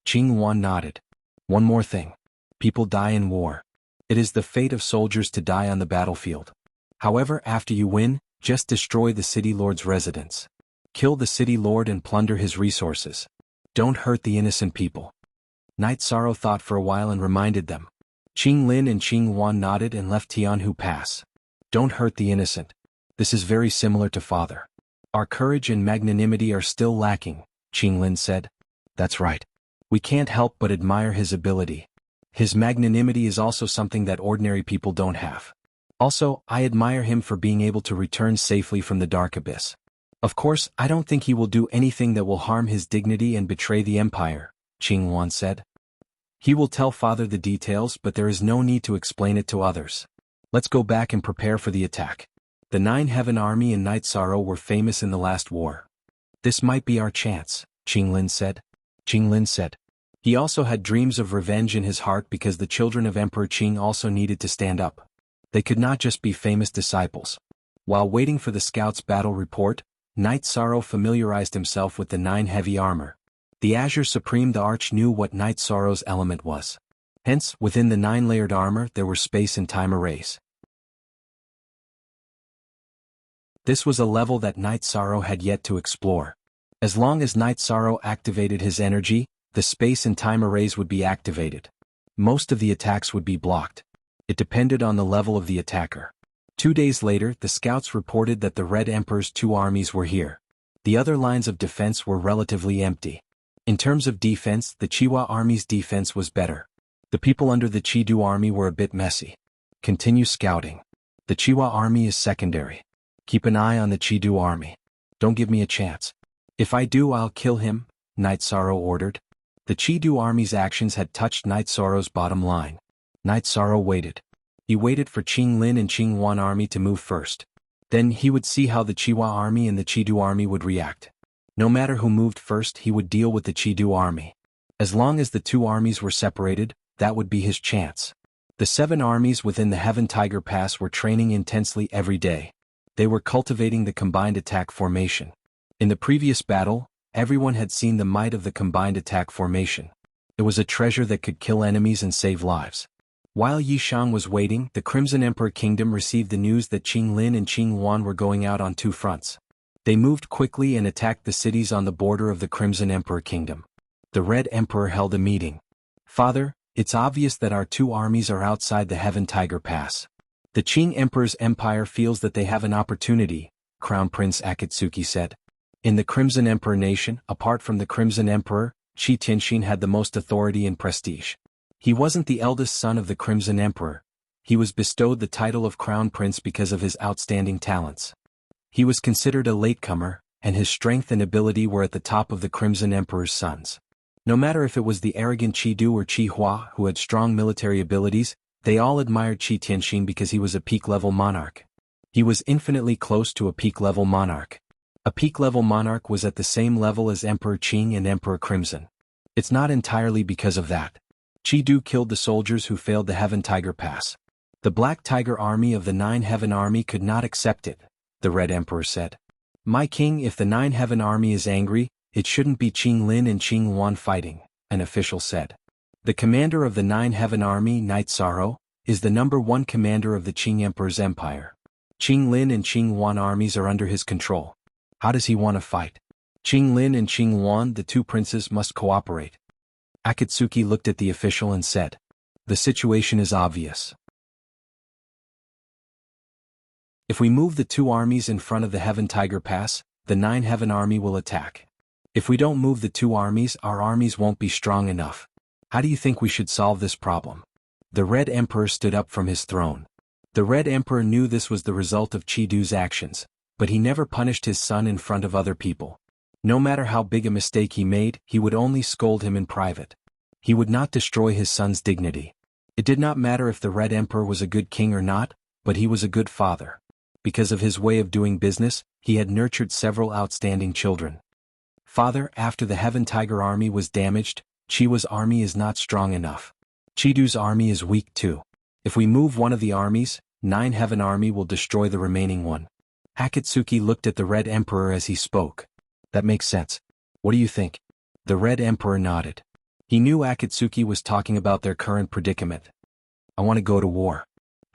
S1: Qing Wan nodded. One more thing. People die in war. It is the fate of soldiers to die on the battlefield. However, after you win, just destroy the city lord's residence. Kill the city lord and plunder his resources. Don't hurt the innocent people. Night Sorrow thought for a while and reminded them. Qing Lin and Qing Wan nodded and left Tianhu Pass. Don't hurt the innocent. This is very similar to father. Our courage and magnanimity are still lacking, Qing Lin said. That's right. We can't help but admire his ability. His magnanimity is also something that ordinary people don't have. Also, I admire him for being able to return safely from the dark abyss. Of course, I don't think he will do anything that will harm his dignity and betray the empire, Qing Wan said. He will tell father the details, but there is no need to explain it to others. Let's go back and prepare for the attack. The 9 Heaven Army and Night Sorrow were famous in the last war. This might be our chance, Qing Lin said. Qing Lin said. He also had dreams of revenge in his heart because the children of Emperor Qing also needed to stand up. They could not just be famous disciples. While waiting for the scout's battle report, Knight Sorrow familiarized himself with the 9 heavy armor. The Azure Supreme the Arch knew what Knight Sorrow's element was. Hence, within the 9-layered armor there were space and time arrays. This was a level that Knight Sorrow had yet to explore. As long as Knight Sorrow activated his energy, the space and time arrays would be activated. Most of the attacks would be blocked. It depended on the level of the attacker. 2 days later, the scouts reported that the Red Emperor's 2 armies were here. The other lines of defense were relatively empty. In terms of defense, the Chiwa army's defense was better. The people under the Chidu army were a bit messy. Continue scouting. The Chiwa army is secondary. Keep an eye on the Chidu army. Don't give me a chance. If I do, I'll kill him, Knight Sorrow ordered. The Chidu army's actions had touched Knight Sorrow's bottom line. Knight Sorrow waited. He waited for Qing Lin and Qing Wan army to move first. Then he would see how the Chiwa army and the Chidu army would react. No matter who moved first, he would deal with the Chidu army. As long as the 2 armies were separated, that would be his chance. The 7 armies within the Heaven Tiger Pass were training intensely every day. They were cultivating the combined attack formation. In the previous battle, everyone had seen the might of the combined attack formation. It was a treasure that could kill enemies and save lives. While Yishang was waiting, the Crimson Emperor Kingdom received the news that Qing Lin and Qing Wan were going out on 2 fronts. They moved quickly and attacked the cities on the border of the Crimson Emperor Kingdom. The Red Emperor held a meeting. Father, it's obvious that our 2 armies are outside the Heaven Tiger Pass. The Qing Emperor's empire feels that they have an opportunity, Crown Prince Akatsuki said. In the Crimson Emperor nation, apart from the Crimson Emperor, Qi Tianxin had the most authority and prestige. He wasn't the eldest son of the Crimson Emperor. He was bestowed the title of Crown Prince because of his outstanding talents. He was considered a latecomer, and his strength and ability were at the top of the Crimson Emperor's sons. No matter if it was the arrogant Qi-Du or Qi-Hua who had strong military abilities, they all admired Qi Tianxin because he was a peak-level monarch. He was infinitely close to a peak-level monarch. A peak-level monarch was at the same level as Emperor Qing and Emperor Crimson. It's not entirely because of that. Qi-Du killed the soldiers who failed the Heaven Tiger Pass. The Black Tiger army of the 9 Heaven army could not accept it, the Red Emperor said. My king, if the 9 Heaven army is angry, it shouldn't be Qing Lin and Qing Wan fighting, an official said. The commander of the 9 Heaven army, Knight Sorrow, is the #1 commander of the Qing Emperor's empire. Qing Lin and Qing Wan armies are under his control. How does he want to fight? Qing Lin and Qing Wan, the 2 princes, must cooperate. Akatsuki looked at the official and said, the situation is obvious. If we move the 2 armies in front of the Heaven Tiger Pass, the 9 Heaven army will attack. If we don't move the 2 armies, our armies won't be strong enough. How do you think we should solve this problem? The Red Emperor stood up from his throne. The Red Emperor knew this was the result of Qi-Du's actions, but he never punished his son in front of other people. No matter how big a mistake he made, he would only scold him in private. He would not destroy his son's dignity. It did not matter if the Red Emperor was a good king or not, but he was a good father. Because of his way of doing business, he had nurtured several outstanding children. Father, after the Heaven Tiger army was damaged, Chiwa's army is not strong enough. Qi-Du's army is weak too. If we move one of the armies, 9 Heaven army will destroy the remaining one. Akatsuki looked at the Red Emperor as he spoke. That makes sense. What do you think? The Red Emperor nodded. He knew Akatsuki was talking about their current predicament. I want to go to war.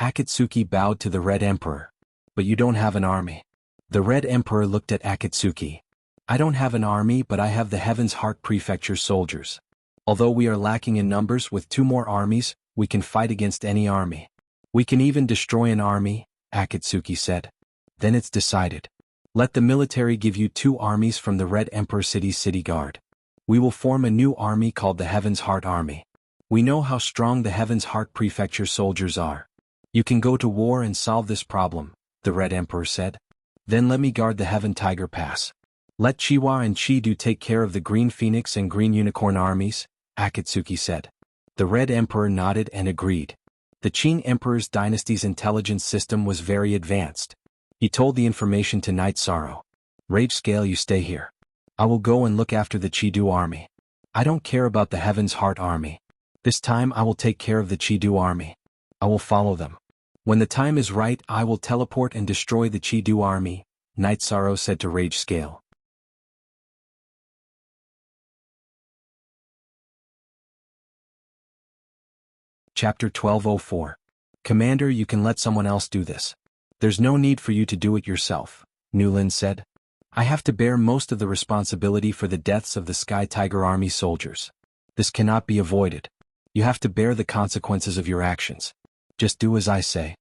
S1: Akatsuki bowed to the Red Emperor. But you don't have an army. The Red Emperor looked at Akatsuki. I don't have an army, but I have the Heaven's Heart Prefecture soldiers. Although we are lacking in numbers, with 2 more armies, we can fight against any army. We can even destroy an army, Akatsuki said. Then it's decided. Let the military give you 2 armies from the Red Emperor City's city guard. We will form a new army called the Heaven's Heart Army. We know how strong the Heaven's Heart Prefecture soldiers are. You can go to war and solve this problem, the Red Emperor said. Then let me guard the Heaven Tiger Pass. Let Chiwa and Qi-Du take care of the Green Phoenix and Green Unicorn armies, Akatsuki said. The Red Emperor nodded and agreed. The Qing Emperor's dynasty's intelligence system was very advanced. He told the information to Knight Sorrow. Rage Scale, you stay here. I will go and look after the Qi-Du army. I don't care about the Heaven's Heart army. This time I will take care of the Chi-Du army. I will follow them. When the time is right, I will teleport and destroy the Chi-Du army, Night Sorrow said to Rage Scale. Chapter 1204. Commander, you can let someone else do this. There's no need for you to do it yourself, Newland said. I have to bear most of the responsibility for the deaths of the Sky Tiger Army soldiers. This cannot be avoided. You have to bear the consequences of your actions. Just do as I say.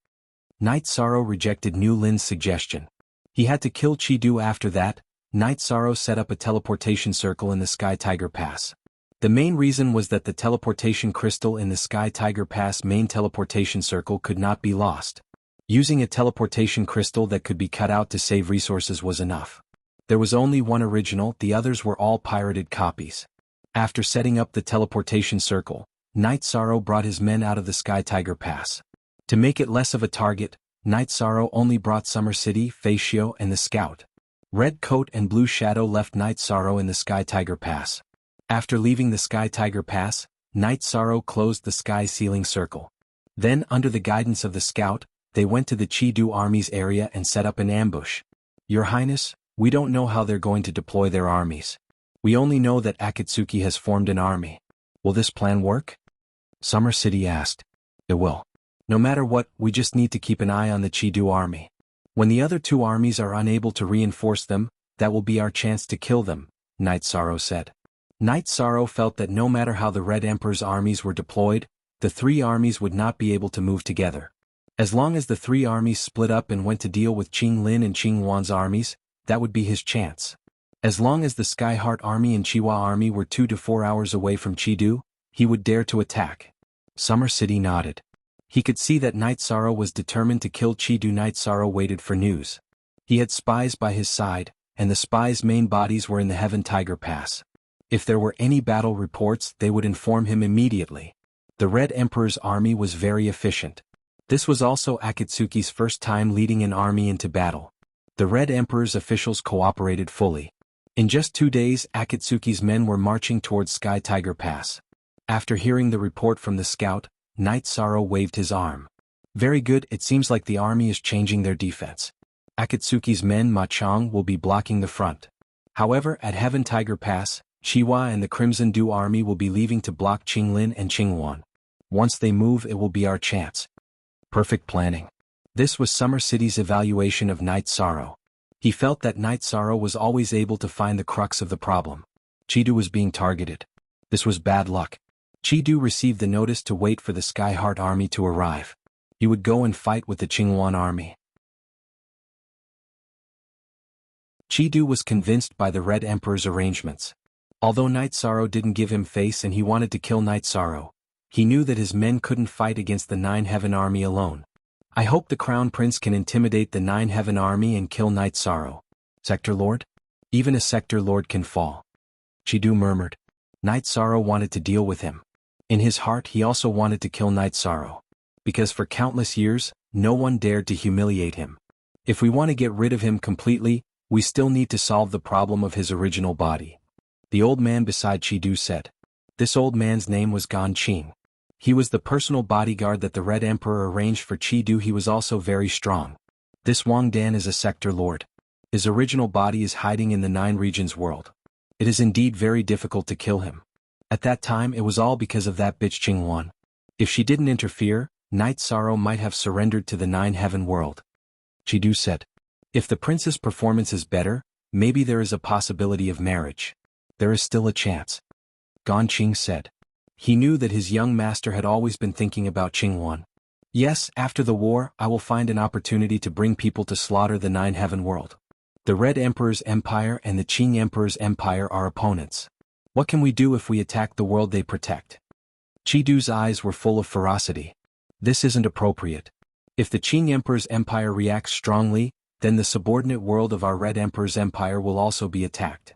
S1: Night Sorrow rejected Newland's suggestion. He had to kill Chi-Du. After that, Night Sorrow set up a teleportation circle in the Sky Tiger Pass. The main reason was that the teleportation crystal in the Sky Tiger Pass main teleportation circle could not be lost. Using a teleportation crystal that could be cut out to save resources was enough. There was only one original, the others were all pirated copies. After setting up the teleportation circle, Night Sorrow brought his men out of the Sky Tiger Pass. To make it less of a target, Night Sorrow only brought Summer City, Facio, and the Scout. Red Coat and Blue Shadow left Night Sorrow in the Sky Tiger Pass. After leaving the Sky Tiger Pass, Night Sorrow closed the Sky Ceiling Circle. Then, under the guidance of the Scout, they went to the Chi-Du army's area and set up an ambush. Your Highness, we don't know how they're going to deploy their armies. We only know that Akatsuki has formed an army. Will this plan work? Summer City asked. It will. No matter what, we just need to keep an eye on the Chi-Du army. When the other two armies are unable to reinforce them, that will be our chance to kill them, Night Sorrow said. Night Sorrow felt that no matter how the Red Emperor's armies were deployed, the three armies would not be able to move together. As long as the three armies split up and went to deal with Qing Lin and Qing Wan's armies, that would be his chance. As long as the Sky Heart army and Chiwa army were 2 to 4 hours away from Chi-Du, he would dare to attack. Summer City nodded. He could see that Night Sorrow was determined to kill Chi-Du. Night Sorrow waited for news. He had spies by his side, and the spies' main bodies were in the Heaven Tiger Pass. If there were any battle reports, they would inform him immediately. The Red Emperor's army was very efficient. This was also Akatsuki's first time leading an army into battle. The Red Emperor's officials cooperated fully. In just 2 days, Akatsuki's men were marching towards Sky Tiger Pass. After hearing the report from the Scout, Night Sorrow waved his arm. Very good, it seems like the army is changing their defense. Akatsuki's men Ma Chong will be blocking the front. However, at Heaven Tiger Pass, Chiwa and the Crimson Dew army will be leaving to block Qing Lin and Qing Wan. Once they move, it will be our chance. Perfect planning. This was Summer City's evaluation of Night Sorrow. He felt that Night Sorrow was always able to find the crux of the problem. Chi-Du was being targeted. This was bad luck. Chi-Du received the notice to wait for the Sky Heart army to arrive. He would go and fight with the Qing Wan army. Chi-Du was convinced by the Red Emperor's arrangements. Although Night Sorrow didn't give him face and he wanted to kill Night Sorrow, he knew that his men couldn't fight against the Nine Heaven army alone. I hope the Crown Prince can intimidate the Nine Heaven army and kill Night Sorrow. Sector Lord? Even a Sector Lord can fall. Chi-Du murmured. Night Sorrow wanted to deal with him. In his heart he also wanted to kill Night Sorrow. Because for countless years, no one dared to humiliate him. If we want to get rid of him completely, we still need to solve the problem of his original body. The old man beside Chi-Du said. This old man's name was Gan Qing. He was the personal bodyguard that the Red Emperor arranged for Chi-Du. He was also very strong. This Wang Dan is a Sector Lord. His original body is hiding in the Nine Regions world. It is indeed very difficult to kill him. At that time it was all because of that bitch Qing Wan. If she didn't interfere, Night Sorrow might have surrendered to the Nine Heaven world. Chi-Du said. If the prince's performance is better, maybe there is a possibility of marriage. There is still a chance. Gan Qing said. He knew that his young master had always been thinking about Qing Wan. Yes, after the war, I will find an opportunity to bring people to slaughter the Nine Heaven world. The Red Emperor's empire and the Qing Emperor's empire are opponents. What can we do if we attack the world they protect? Chi-Du's eyes were full of ferocity. This isn't appropriate. If the Qing Emperor's empire reacts strongly, then the subordinate world of our Red Emperor's empire will also be attacked.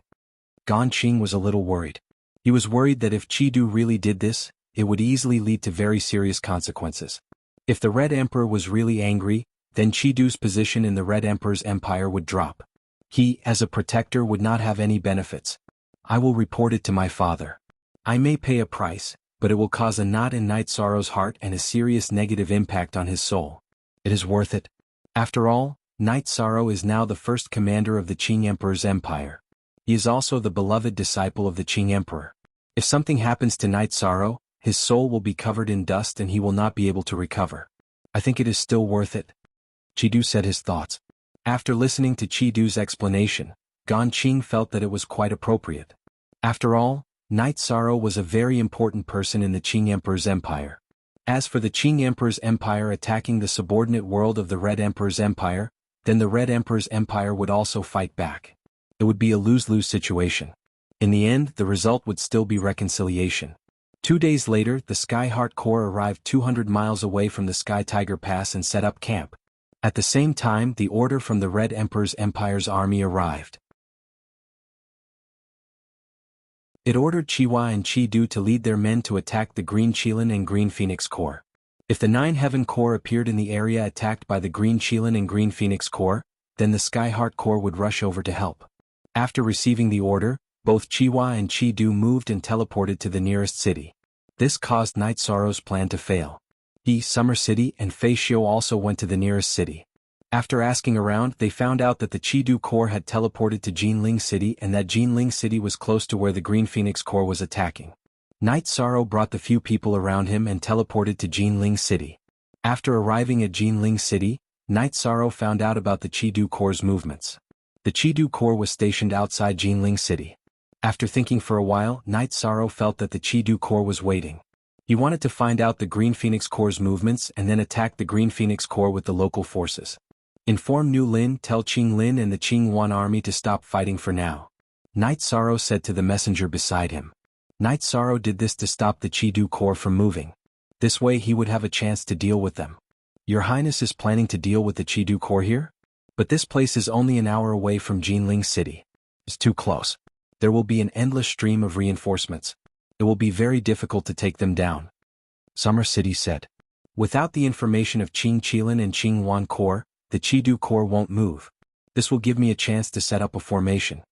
S1: Gan Qing was a little worried. He was worried that if Chi-Du really did this, it would easily lead to very serious consequences. If the Red Emperor was really angry, then Chi-Du's position in the Red Emperor's empire would drop. He, as a protector, would not have any benefits. I will report it to my father. I may pay a price, but it will cause a knot in Night Sorrow's heart and a serious negative impact on his soul. It is worth it. After all, Night Sorrow is now the first commander of the Qing Emperor's empire. He is also the beloved disciple of the Qing Emperor. If something happens to Night Sorrow, his soul will be covered in dust and he will not be able to recover. I think it is still worth it. Qidu said his thoughts. After listening to Qidu's explanation, Gan Qing felt that it was quite appropriate. After all, Night Sorrow was a very important person in the Qing Emperor's empire. As for the Qing Emperor's empire attacking the subordinate world of the Red Emperor's empire, then the Red Emperor's empire would also fight back. It would be a lose-lose situation. In the end, the result would still be reconciliation. 2 days later, the Sky Heart Corps arrived 200 miles away from the Sky Tiger Pass and set up camp. At the same time, the order from the Red Emperor's empire's army arrived. It ordered Qihua and Qidu to lead their men to attack the Green Qilin and Green Phoenix Corps. If the 9 Heaven Corps appeared in the area attacked by the Green Qilin and Green Phoenix Corps, then the Sky Heart Corps would rush over to help. After receiving the order, both Qihua and Qidu moved and teleported to the nearest city. This caused Night Sorrow's plan to fail. He, Summer City, and Fei Xiu also went to the nearest city. After asking around, they found out that the Qidu Corps had teleported to Jinling City and that Jinling City was close to where the Green Phoenix Corps was attacking. Night Sorrow brought the few people around him and teleported to Jinling City. After arriving at Jinling City, Night Sorrow found out about the Qidu Corps' movements. The Qidu Corps was stationed outside Jinling City. After thinking for a while, Night Sorrow felt that the Qidu Corps was waiting. He wanted to find out the Green Phoenix Corps' movements and then attack the Green Phoenix Corps with the local forces. Inform Nu Lin, tell Qing Lin and the Qing Wan army to stop fighting for now. Night Sorrow said to the messenger beside him. Night Sorrow did this to stop the Qidu Corps from moving. This way he would have a chance to deal with them. Your Highness is planning to deal with the Qidu Corps here? But this place is only an hour away from Jinling City. It's too close. There will be an endless stream of reinforcements. It will be very difficult to take them down. Summer City said. Without the information of Qing Qilin and Qing Wan Corps, the Qidu Corps won't move. This will give me a chance to set up a formation.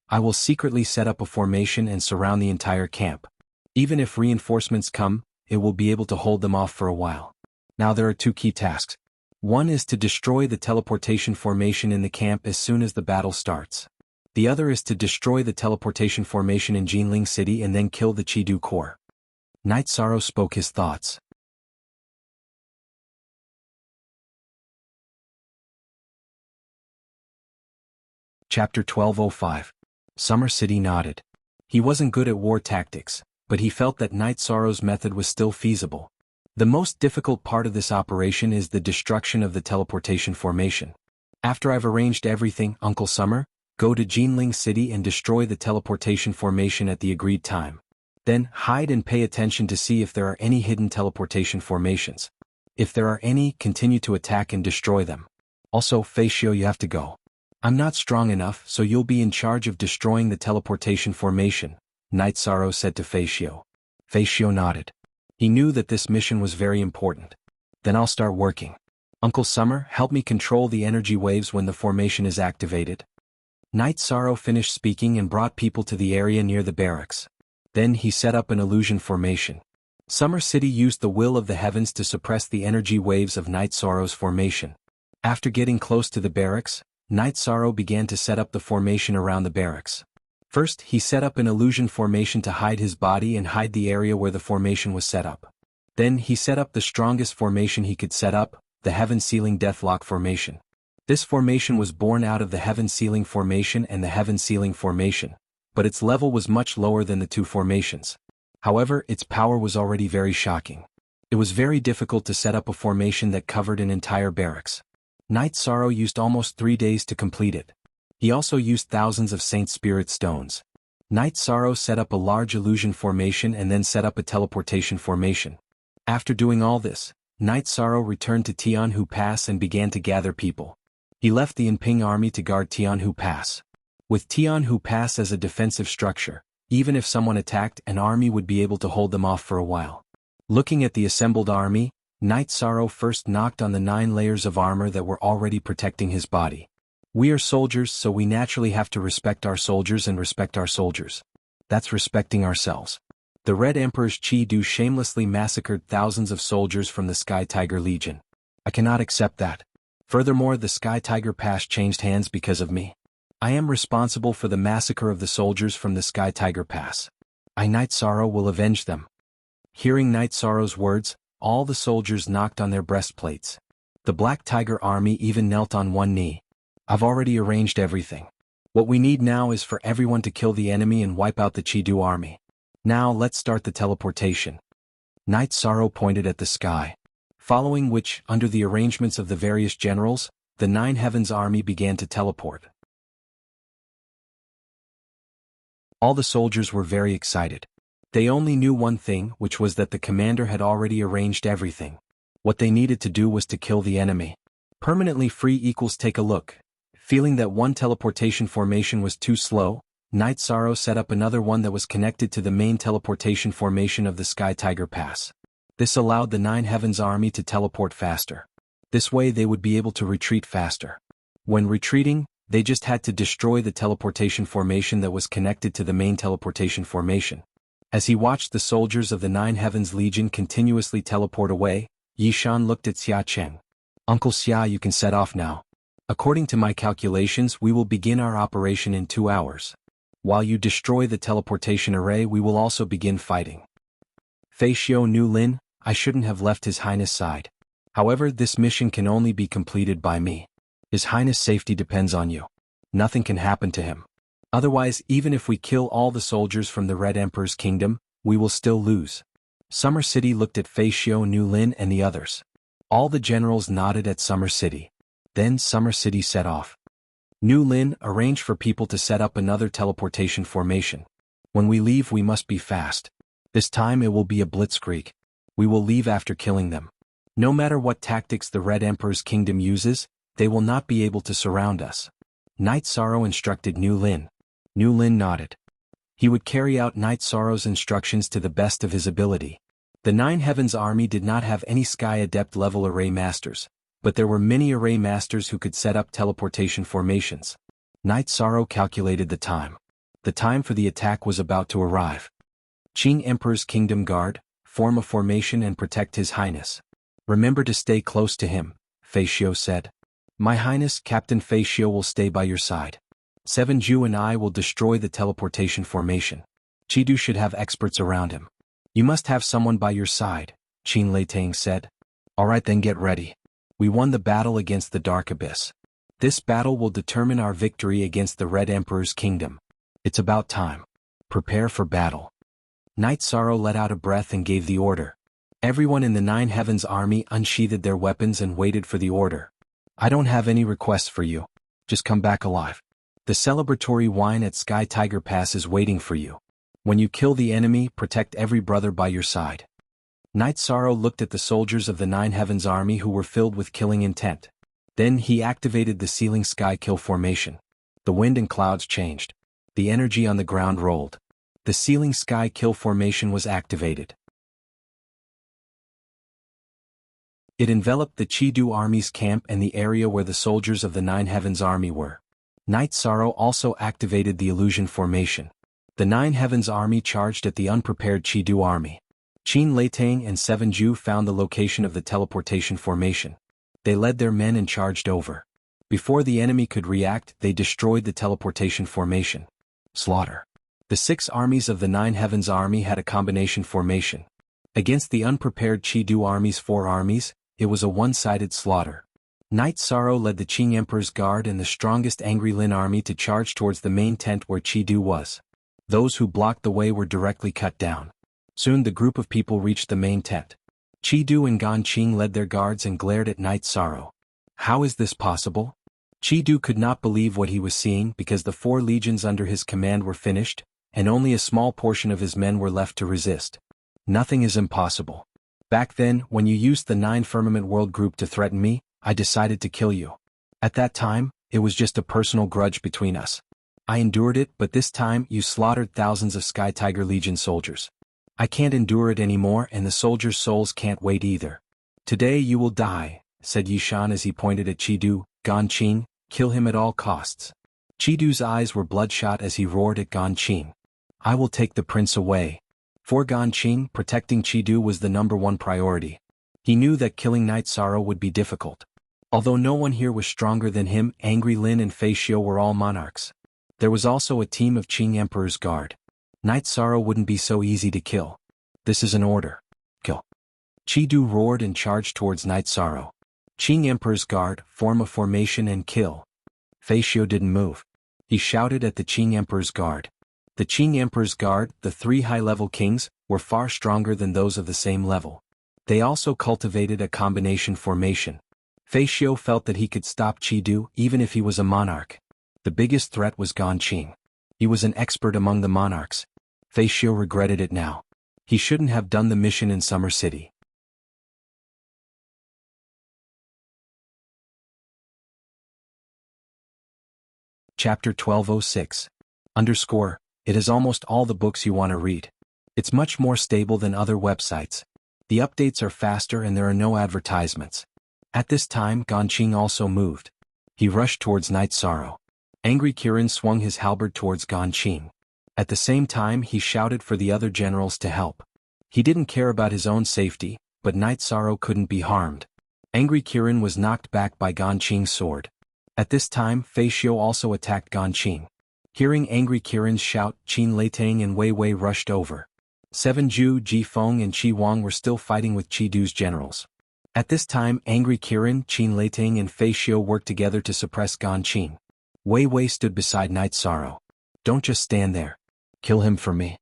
S1: I will secretly set up a formation and surround the entire camp. Even if reinforcements come, it will be able to hold them off for a while. Now there are 2 key tasks. One is to destroy the teleportation formation in the camp as soon as the battle starts. The other is to destroy the teleportation formation in Jinling City and then kill the Qidu Corps. Night Sorrow spoke his thoughts. Chapter 1205. Summer City nodded. He wasn't good at war tactics, but he felt that Night Sorrow's method was still feasible. The most difficult part of this operation is the destruction of the teleportation formation. After I've arranged everything, Uncle Summer, go to Jinling City and destroy the teleportation formation at the agreed time. Then, hide and pay attention to see if there are any hidden teleportation formations. If there are any, continue to attack and destroy them. Also, Fei Xiu, you have to go. I'm not strong enough, so you'll be in charge of destroying the teleportation formation, Night Sorrow said to Fei Xiu. Fei Xiu nodded. He knew that this mission was very important. Then I'll start working. Uncle Summer, help me control the energy waves when the formation is activated. Night Sorrow finished speaking and brought people to the area near the barracks. Then he set up an illusion formation. Summer City used the will of the heavens to suppress the energy waves of Night Sorrow's formation. After getting close to the barracks, Night Sorrow began to set up the formation around the barracks. First, he set up an illusion formation to hide his body and hide the area where the formation was set up. Then he set up the strongest formation he could set up, the Heaven Sealing Deathlock formation. This formation was born out of the Heaven Sealing formation and the Heaven Sealing formation, but its level was much lower than the 2 formations. However, its power was already very shocking. It was very difficult to set up a formation that covered an entire barracks. Night Sorrow used almost 3 days to complete it. He also used thousands of Saint Spirit stones. Night Sorrow set up a large illusion formation and then set up a teleportation formation. After doing all this, Night Sorrow returned to Tianhu Pass and began to gather people. He left the Yinping army to guard Tianhu Pass. With Tianhu Pass as a defensive structure, even if someone attacked, an army would be able to hold them off for a while. Looking at the assembled army, Night Sorrow first knocked on the 9 layers of armor that were already protecting his body. We are soldiers, so we naturally have to respect our soldiers and respect our soldiers. That's respecting ourselves. The Red Emperor's Chi-Du shamelessly massacred thousands of soldiers from the Sky Tiger Legion. I cannot accept that. Furthermore, the Sky Tiger Pass changed hands because of me. I am responsible for the massacre of the soldiers from the Sky Tiger Pass. Night Sorrow will avenge them. Hearing Night Sorrow's words, all the soldiers knocked on their breastplates. The Black Tiger Army even knelt on one knee. I've already arranged everything. What we need now is for everyone to kill the enemy and wipe out the Chi-Du army. Now let's start the teleportation. Night Sorrow pointed at the sky. Following which, under the arrangements of the various generals, the Nine Heavens army began to teleport. All the soldiers were very excited. They only knew one thing, which was that the commander had already arranged everything. What they needed to do was to kill the enemy. Permanently free equals take a look. Feeling that one teleportation formation was too slow, Night Sorrow set up another one that was connected to the main teleportation formation of the Sky Tiger Pass. This allowed the Nine Heavens army to teleport faster. This way they would be able to retreat faster. When retreating, they just had to destroy the teleportation formation that was connected to the main teleportation formation. As he watched the soldiers of the Nine Heavens Legion continuously teleport away, Yishan looked at Xia Cheng. Uncle Xia, you can set off now. According to my calculations, we will begin our operation in 2 hours. While you destroy the teleportation array, we will also begin fighting. Fei Xiu Nu Lin, I shouldn't have left His Highness' side. However, this mission can only be completed by me. His Highness' safety depends on you. Nothing can happen to him. Otherwise, even if we kill all the soldiers from the Red Emperor's kingdom, we will still lose. Summer City looked at Fei Xiu Nu Lin and the others. All the generals nodded at Summer City. Then Summer City set off. Nu Lin arranged for people to set up another teleportation formation. When we leave, we must be fast. This time it will be a blitzkrieg. We will leave after killing them. No matter what tactics the Red Emperor's kingdom uses, they will not be able to surround us. Night Sorrow instructed Nu Lin. Nu Lin nodded. He would carry out Night Sorrow's instructions to the best of his ability. The Nine Heavens army did not have any Sky Adept level array masters, but there were many array masters who could set up teleportation formations. Night Sorrow calculated the time. The time for the attack was about to arrive. Qing Emperor's Kingdom Guard, form a formation and protect His Highness. Remember to stay close to him, Fei Xiu said. My Highness, Captain Fei Xiu will stay by your side. Seven Ju and I will destroy the teleportation formation. Chi-Du should have experts around him. You must have someone by your side, Qin Leitang said. Alright then, get ready. We won the battle against the Dark Abyss. This battle will determine our victory against the Red Emperor's kingdom. It's about time. Prepare for battle. Night Sorrow let out a breath and gave the order. Everyone in the Nine Heavens army unsheathed their weapons and waited for the order. I don't have any requests for you. Just come back alive. The celebratory wine at Sky Tiger Pass is waiting for you. When you kill the enemy, protect every brother by your side. Night Sorrow looked at the soldiers of the Nine Heavens army who were filled with killing intent. Then he activated the Sealing Sky Kill formation. The wind and clouds changed. The energy on the ground rolled. The Sealing Sky Kill formation was activated. It enveloped the Chi-Du army's camp and the area where the soldiers of the Nine Heavens army were. Night Sorrow also activated the illusion formation. The Nine Heavens army charged at the unprepared Chi-Du army. Qin Leitang and Seven Ju found the location of the teleportation formation. They led their men and charged over. Before the enemy could react, they destroyed the teleportation formation. Slaughter. The 6 armies of the Nine Heavens army had a combination formation. Against the unprepared Chi-Du army's 4 armies, it was a one-sided slaughter. Night Sorrow led the Qing Emperor's guard and the strongest Angry Lin army to charge towards the main tent where Chi-Du was. Those who blocked the way were directly cut down. Soon the group of people reached the main tent. Chi-Du and Gan Qing led their guards and glared at Night Sorrow. How is this possible? Chi-Du could not believe what he was seeing because the 4 legions under his command were finished, and only a small portion of his men were left to resist. Nothing is impossible. Back then, when you used the 9 Firmament World Group to threaten me, I decided to kill you. At that time, it was just a personal grudge between us. I endured it, but this time you slaughtered thousands of Sky Tiger Legion soldiers. I can't endure it anymore, and the soldiers' souls can't wait either. Today you will die, said Yishan as he pointed at Chi-Du. Gan Qing, kill him at all costs. Chi-Du's eyes were bloodshot as he roared at Gan Qing. I will take the prince away. For Gan Qing, protecting Chidu was the #1 priority. He knew that killing Night Sorrow would be difficult. Although no one here was stronger than him, Angry Lin and Fei Xiu were all monarchs. There was also a team of Qing Emperor's Guard. Night Sorrow wouldn't be so easy to kill. This is an order. Kill. Chidu roared and charged towards Night Sorrow. Qing Emperor's Guard, form a formation and kill. Fei Xiu didn't move. He shouted at the Qing Emperor's Guard. The Qing Emperor's Guard, the 3 high-level kings, were far stronger than those of the same level. They also cultivated a combination formation. Fei Xiu felt that he could stop Chidu even if he was a monarch. The biggest threat was Gan Qing. He was an expert among the monarchs. Fei Xiu regretted it now. He shouldn't have done the mission in Summer City. Chapter 1206. It is almost all the books you want to read. It's much more stable than other websites. The updates are faster and there are no advertisements. At this time, Gan Qing also moved. He rushed towards Night Sorrow. Angry Kirin swung his halberd towards Gan Qing. At the same time, he shouted for the other generals to help. He didn't care about his own safety, but Night Sorrow couldn't be harmed. Angry Kirin was knocked back by Gan Qing's sword. At this time, Fei Xiu also attacked Gan Qing. Hearing Angry Kirin's shout, Qin Leitang and Wei Wei rushed over. 7 Zhu, Ji Feng and Qi Wang were still fighting with Chidu's generals. At this time, Angry Kirin, Qin Leitang and Fei Xiu worked together to suppress Gan Qing. Wei Wei stood beside Night Sorrow. Don't just stand there. Kill him for me.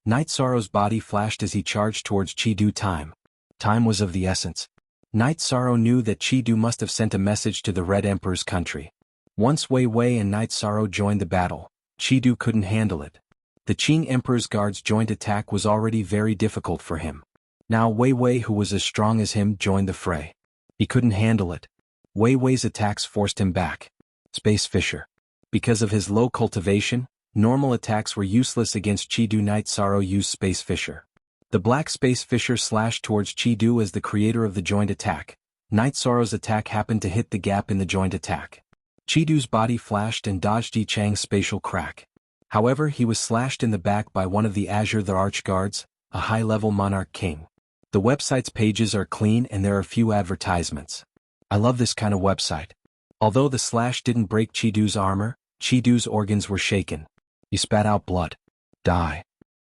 S1: Night Sorrow's body flashed as he charged towards Chidu. Time was of the essence. Night Sorrow knew that Chidu must have sent a message to the Red Emperor's country. Once Wei Wei and Night Sorrow joined the battle, Chidu couldn't handle it. The Qing Emperor's Guard's joint attack was already very difficult for him. Now Wei Wei, who was as strong as him, joined the fray. He couldn't handle it. Wei Wei's attacks forced him back. Space Fisher. Because of his low cultivation, normal attacks were useless against Chidu. Night Sorrow used Space Fisher. The Black Space Fisher slashed towards Chidu as the creator of the joint attack. Night Sorrow's attack happened to hit the gap in the joint attack. Chidu's body flashed and dodged Yi Chang's spatial crack. However, he was slashed in the back by one of the Azure the Arch Guards, a high-level monarch king. The website's pages are clean and there are few advertisements. I love this kind of website. Although the slash didn't break Chidu's armor, Chidu's organs were shaken. He spat out blood. Die.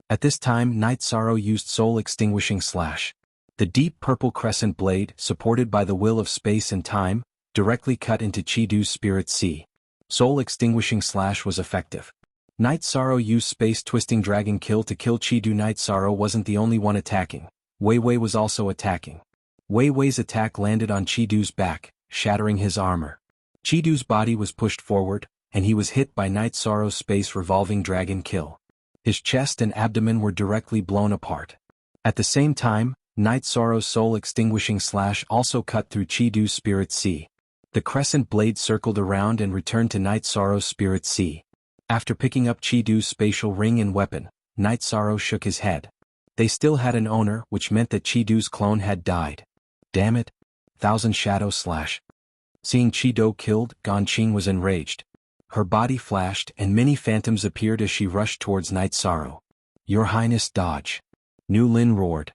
S1: At this time, Night Sorrow used Soul Extinguishing Slash. The deep purple crescent blade, supported by the will of space and time, directly cut into Chidu's spirit sea. Soul Extinguishing Slash was effective. Night Sorrow used Space Twisting Dragon Kill to kill Chidu. Night Sorrow wasn't the only one attacking. Wei Wei was also attacking. Wei Wei's attack landed on Chidu's back, shattering his armor. Chidu's body was pushed forward, and he was hit by Night Sorrow's Space Revolving Dragon Kill. His chest and abdomen were directly blown apart. At the same time, Night Sorrow's Soul Extinguishing Slash also cut through Chidu's spirit sea. The crescent blade circled around and returned to Night Sorrow's spirit sea. After picking up Chidu's spatial ring and weapon, Night Sorrow shook his head. They still had an owner, which meant that Chidu's clone had died. Damn it. Thousand Shadow Slash. Seeing Chidu killed, Gan Qing was enraged. Her body flashed and many phantoms appeared as she rushed towards Night Sorrow. Your Highness, dodge. Nu Lin roared.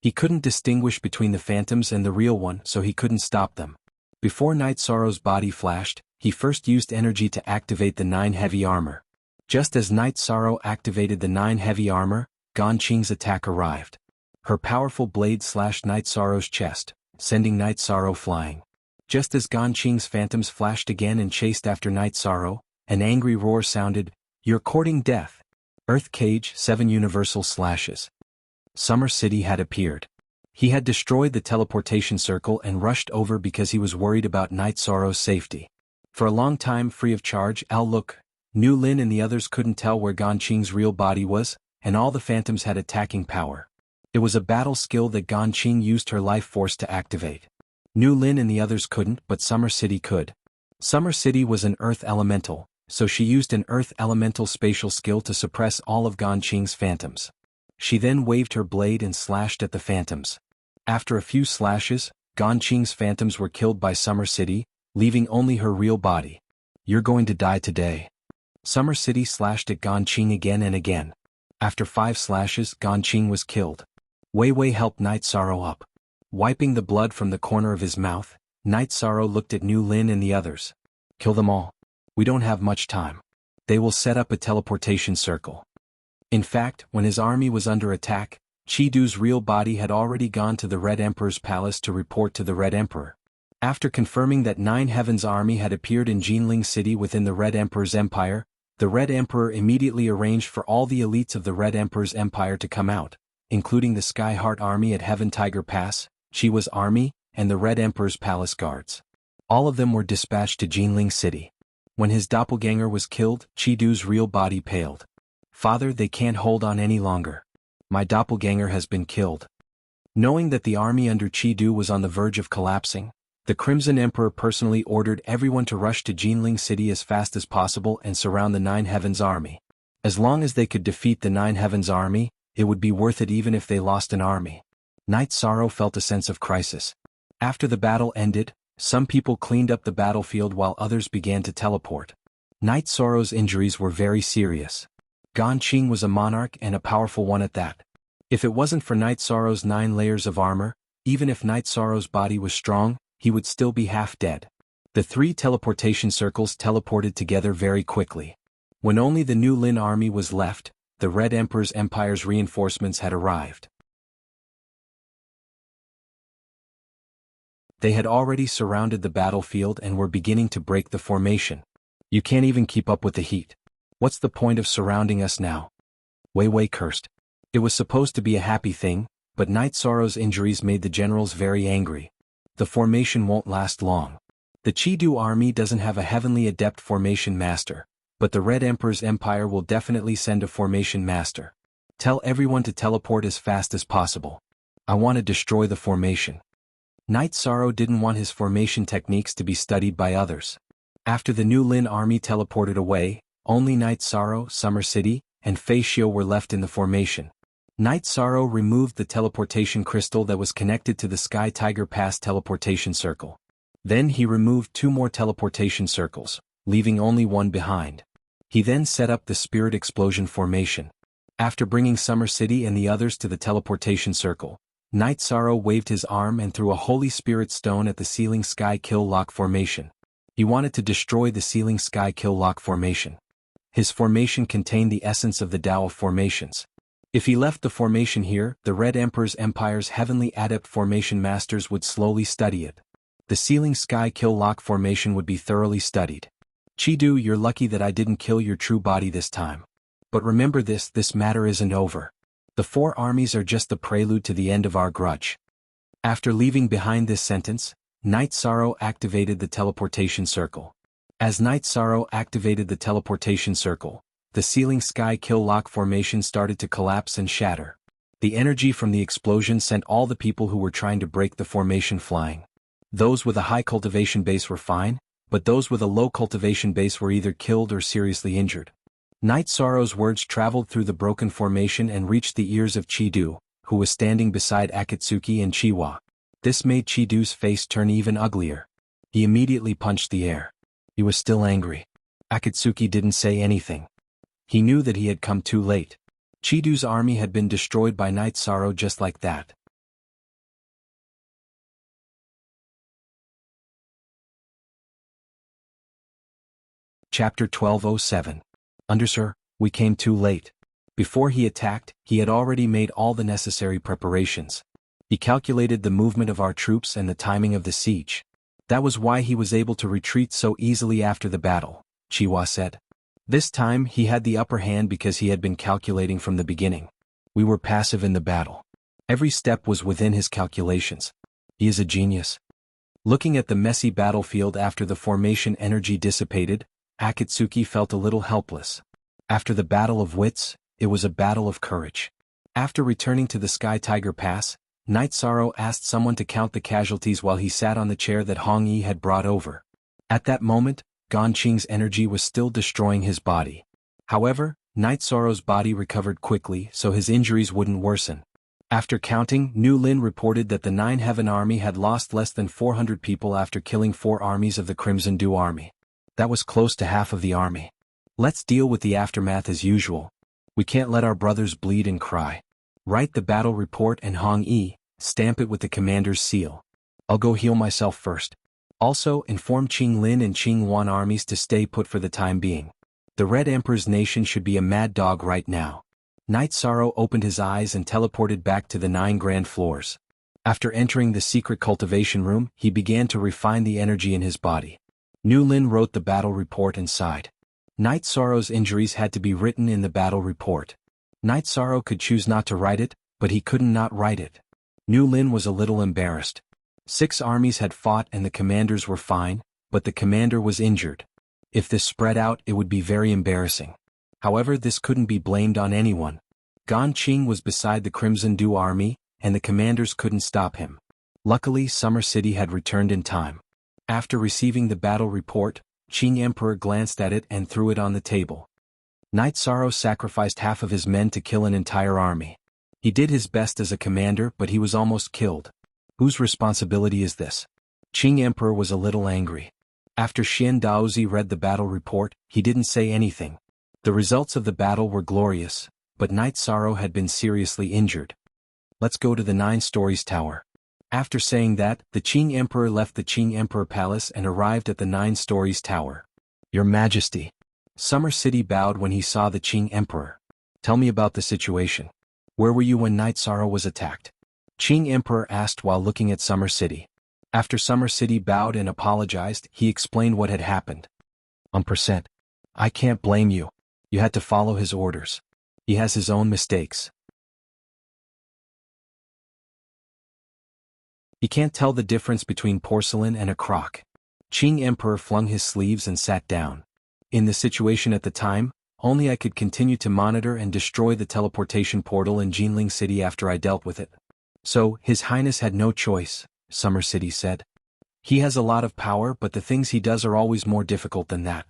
S1: He couldn't distinguish between the phantoms and the real one, so he couldn't stop them. Before Night Sorrow's body flashed, he first used energy to activate the 9 heavy armor. Just as Night Sorrow activated the 9 heavy armor, Gan Qing's attack arrived. Her powerful blade slashed Night Sorrow's chest, sending Night Sorrow flying. Just as Gan Qing's phantoms flashed again and chased after Night Sorrow, an angry roar sounded, "You're courting death." Earth Cage, 7 universal slashes. Summer City had appeared. He had destroyed the teleportation circle and rushed over because he was worried about Night Sorrow's safety. For a long time free of charge, look, Nu Lin and the others couldn't tell where Gan Qing's real body was, and all the phantoms had attacking power. It was a battle skill that Gan Qing used her life force to activate. Nu Lin and the others couldn't, but Summer City could. Summer City was an earth elemental, so she used an earth elemental spatial skill to suppress all of Gan Qing's phantoms. She then waved her blade and slashed at the phantoms. After a few slashes, Gan Qing's phantoms were killed by Summer City, leaving only her real body. You're going to die today. Summer City slashed at Ganqing again and again. After 5 slashes, Ganqing was killed. Wei Wei helped Night Sorrow up. Wiping the blood from the corner of his mouth, Night Sorrow looked at Nu Lin and the others. Kill them all. We don't have much time. They will set up a teleportation circle. In fact, when his army was under attack, Chidu's real body had already gone to the Red Emperor's palace to report to the Red Emperor. After confirming that 9 Heaven's army had appeared in Jinling City within the Red Emperor's empire, the Red Emperor immediately arranged for all the elites of the Red Emperor's empire to come out, including the Sky Heart army at Heaven Tiger Pass, Chiwa's army, and the Red Emperor's palace guards. All of them were dispatched to Jinling City. When his doppelganger was killed, Chidu's real body paled. Father, they can't hold on any longer. My doppelganger has been killed. Knowing that the army under Chidu was on the verge of collapsing, the Crimson Emperor personally ordered everyone to rush to Jinling City as fast as possible and surround the 9 Heavens army. As long as they could defeat the 9 Heavens army, it would be worth it even if they lost an army. Night Sorrow felt a sense of crisis. After the battle ended, some people cleaned up the battlefield while others began to teleport. Night Sorrow's injuries were very serious. Ganqing was a monarch and a powerful one at that. If it wasn't for Night Sorrow's 9 layers of armor, even if Night Sorrow's body was strong, he would still be half dead. The 3 teleportation circles teleported together very quickly. When only the Nu Lin army was left, the Red Emperor's empire's reinforcements had arrived. They had already surrounded the battlefield and were beginning to break the formation. You can't even keep up with the heat. What's the point of surrounding us now? Wei Wei cursed. It was supposed to be a happy thing, but Night Sorrow's injuries made the generals very angry. The formation won't last long. The Chidu army doesn't have a heavenly adept formation master, but the Red Emperor's empire will definitely send a formation master. Tell everyone to teleport as fast as possible. I want to destroy the formation. Night Sorrow didn't want his formation techniques to be studied by others. After the Nu Lin army teleported away, only Night Sorrow, Summer City, and Fei Xiu were left in the formation. Night Sorrow removed the teleportation crystal that was connected to the Sky Tiger Pass teleportation circle. Then he removed 2 more teleportation circles, leaving only 1 behind. He then set up the Spirit Explosion formation. After bringing Summer City and the others to the teleportation circle, Night Sorrow waved his arm and threw a Holy Spirit stone at the Ceiling Sky Kill Lock formation. He wanted to destroy the Ceiling Sky Kill Lock formation. His formation contained the essence of the Tao of formations. If he left the formation here, the Red Emperor's empire's heavenly adept formation masters would slowly study it. The Ceiling Sky Kill Lock formation would be thoroughly studied. Chidu, you're lucky that I didn't kill your true body this time. But remember this matter isn't over. The 4 armies are just the prelude to the end of our grudge. After leaving behind this sentence, Night Sorrow activated the teleportation circle. As Night Sorrow activated the teleportation circle, the Ceiling Sky Kill Lock formation started to collapse and shatter. The energy from the explosion sent all the people who were trying to break the formation flying. Those with a high cultivation base were fine, but those with a low cultivation base were either killed or seriously injured. Night Sorrow's words traveled through the broken formation and reached the ears of Chidu, who was standing beside Akatsuki and Chiwa. This made Chidu's face turn even uglier. He immediately punched the air. He was still angry. Akatsuki didn't say anything. He knew that he had come too late. Chidu's army had been destroyed by Night Sorrow just like that. Chapter 1207. Undersir, we came too late. Before he attacked, he had already made all the necessary preparations. He calculated the movement of our troops and the timing of the siege. That was why he was able to retreat so easily after the battle, Chiwa said. This time he had the upper hand because he had been calculating from the beginning. We were passive in the battle. Every step was within his calculations. He is a genius. Looking at the messy battlefield after the formation energy dissipated, Akatsuki felt a little helpless. After the battle of wits, it was a battle of courage. After returning to the Sky Tiger Pass, Night Sorrow asked someone to count the casualties while he sat on the chair that Hong Yi had brought over. At that moment, Ganqing's energy was still destroying his body. However, Night Sorrow's body recovered quickly so his injuries wouldn't worsen. After counting, Nu Lin reported that the 9 Heaven Army had lost less than 400 people after killing 4 armies of the Crimson Dew Army. That was close to half of the army. Let's deal with the aftermath as usual. We can't let our brothers bleed and cry. Write the battle report and Hong Yi, stamp it with the commander's seal. I'll go heal myself first. Also, inform Qing Lin and Qing Wan armies to stay put for the time being. The Red Emperor's nation should be a mad dog right now. Knight Sorrow opened his eyes and teleported back to the 9 grand floors. After entering the secret cultivation room, he began to refine the energy in his body. Nu Lin wrote the battle report and sighed. Knight Sorrow's injuries had to be written in the battle report. Knight Sorrow could choose not to write it, but he couldn't not write it. Nu Lin was a little embarrassed. 6 armies had fought and the commanders were fine, but the commander was injured. If this spread out, it would be very embarrassing. However, this couldn't be blamed on anyone. Gan Qing was beside the Crimson Dew army, and the commanders couldn't stop him. Luckily, Summer City had returned in time. After receiving the battle report, Qing Emperor glanced at it and threw it on the table. Knight Sorrow sacrificed half of his men to kill an entire army. He did his best as a commander, but he was almost killed. Whose responsibility is this? Qing Emperor was a little angry. After Xian Daozi read the battle report, he didn't say anything. The results of the battle were glorious, but Knight Sorrow had been seriously injured. Let's go to the 9 stories tower. After saying that, the Qing Emperor left the Qing Emperor Palace and arrived at the 9 stories tower. Your Majesty. Summer City bowed when he saw the Qing Emperor. Tell me about the situation. Where were you when Knight Sorrow was attacked? Qing Emperor asked while looking at Summer City. After Summer City bowed and apologized, he explained what had happened. I can't blame you. You had to follow his orders. He has his own mistakes. He can't tell the difference between porcelain and a crock. Qing Emperor flung his sleeves and sat down. In the situation at the time, only I could continue to monitor and destroy the teleportation portal in Jinling City after I dealt with it. So, His Highness had no choice, Summer City said. He has a lot of power, but the things he does are always more difficult than that.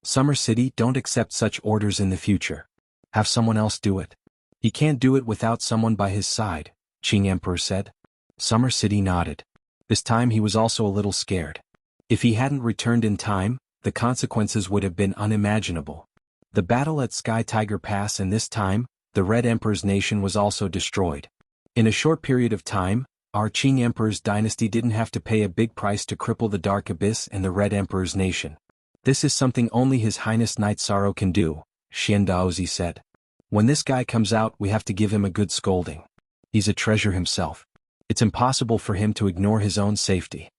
S1: Summer City, don't accept such orders in the future. Have someone else do it. He can't do it without someone by his side, Qing Emperor said. Summer City nodded. This time he was also a little scared. If he hadn't returned in time, the consequences would have been unimaginable. The battle at Sky Tiger Pass, and this time, the Red Emperor's nation was also destroyed. In a short period of time, our Qing Emperor's dynasty didn't have to pay a big price to cripple the Dark Abyss and the Red Emperor's nation. This is something only His Highness Knight Sorrow can do, Xian Daozi said. When this guy comes out, we have to give him a good scolding. He's a treasure himself. It's impossible for him to ignore his own safety.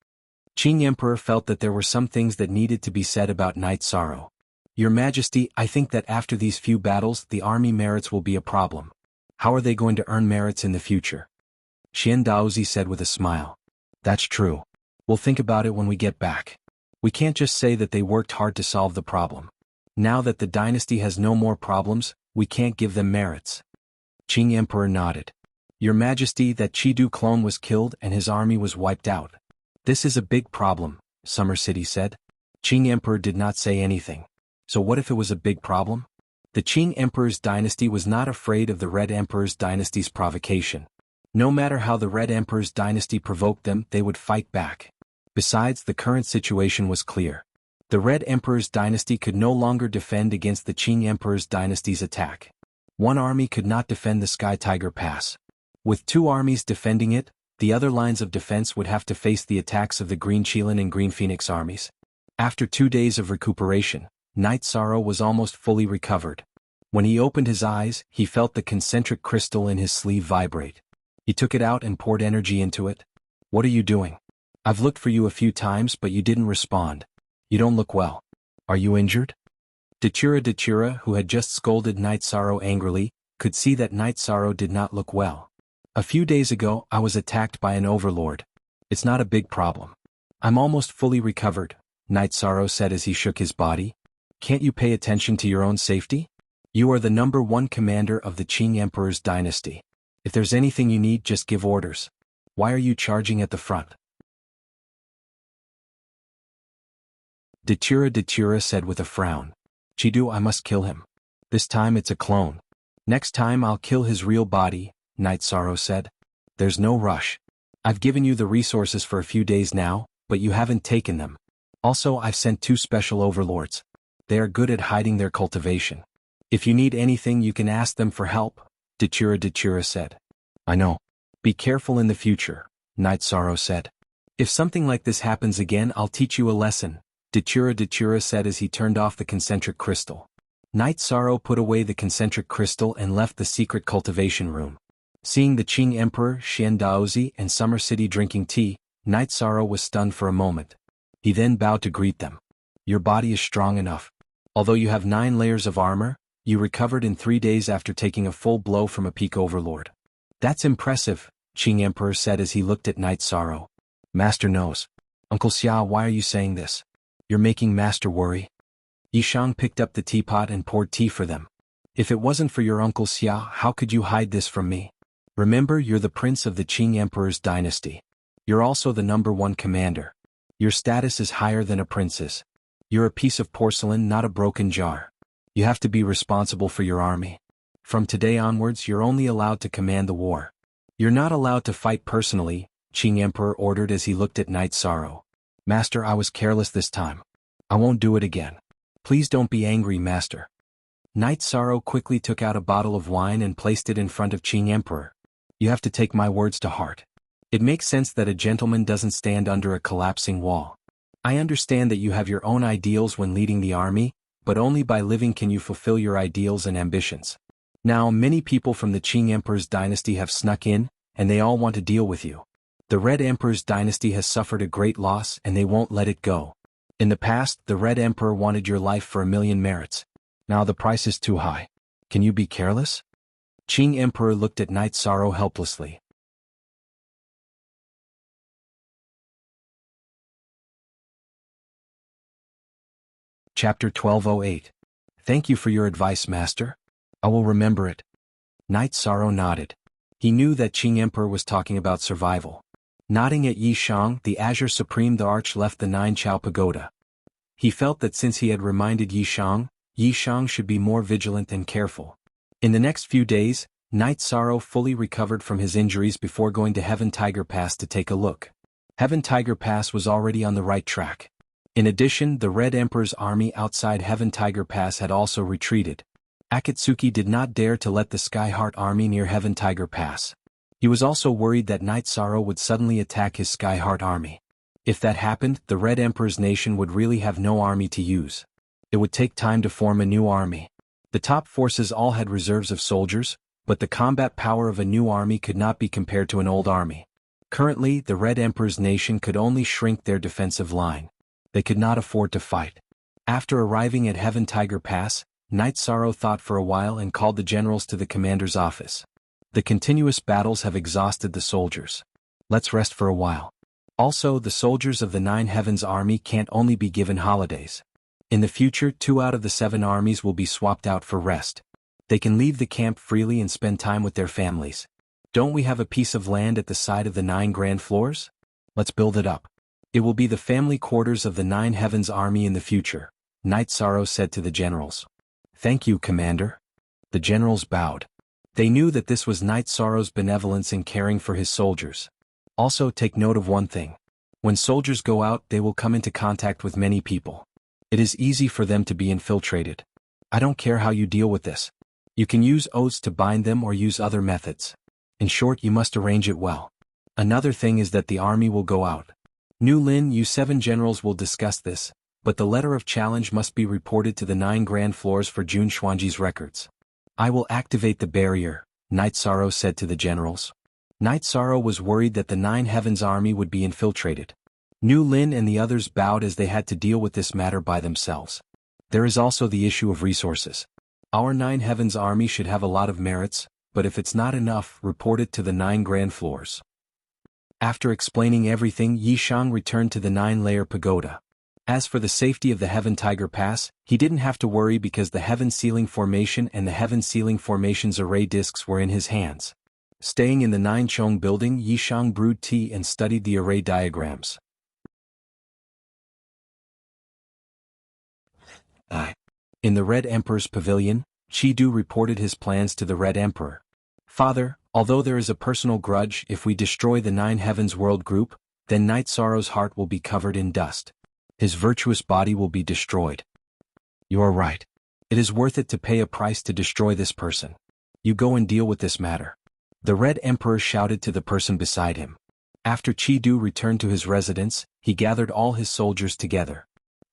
S1: Qing Emperor felt that there were some things that needed to be said about Knight Sorrow. Your Majesty, I think that after these few battles, the army merits will be a problem. How are they going to earn merits in the future? Xian Daozi said with a smile. That's true. We'll think about it when we get back. We can't just say that they worked hard to solve the problem. Now that the dynasty has no more problems, we can't give them merits. Qing Emperor nodded. Your Majesty, that Chidu clone was killed and his army was wiped out. This is a big problem, Summer City said. Qing Emperor did not say anything. So what if it was a big problem? The Qing Emperor's dynasty was not afraid of the Red Emperor's dynasty's provocation. No matter how the Red Emperor's dynasty provoked them, they would fight back. Besides, the current situation was clear. The Red Emperor's dynasty could no longer defend against the Qing Emperor's dynasty's attack. One army could not defend the Sky Tiger Pass. With 2 armies defending it, the other lines of defense would have to face the attacks of the Green Qilin and Green Phoenix armies. After 2 days of recuperation, Knight Sorrow was almost fully recovered. When he opened his eyes, he felt the concentric crystal in his sleeve vibrate. He took it out and poured energy into it. What are you doing? I've looked for you a few times, but you didn't respond. You don't look well. Are you injured? Datura, who had just scolded Knight Sorrow angrily, could see that Knight Sorrow did not look well. A few days ago, I was attacked by an overlord. It's not a big problem. I'm almost fully recovered, Knight Sorrow said as he shook his body. Can't you pay attention to your own safety? You are the #1 commander of the Qing Emperor's dynasty. If there's anything you need, just give orders. Why are you charging at the front? Datura said with a frown. Chidu, I must kill him. This time it's a clone. Next time I'll kill his real body, Knight Sorrow said. There's no rush. I've given you the resources for a few days now, but you haven't taken them. Also, I've sent 2 special overlords. They are good at hiding their cultivation. If you need anything you can ask them for help, Datura said. I know. Be careful in the future, Night Sorrow said. If something like this happens again I'll teach you a lesson, Datura said as he turned off the concentric crystal. Night Sorrow put away the concentric crystal and left the secret cultivation room. Seeing the Qing Emperor, Xian Daozi and Summer City drinking tea, Night Sorrow was stunned for a moment. He then bowed to greet them. Your body is strong enough. Although you have 9 layers of armor, you recovered in 3 days after taking a full blow from a peak overlord. That's impressive, Qing Emperor said as he looked at Night Sorrow. Master knows. Uncle Xia, why are you saying this? You're making Master worry. Yishang picked up the teapot and poured tea for them. If it wasn't for your Uncle Xia, how could you hide this from me? Remember, you're the prince of the Qing Emperor's dynasty. You're also the #1 commander. Your status is higher than a prince's. You're a piece of porcelain, not a broken jar. You have to be responsible for your army. From today onwards you're only allowed to command the war. You're not allowed to fight personally, Qing Emperor ordered as he looked at Night Sorrow. Master, I was careless this time. I won't do it again. Please don't be angry, Master. Night Sorrow quickly took out a bottle of wine and placed it in front of Qing Emperor. You have to take my words to heart. It makes sense that a gentleman doesn't stand under a collapsing wall. I understand that you have your own ideals when leading the army, but only by living can you fulfill your ideals and ambitions. Now many people from the Qing Emperor's dynasty have snuck in, and they all want to deal with you. The Red Emperor's dynasty has suffered a great loss and they won't let it go. In the past, the Red Emperor wanted your life for 1,000,000 merits. Now the price is too high. Can you be careless? Qing Emperor looked at Night Sorrow helplessly. Chapter 1208. Thank you for your advice, Master. I will remember it. Night Sorrow nodded. He knew that Qing Emperor was talking about survival. Nodding at Yi Shang, the Azure Supreme, the Arch left the 9 Chao Pagoda. He felt that since he had reminded Yi Shang should be more vigilant and careful. In the next few days, Night Sorrow fully recovered from his injuries before going to Heaven Tiger Pass to take a look. Heaven Tiger Pass was already on the right track. In addition, the Red Emperor's army outside Heaven Tiger Pass had also retreated. Akatsuki did not dare to let the Skyheart army near Heaven Tiger Pass. He was also worried that Night Sorrow would suddenly attack his Skyheart army. If that happened, the Red Emperor's nation would really have no army to use. It would take time to form a new army. The top forces all had reserves of soldiers, but the combat power of a new army could not be compared to an old army. Currently, the Red Emperor's nation could only shrink their defensive line. They could not afford to fight. After arriving at Heaven Tiger Pass, Night Sorrow thought for a while and called the generals to the commander's office. The continuous battles have exhausted the soldiers. Let's rest for a while. Also, the soldiers of the 9 Heavens army can't only be given holidays. In the future, 2 out of the 7 armies will be swapped out for rest. They can leave the camp freely and spend time with their families. Don't we have a piece of land at the side of the 9 grand floors? Let's build it up. It will be the family quarters of the 9 Heavens army in the future, Night Sorrow said to the generals. Thank you, Commander. The generals bowed. They knew that this was Night Sorrow's benevolence in caring for his soldiers. Also, take note of one thing. When soldiers go out, they will come into contact with many people. It is easy for them to be infiltrated. I don't care how you deal with this. You can use oaths to bind them or use other methods. In short, you must arrange it well. Another thing is that the army will go out. New Lin, you 7 generals will discuss this, but the letter of challenge must be reported to the 9 grand floors for Jun Xuanji's records. I will activate the barrier, Night Sorrow said to the generals. Night Sorrow was worried that the 9 Heavens army would be infiltrated. New Lin and the others bowed as they had to deal with this matter by themselves. There is also the issue of resources. Our 9 Heavens army should have a lot of merits, but if it's not enough, report it to the 9 grand floors. After explaining everything, Yi Shang returned to the 9-layer pagoda. As for the safety of the Heaven Tiger Pass, he didn't have to worry because the Heaven Sealing Formation and the Heaven Sealing Formation's array discs were in his hands. Staying in the 9 Chong building, Yi Shang brewed tea and studied the array diagrams. In the Red Emperor's pavilion, Chi-Du reported his plans to the Red Emperor. Father, although there is a personal grudge, if we destroy the 9 Heavens world group, then Night Sorrow's heart will be covered in dust. His virtuous body will be destroyed. You are right. It is worth it to pay a price to destroy this person. You go and deal with this matter. The Red Emperor shouted to the person beside him. After Chi-Du returned to his residence, he gathered all his soldiers together.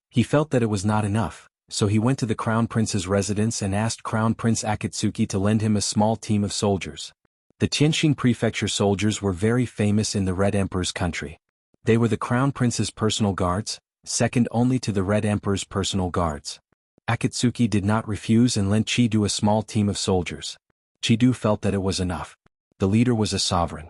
S1: He felt that it was not enough, so he went to the Crown Prince's residence and asked Crown Prince Akatsuki to lend him a small team of soldiers. The Tianjin Prefecture soldiers were very famous in the Red Emperor's country. They were the Crown Prince's personal guards, second only to the Red Emperor's personal guards. Akatsuki did not refuse and lent Chi-Du a small team of soldiers. Chi-Du felt that it was enough. The leader was a sovereign.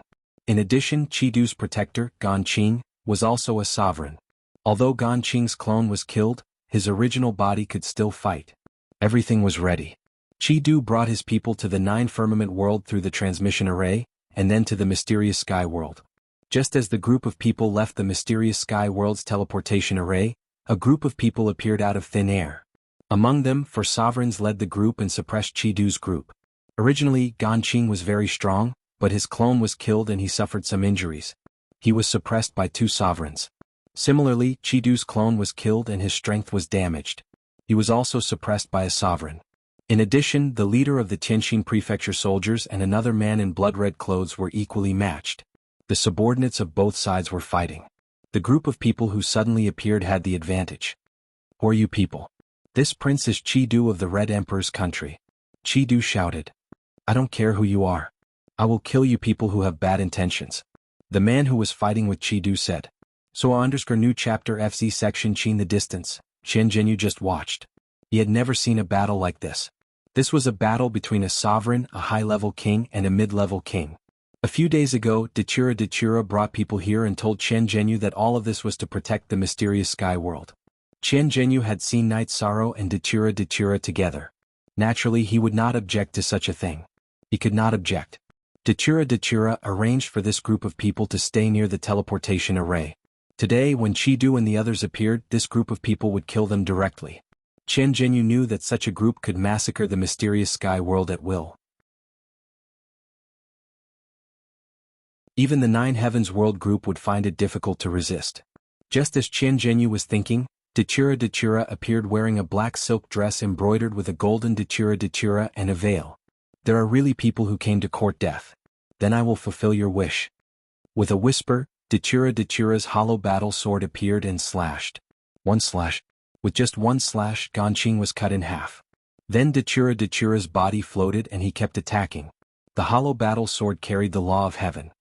S1: In addition, Chi-Du's protector, Gan Qing, was also a sovereign. Although Gan Qing's clone was killed, his original body could still fight. Everything was ready. Chi-Du brought his people to the Nine Firmament world through the transmission array, and then to the mysterious sky world. Just as the group of people left the mysterious sky world's teleportation array, a group of people appeared out of thin air. Among them, four sovereigns led the group and suppressed Chi-Du's group. Originally, Gan Qing was very strong, but his clone was killed and he suffered some injuries. He was suppressed by two sovereigns. Similarly, Chi-Du's clone was killed and his strength was damaged. He was also suppressed by a sovereign. In addition, the leader of the Tianjin Prefecture soldiers and another man in blood-red clothes were equally matched. The subordinates of both sides were fighting. The group of people who suddenly appeared had the advantage. Who are you people? This prince is Chi-Du of the Red Emperor's country. Chi-Du shouted. I don't care who you are. I will kill you people who have bad intentions. The man who was fighting with Chi-Du said. So _new chapter FZ section Chi in the distance, Chen Zhenyu just watched. He had never seen a battle like this. This was a battle between a sovereign, a high-level king, and a mid-level king. A few days ago, Dachura brought people here and told Chen Zhenyu that all of this was to protect the mysterious sky world. Chen Zhenyu had seen Night Sorrow and Dachura together. Naturally, he would not object to such a thing. He could not object. Dachura arranged for this group of people to stay near the teleportation array. Today, when Chi-Du and the others appeared, this group of people would kill them directly. Chen Zhenyu knew that such a group could massacre the mysterious sky world at will. Even the Nine Heavens World group would find it difficult to resist. Just as Chen Zhenyu was thinking, Dachura appeared wearing a black silk dress embroidered with a golden Dachura and a veil. There are really people who came to court death. Then I will fulfill your wish. With a whisper, Dachura's hollow battle sword appeared and slashed. One slash. With just one slash, Gan Qing was cut in half. Then Dachura's body floated and he kept attacking. The hollow battle sword carried the law of heaven.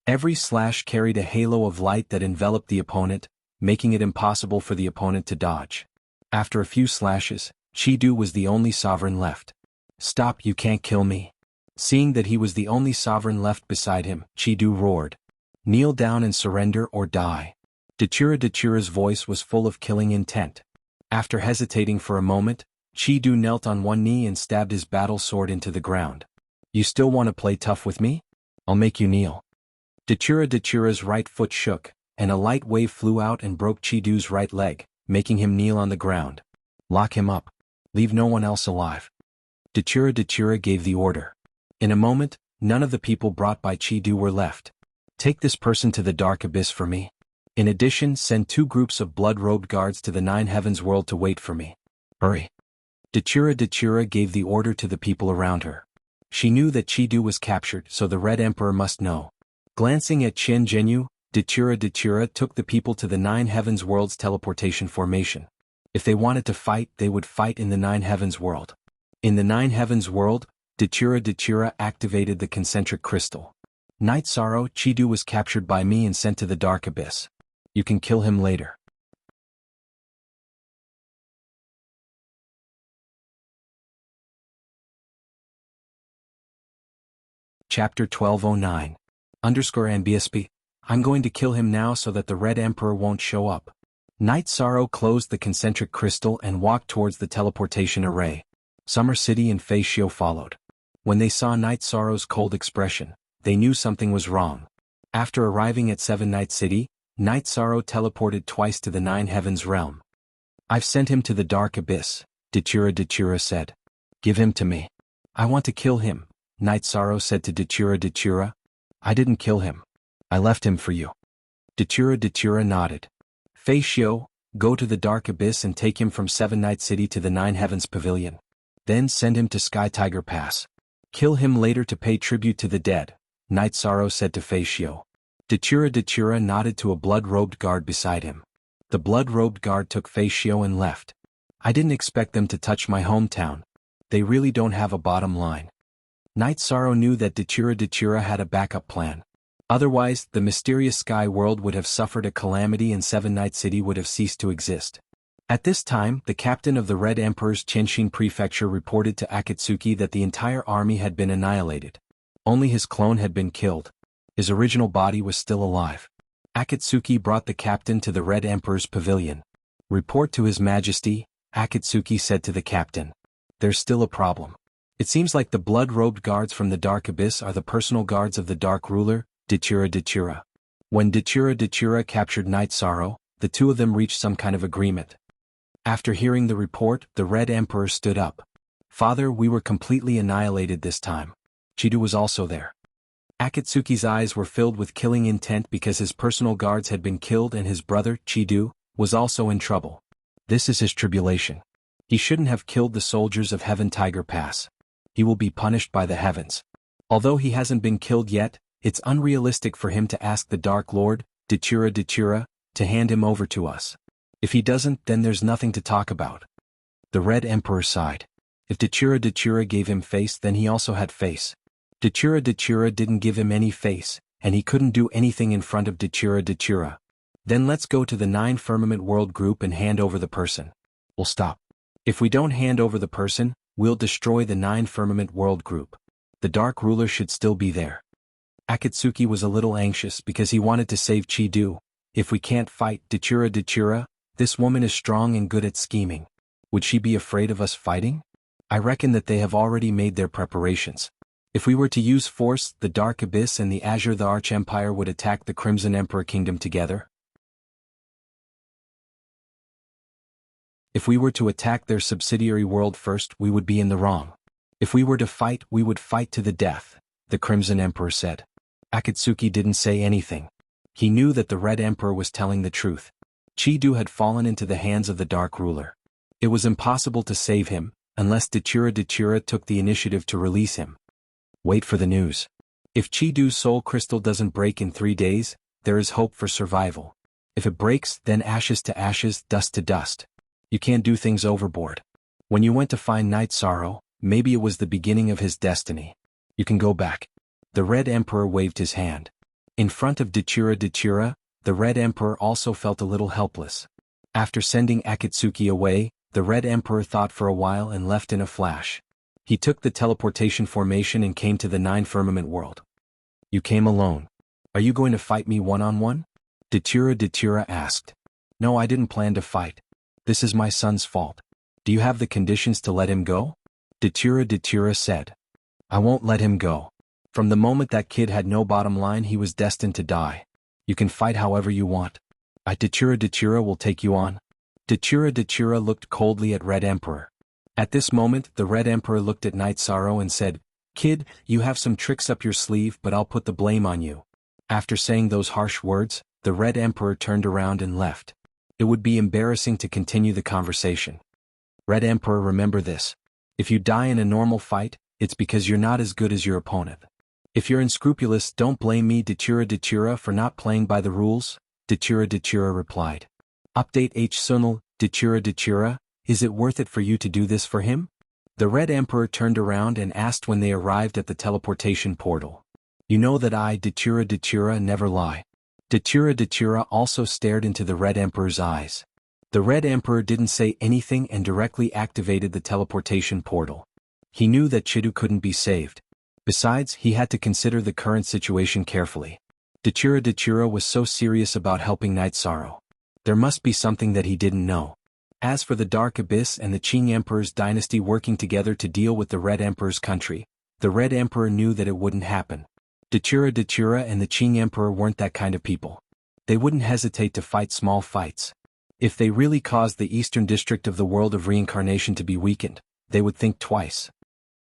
S1: Every slash carried a halo of light that enveloped the opponent, making it impossible for the opponent to dodge. After a few slashes, Chi-Du was the only sovereign left. Stop, you can't kill me. Seeing that he was the only sovereign left beside him, Chi-Du roared. Kneel down and surrender or die. Dachura's voice was full of killing intent. After hesitating for a moment, Chi-Du knelt on one knee and stabbed his battle sword into the ground. You still want to play tough with me? I'll make you kneel. Dachura's right foot shook, and a light wave flew out and broke Chi-Du's right leg, making him kneel on the ground. Lock him up. Leave no one else alive. Dachura gave the order. In a moment, none of the people brought by Chi-Du were left. Take this person to the dark abyss for me. In addition, send 2 groups of blood-robed guards to the Nine Heavens world to wait for me. Hurry. Dachura gave the order to the people around her. She knew that Chi-Du was captured, so the Red Emperor must know. Glancing at Chen Zhenyu, Dachura took the people to the Nine Heavens world's teleportation formation. If they wanted to fight, they would fight in the Nine Heavens world. In the Nine Heavens world, Dachura activated the concentric crystal. Night Sorrow, Chi-Du was captured by me and sent to the dark abyss. You can kill him later. Chapter 1209. _NBSP. I'm going to kill him now so that the Red Emperor won't show up. Night Sorrow closed the concentric crystal and walked towards the teleportation array. Summer City and Fei Xiu followed. When they saw Night Sorrow's cold expression, they knew something was wrong. After arriving at Seven Night City, Night Sorrow teleported twice to the Nine Heavens realm. I've sent him to the dark abyss, Dachura said. Give him to me. I want to kill him, Night Sorrow said to Dachura. I didn't kill him. I left him for you. Dachura nodded. Fei Xiu, Go to the Dark Abyss and take him from Seven Night City to the Nine Heavens Pavilion. Then send him to Sky Tiger Pass. Kill him later to pay tribute to the dead, Night Sorrow said to Feishio. Dachura nodded to a blood-robed guard beside him. The blood-robed guard took Feishio and left. I didn't expect them to touch my hometown. They really don't have a bottom line. Night Sorrow knew that Dachura had a backup plan. Otherwise, the mysterious sky world would have suffered a calamity and Seven Night City would have ceased to exist. At this time, the captain of the Red Emperor's Chenshin prefecture reported to Akatsuki that the entire army had been annihilated. Only his clone had been killed. His original body was still alive. Akatsuki brought the captain to the Red Emperor's pavilion. Report to His Majesty, Akatsuki said to the captain. There's still a problem. It seems like the blood-robed guards from the Dark Abyss are the personal guards of the Dark Ruler, Dachura. When Dachura captured Night Sorrow, the two of them reached some kind of agreement. After hearing the report, the Red Emperor stood up. Father, we were completely annihilated this time. Chidu was also there. Akatsuki's eyes were filled with killing intent because his personal guards had been killed and his brother, Chidu, was also in trouble. This is his tribulation. He shouldn't have killed the soldiers of Heaven Tiger Pass. He will be punished by the heavens. Although he hasn't been killed yet, it's unrealistic for him to ask the Dark Lord, Dachura, to hand him over to us. If he doesn't, then there's nothing to talk about. The Red Emperor sighed. If Dachura gave him face, then he also had face. Dachura didn't give him any face, and he couldn't do anything in front of Dachura. Then let's go to the Nine Firmament World Group and hand over the person. We'll stop. If we don't hand over the person, we'll destroy the Nine Firmament World Group. The Dark Ruler should still be there. Akatsuki was a little anxious because he wanted to save Chidu. If we can't fight Dachura, this woman is strong and good at scheming. Would she be afraid of us fighting? I reckon that they have already made their preparations. If we were to use force, the Dark Abyss and the Azure the Archempire would attack the Crimson Emperor Kingdom together. If we were to attack their subsidiary world first, we would be in the wrong. If we were to fight, we would fight to the death, the Crimson Emperor said. Akatsuki didn't say anything. He knew that the Red Emperor was telling the truth. Chidu had fallen into the hands of the Dark Ruler. It was impossible to save him, unless Dachura took the initiative to release him. Wait for the news. If Chidu's soul crystal doesn't break in 3 days, there is hope for survival. If it breaks, then ashes to ashes, dust to dust. You can't do things overboard. When you went to find Night Sorrow, maybe it was the beginning of his destiny. You can go back. The Red Emperor waved his hand. In front of Dachura, the Red Emperor also felt a little helpless. After sending Akatsuki away, the Red Emperor thought for a while and left in a flash. He took the teleportation formation and came to the Nine Firmament World. You came alone. Are you going to fight me one-on-one? Dachura asked. No, I didn't plan to fight. This is my son's fault. Do you have the conditions to let him go? Dachura said. I won't let him go. From the moment that kid had no bottom line, he was destined to die. You can fight however you want. Dachura will take you on. Dachura looked coldly at Red Emperor. At this moment, the Red Emperor looked at Night Sorrow and said, Kid, you have some tricks up your sleeve, but I'll put the blame on you. After saying those harsh words, the Red Emperor turned around and left. It would be embarrassing to continue the conversation. Red Emperor, remember this. If you die in a normal fight, it's because you're not as good as your opponent. If you're unscrupulous, don't blame me, Dachura, for not playing by the rules, Dachura replied. Update H. Sunil, Dachura, is it worth it for you to do this for him? The Red Emperor turned around and asked when they arrived at the teleportation portal. You know that I, Dachura, never lie. Dachura also stared into the Red Emperor's eyes. The Red Emperor didn't say anything and directly activated the teleportation portal. He knew that Chidu couldn't be saved. Besides, he had to consider the current situation carefully. Dachura was so serious about helping Night Sorrow. There must be something that he didn't know. As for the Dark Abyss and the Qing Emperor's dynasty working together to deal with the Red Emperor's country, the Red Emperor knew that it wouldn't happen. Dachura and the Qing Emperor weren't that kind of people. They wouldn't hesitate to fight small fights. If they really caused the eastern district of the world of reincarnation to be weakened, they would think twice.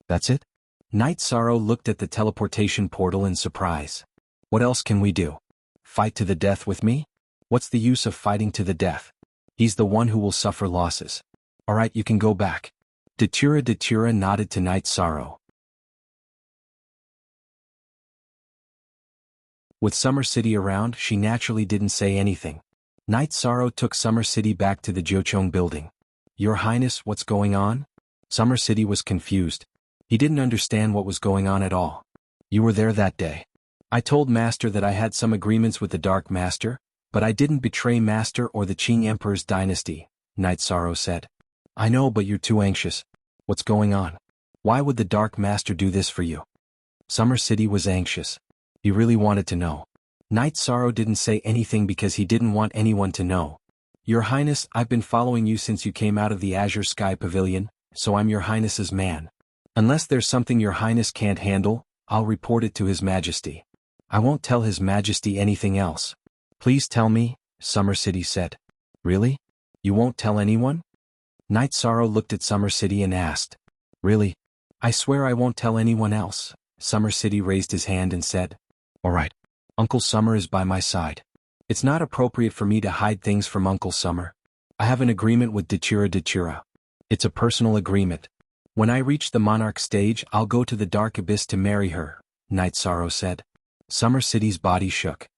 S1: That's it? Night Sorrow looked at the teleportation portal in surprise. What else can we do? Fight to the death with me? What's the use of fighting to the death? He's the one who will suffer losses. Alright, you can go back. Datura nodded to Night Sorrow. With Summer City around, she naturally didn't say anything. Night Sorrow took Summer City back to the Jochong building. Your Highness, what's going on? Summer City was confused. He didn't understand what was going on at all. You were there that day. I told Master that I had some agreements with the Dark Master, but I didn't betray Master or the Qing Emperor's dynasty, Night Sorrow said. I know, but you're too anxious. What's going on? Why would the Dark Master do this for you? Summer City was anxious. He really wanted to know. Night Sorrow didn't say anything because he didn't want anyone to know. Your Highness, I've been following you since you came out of the Azure Sky Pavilion, so I'm Your Highness's man. Unless there's something Your Highness can't handle, I'll report it to His Majesty. I won't tell His Majesty anything else. Please tell me, Summer City said. Really? You won't tell anyone? Night Sorrow looked at Summer City and asked. Really? I swear I won't tell anyone else. Summer City raised his hand and said. Alright. Uncle Summer is by my side. It's not appropriate for me to hide things from Uncle Summer. I have an agreement with Datura. It's a personal agreement. When I reach the monarch stage, I'll go to the Dark Abyss to marry her, Night Sorrow said. Summer City's body shook.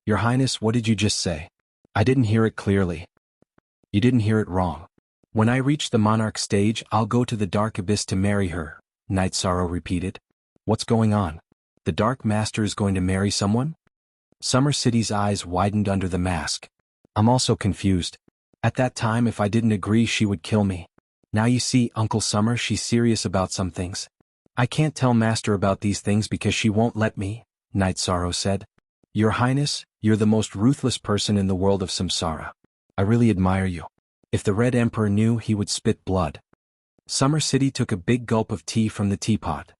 S1: Your Highness, what did you just say? I didn't hear it clearly. You didn't hear it wrong. When I reach the monarch stage, I'll go to the Dark Abyss to marry her, Night Sorrow repeated. What's going on? The Dark Master is going to marry someone? Summer City's eyes widened under the mask. I'm also confused. At that time, if I didn't agree, she would kill me. Now you see, Uncle Summer, she's serious about some things. I can't tell Master about these things because she won't let me, Night Sorrow said. Your Highness, you're the most ruthless person in the world of Samsara. I really admire you. If the Red Emperor knew, he would spit blood. Summer City took a big gulp of tea from the teapot.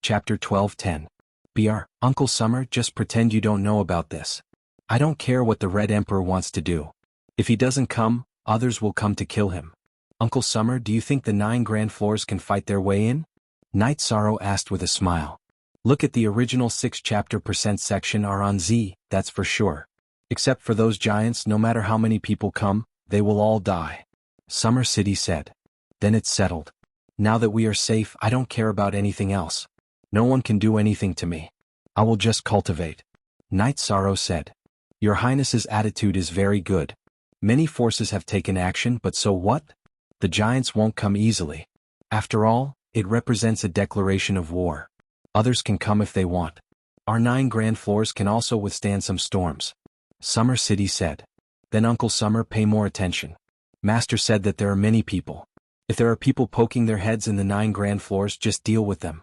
S1: Chapter 12:10. Br. Uncle Summer, just pretend you don't know about this. I don't care what the Red Emperor wants to do. If he doesn't come, others will come to kill him. Uncle Summer, do you think the 9 Grand Floors can fight their way in? Night Sorrow asked with a smile. Look at the original 6 chapter % section are on Z, that's for sure. Except for those giants, no matter how many people come, they will all die. Summer City said. Then it's settled. Now that we are safe, I don't care about anything else. No one can do anything to me. I will just cultivate. Night Sorrow said. Your Highness's attitude is very good. Many forces have taken action, but so what? The giants won't come easily. After all, it represents a declaration of war. Others can come if they want. Our 9 Grand Floors can also withstand some storms. Summer City said. Then Uncle Summer, pay more attention. Master said that there are many people. If there are people poking their heads in the 9 Grand Floors, just deal with them.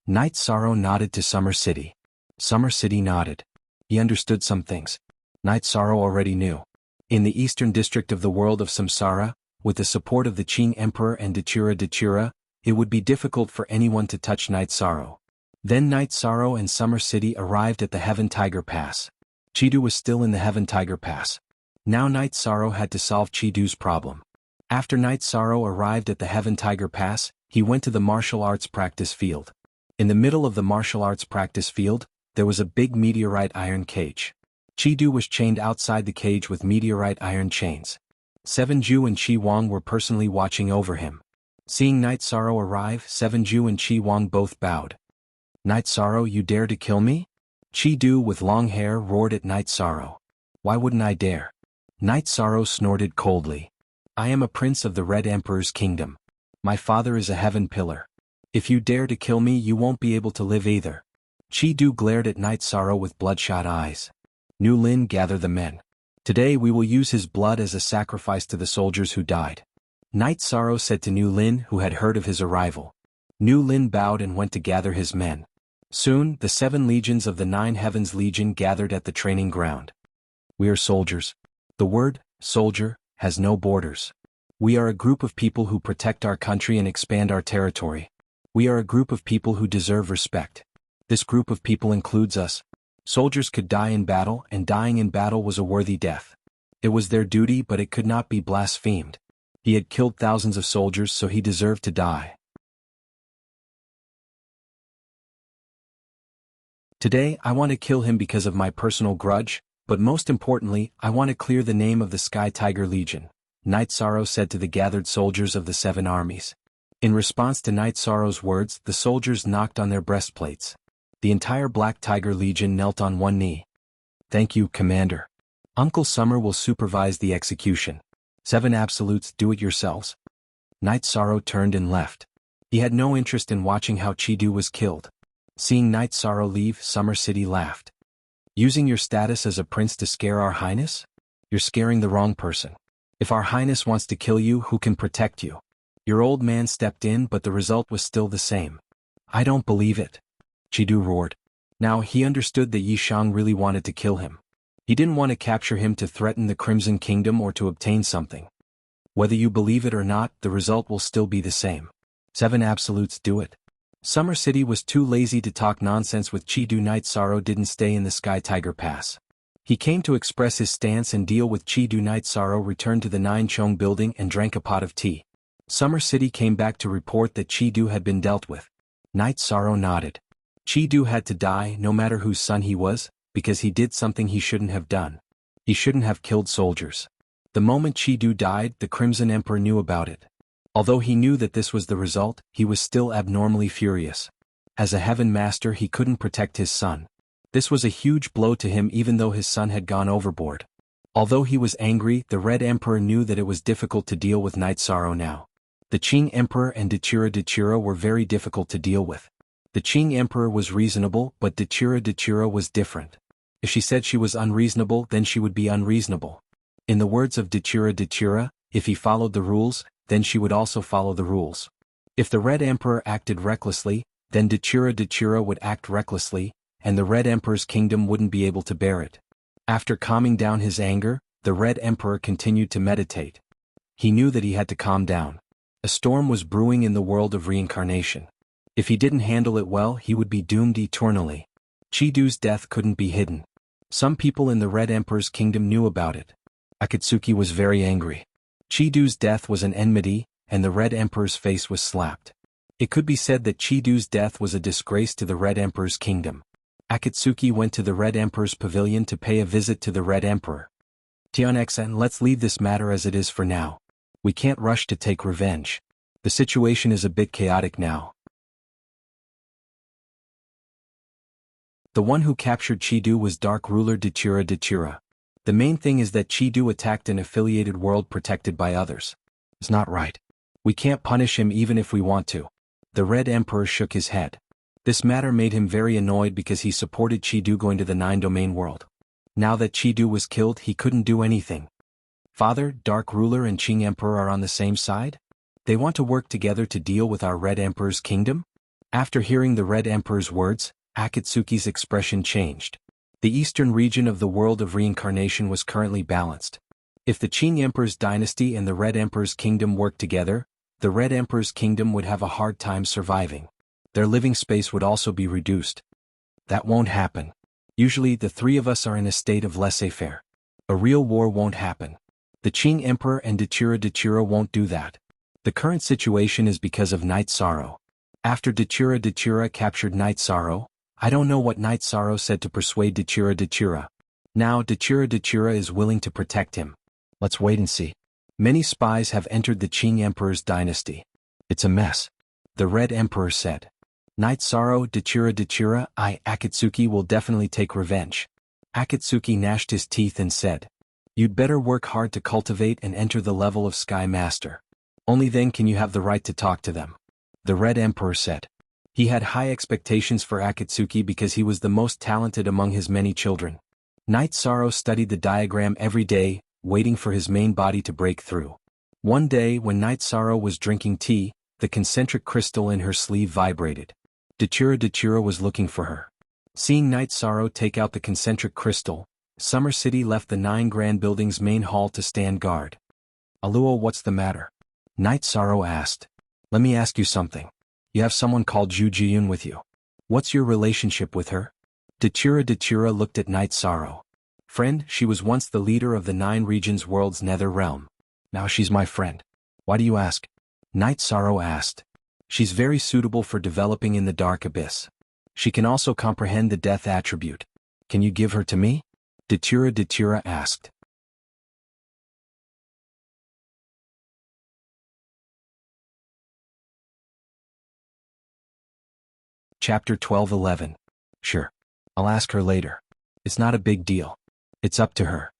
S1: Night Sorrow nodded to Summer City. Summer City nodded. He understood some things. Night Sorrow already knew. In the eastern district of the world of Samsara, with the support of the Qing Emperor and Datura, it would be difficult for anyone to touch Night Sorrow. Then Night Sorrow and Summer City arrived at the Heaven Tiger Pass. Chidu was still in the Heaven Tiger Pass. Now Night Sorrow had to solve Chidu's problem. After Night Sorrow arrived at the Heaven Tiger Pass, he went to the martial arts practice field. In the middle of the martial arts practice field, there was a big meteorite iron cage. Chidu was chained outside the cage with meteorite iron chains. 7Ju and Chi Wang were personally watching over him. Seeing Night Sorrow arrive, 7Ju and Chi Wang both bowed. Night Sorrow, you dare to kill me? Chi-Du with long hair roared at Night Sorrow. Why wouldn't I dare? Night Sorrow snorted coldly. I am a prince of the Red Emperor's kingdom. My father is a heaven pillar. If you dare to kill me, you won't be able to live either. Chi-Du glared at Night Sorrow with bloodshot eyes. Nu Lin, gather the men. Today we will use his blood as a sacrifice to the soldiers who died. Night Sorrow said to Nu Lin, who had heard of his arrival. Nu Lin bowed and went to gather his men. Soon, the 7 legions of the 9 Heavens Legion gathered at the training ground. We are soldiers. The word, soldier, has no borders. We are a group of people who protect our country and expand our territory. We are a group of people who deserve respect. This group of people includes us. Soldiers could die in battle, and dying in battle was a worthy death. It was their duty, but it could not be blasphemed. He had killed thousands of soldiers, so he deserved to die. Today I want to kill him because of my personal grudge, but most importantly, I want to clear the name of the Sky Tiger Legion, Night Sorrow said to the gathered soldiers of the 7 armies. In response to Night Sorrow's words, the soldiers knocked on their breastplates. The entire Black Tiger Legion knelt on one knee. Thank you, Commander. Uncle Summer will supervise the execution. 7 absolutes, do it yourselves. Night Sorrow turned and left. He had no interest in watching how Chidu was killed. Seeing Night Sorrow leave, Summer City laughed. Using your status as a prince to scare our highness? You're scaring the wrong person. If our highness wants to kill you, who can protect you? Your old man stepped in, but the result was still the same. I don't believe it. Chidu roared. Now he understood that Yi Shang really wanted to kill him. He didn't want to capture him to threaten the Crimson Kingdom or to obtain something. Whether you believe it or not, the result will still be the same. 7 absolutes, do it. Summer City was too lazy to talk nonsense with Chidu. Night Sorrow didn't stay in the Sky Tiger Pass. He came to express his stance and deal with Chidu. Night Sorrow returned to the Nine Chong building and drank a pot of tea. Summer City came back to report that Chidu had been dealt with. Night Sorrow nodded. Chidu had to die, no matter whose son he was, because he did something he shouldn't have done. He shouldn't have killed soldiers. The moment Chidu died, the Crimson Emperor knew about it. Although he knew that this was the result, he was still abnormally furious. As a Heaven Master, he couldn't protect his son. This was a huge blow to him, even though his son had gone overboard. Although he was angry, the Red Emperor knew that it was difficult to deal with Night Sorrow now. The Qing Emperor and Dachira were very difficult to deal with. The Qing Emperor was reasonable, but Dachira was different. If she said she was unreasonable, then she would be unreasonable. In the words of Dachira, if he followed the rules, then she would also follow the rules. If the Red Emperor acted recklessly, then Dachira would act recklessly, and the Red Emperor's kingdom wouldn't be able to bear it. After calming down his anger, the Red Emperor continued to meditate. He knew that he had to calm down. A storm was brewing in the world of reincarnation. If he didn't handle it well, he would be doomed eternally. Chidu's death couldn't be hidden. Some people in the Red Emperor's kingdom knew about it. Akatsuki was very angry. Chidu's death was an enmity, and the Red Emperor's face was slapped. It could be said that Chidu's death was a disgrace to the Red Emperor's kingdom. Akatsuki went to the Red Emperor's pavilion to pay a visit to the Red Emperor. Tianxan, let's leave this matter as it is for now. We can't rush to take revenge. The situation is a bit chaotic now. The one who captured Chidu was Dark Ruler Dachira. The main thing is that Chidu attacked an affiliated world protected by others. It's not right. We can't punish him even if we want to. The Red Emperor shook his head. This matter made him very annoyed because he supported Chidu going to the 9-domain world. Now that Chidu was killed, he couldn't do anything. Father, Dark Ruler and Qing Emperor are on the same side? They want to work together to deal with our Red Emperor's kingdom? After hearing the Red Emperor's words, Akatsuki's expression changed. The eastern region of the world of reincarnation was currently balanced. If the Qing Emperor's dynasty and the Red Emperor's kingdom worked together, the Red Emperor's kingdom would have a hard time surviving. Their living space would also be reduced. That won't happen. Usually the 3 of us are in a state of laissez-faire. A real war won't happen. The Qing Emperor and Dachira won't do that. The current situation is because of Night Sorrow. After Dachira captured Night Sorrow, I don't know what Night Sorrow said to persuade Dachira. Now Dachira is willing to protect him. Let's wait and see. Many spies have entered the Qing Emperor's dynasty. It's a mess. The Red Emperor said. Night Sorrow, Dachira, Akatsuki will definitely take revenge. Akatsuki gnashed his teeth and said, you'd better work hard to cultivate and enter the level of Sky Master. Only then can you have the right to talk to them. The Red Emperor said. He had high expectations for Akatsuki because he was the most talented among his many children. Night Sorrow studied the diagram every day, waiting for his main body to break through. One day when Night Sorrow was drinking tea, the concentric crystal in her sleeve vibrated. Dachira was looking for her. Seeing Night Sorrow take out the concentric crystal, Summer City left the 9 Grand Building's main hall to stand guard. Aluo, what's the matter? Night Sorrow asked. Let me ask you something. You have someone called Zhu Jiyun with you. What's your relationship with her? Dachira looked at Night Sorrow. Friend, she was once the leader of the 9 regions world's nether realm. Now she's my friend. Why do you ask? Night Sorrow asked. She's very suitable for developing in the dark abyss. She can also comprehend the death attribute. Can you give her to me? Datura asked. Chapter 12:11. Sure. I'll ask her later. It's not a big deal. It's up to her.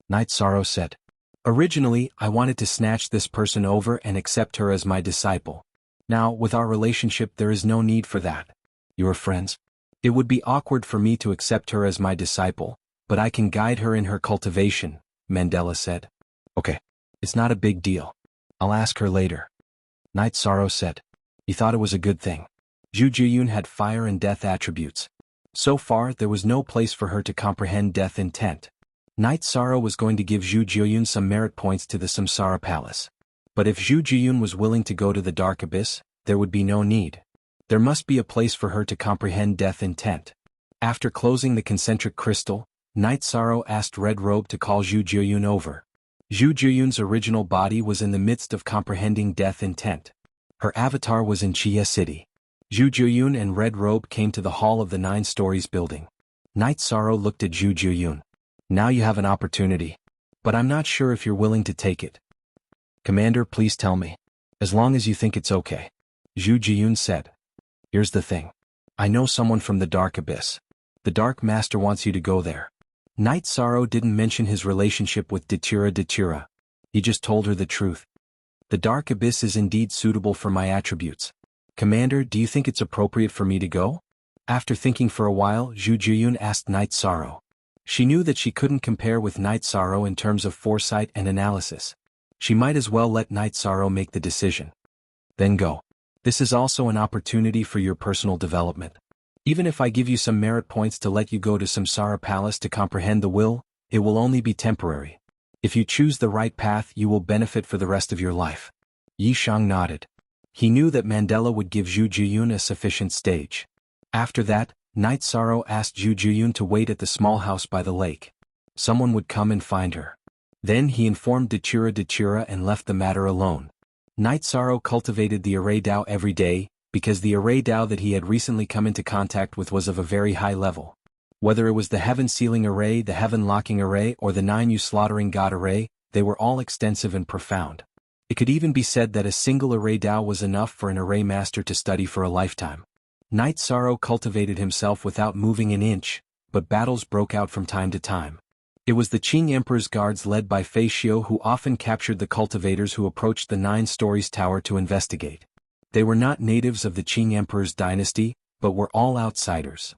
S1: Night Sorrow said. Originally, I wanted to snatch this person over and accept her as my disciple. Now, with our relationship, there is no need for that. You are friends? It would be awkward for me to accept her as my disciple, but I can guide her in her cultivation, Mandela said. Okay. It's not a big deal. I'll ask her later. Night Sorrow said. He thought it was a good thing. Zhu Jiyun had fire and death attributes. So far, there was no place for her to comprehend death intent. Night Sorrow was going to give Zhu Jiyun some merit points to the Samsara Palace. But if Zhu Jiyun was willing to go to the Dark Abyss, there would be no need. There must be a place for her to comprehend death intent. After closing the concentric crystal, Night Sorrow asked Red Robe to call Zhu Jiyun over. Zhu Jiyun's original body was in the midst of comprehending death intent. Her avatar was in Chia City. Zhu Jiyun and Red Robe came to the hall of the 9 stories building. Night Sorrow looked at Zhu Jiyun. Now you have an opportunity. But I'm not sure if you're willing to take it. Commander, please tell me. As long as you think it's okay. Zhu Jiyun said. Here's the thing. I know someone from the Dark Abyss. The Dark Master wants you to go there. Night Sorrow didn't mention his relationship with Datura. He just told her the truth. The Dark Abyss is indeed suitable for my attributes. Commander, do you think it's appropriate for me to go? After thinking for a while, Zhu Jiyun asked Night Sorrow. She knew that she couldn't compare with Night Sorrow in terms of foresight and analysis. She might as well let Night Sorrow make the decision. Then go. This is also an opportunity for your personal development. Even if I give you some merit points to let you go to Samsara Palace to comprehend the will, it will only be temporary. If you choose the right path, you will benefit for the rest of your life. Yi Shang nodded. He knew that Mandela would give Zhu Jiyun a sufficient stage. After that, Night Sorrow asked Zhu Jiyun to wait at the small house by the lake. Someone would come and find her. Then he informed Datura and left the matter alone. Night Sorrow cultivated the Array Dao every day, because the Array Dao that he had recently come into contact with was of a very high level. Whether it was the Heaven Sealing Array, the Heaven Locking Array, or the 9 You Slaughtering God Array, they were all extensive and profound. It could even be said that a single Array Dao was enough for an Array Master to study for a lifetime. Night Sorrow cultivated himself without moving an inch, but battles broke out from time to time. It was the Qing Emperor's guards led by Fei Xiu who often captured the cultivators who approached the 9 stories tower to investigate. They were not natives of the Qing Emperor's dynasty, but were all outsiders.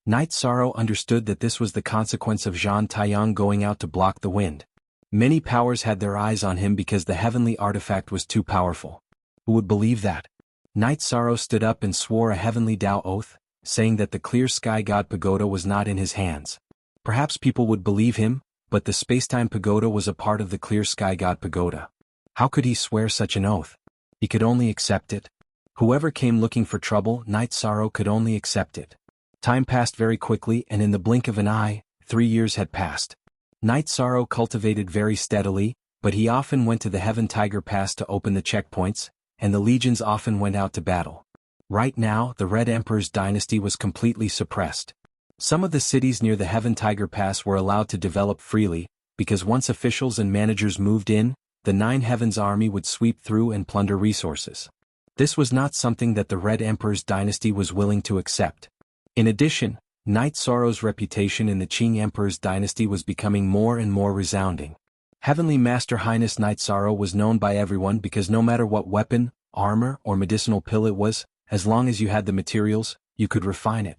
S1: Night Sorrow understood that this was the consequence of Zhan Taiyang going out to block the wind. Many powers had their eyes on him because the heavenly artifact was too powerful. Who would believe that? Night Sorrow stood up and swore a heavenly Tao oath, saying that the clear sky god pagoda was not in his hands. Perhaps people would believe him, but the spacetime pagoda was a part of the clear sky god pagoda. How could he swear such an oath? He could only accept it. Whoever came looking for trouble, Night Sorrow could only accept it. Time passed very quickly, and in the blink of an eye, 3 years had passed. Night Sorrow cultivated very steadily, but he often went to the Heaven Tiger Pass to open the checkpoints, and the legions often went out to battle. Right now, the Red Emperor's dynasty was completely suppressed. Some of the cities near the Heaven Tiger Pass were allowed to develop freely, because once officials and managers moved in, the 9 Heavens army would sweep through and plunder resources. This was not something that the Red Emperor's dynasty was willing to accept. In addition, Night Sorrow's reputation in the Qing Emperor's dynasty was becoming more and more resounding. Heavenly Master Highness Night Sorrow was known by everyone because no matter what weapon, armor, or medicinal pill it was, as long as you had the materials, you could refine it.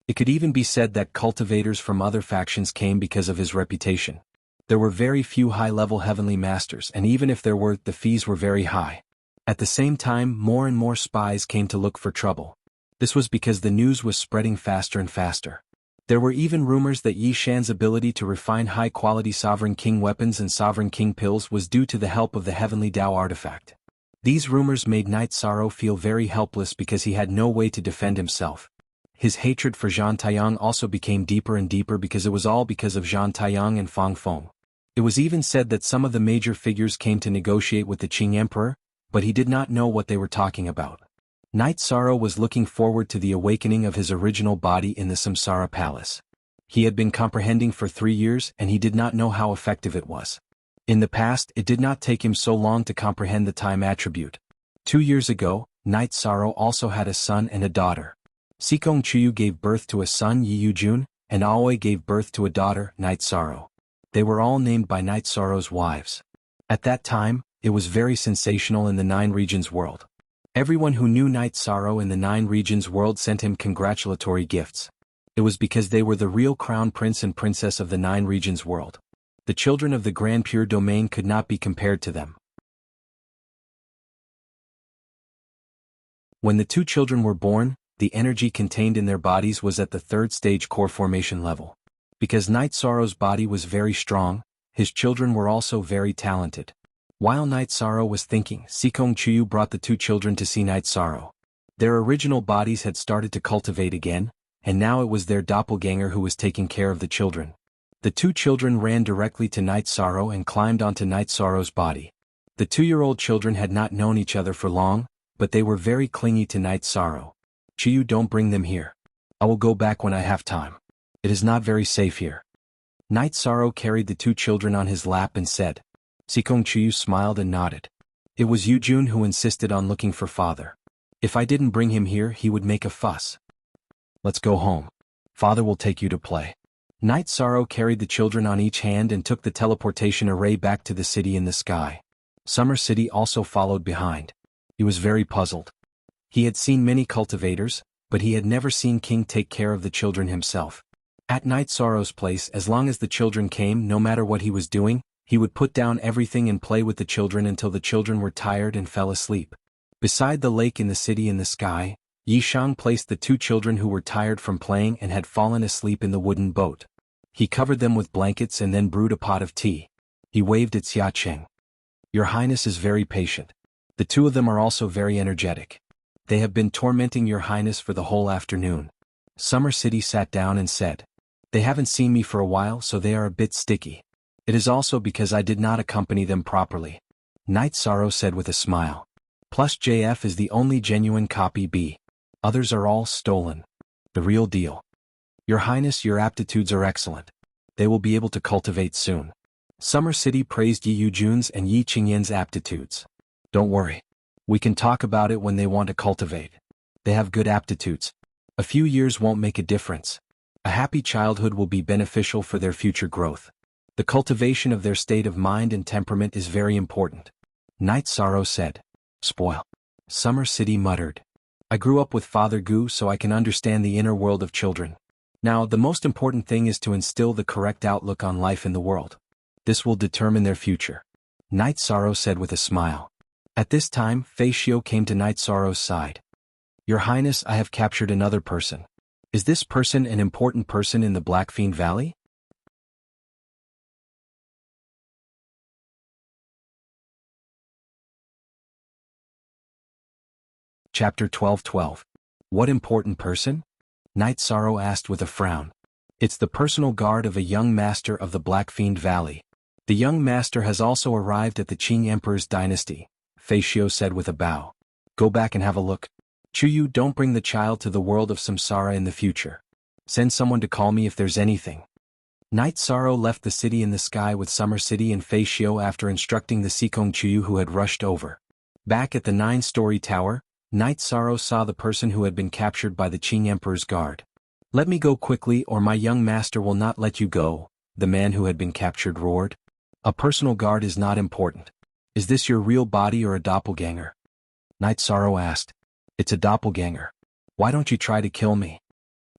S1: It could even be said that cultivators from other factions came because of his reputation. There were very few high-level Heavenly Masters, and even if there were, the fees were very high. At the same time, more and more spies came to look for trouble. This was because the news was spreading faster and faster. There were even rumors that Yi Shan's ability to refine high-quality Sovereign King weapons and Sovereign King pills was due to the help of the Heavenly Tao artifact. These rumors made Night Sorrow feel very helpless because he had no way to defend himself. His hatred for Zhan Taiyang also became deeper and deeper because it was all because of Zhan Taiyang and Fang Feng. It was even said that some of the major figures came to negotiate with the Qing Emperor, but he did not know what they were talking about. Night Sorrow was looking forward to the awakening of his original body in the Samsara Palace. He had been comprehending for 3 years and he did not know how effective it was. In the past, it did not take him so long to comprehend the time attribute. 2 years ago, Night Sorrow also had a son and a daughter. Sikong Chuyu gave birth to a son, Yi Yujun, and Aoi gave birth to a daughter, Night Sorrow. They were all named by Night Sorrow's wives. At that time, it was very sensational in the 9 regions world. Everyone who knew Night Sorrow in the 9 regions world sent him congratulatory gifts. It was because they were the real crown prince and princess of the 9 regions world. The children of the Grand Pure Domain could not be compared to them. When the 2 children were born, the energy contained in their bodies was at the 3rd stage core formation level. Because Night Sorrow's body was very strong, his children were also very talented. While Night Sorrow was thinking, Sikong Chuyu brought the 2 children to see Night Sorrow. Their original bodies had started to cultivate again, and now it was their doppelganger who was taking care of the children. The 2 children ran directly to Night Sorrow and climbed onto Night Sorrow's body. The 2-year-old children had not known each other for long, but they were very clingy to Night Sorrow. Chuyu, don't bring them here. I will go back when I have time. It is not very safe here. Night Sorrow carried the 2 children on his lap and said. Sikong Chuyu smiled and nodded. It was Yujun who insisted on looking for father. If I didn't bring him here, he would make a fuss. Let's go home. Father will take you to play. Night Sorrow carried the children on each hand and took the teleportation array back to the city in the sky. Summer City also followed behind. He was very puzzled. He had seen many cultivators, but he had never seen King take care of the children himself. At Night Sorrow's place, as long as the children came, no matter what he was doing, he would put down everything and play with the children until the children were tired and fell asleep. Beside the lake in the city in the sky, Yishang placed the 2 children who were tired from playing and had fallen asleep in the wooden boat. He covered them with blankets and then brewed a pot of tea. He waved at Xia Cheng. Your Highness is very patient. The 2 of them are also very energetic. They have been tormenting your Highness for the whole afternoon. Summer City sat down and said. They haven't seen me for a while, so they are a bit sticky. It is also because I did not accompany them properly. Night Sorrow said with a smile. Plus JF is the only genuine copy B. Others are all stolen. The real deal. Your Highness, your aptitudes are excellent. They will be able to cultivate soon. Summer City praised Yi Yujun's and Yi Qingyan's aptitudes. Don't worry. We can talk about it when they want to cultivate. They have good aptitudes. A few years won't make a difference. A happy childhood will be beneficial for their future growth. The cultivation of their state of mind and temperament is very important. Night Sorrow said. Spoil. Summer City muttered. I grew up with Father Gu, so I can understand the inner world of children. Now, the most important thing is to instill the correct outlook on life in the world. This will determine their future. Night Sorrow said with a smile. At this time, Fei Xiu came to Night Sorrow's side. Your Highness, I have captured another person. Is this person an important person in the Black Fiend Valley? Chapter 12:12. What important person? Night Sorrow asked with a frown. It's the personal guard of a young master of the Black Fiend Valley. The young master has also arrived at the Qing Emperor's dynasty, Fei Xiu said with a bow. Go back and have a look. Chuyu, don't bring the child to the world of Samsara in the future. Send someone to call me if there's anything. Night Sorrow left the city in the sky with Summer City and Fei Xiu after instructing the Sikong Chuyu who had rushed over. Back at the 9-story tower, Night Sorrow saw the person who had been captured by the Qing Emperor's guard. Let me go quickly or my young master will not let you go, the man who had been captured roared. A personal guard is not important. Is this your real body or a doppelganger? Night Sorrow asked. It's a doppelganger. Why don't you try to kill me?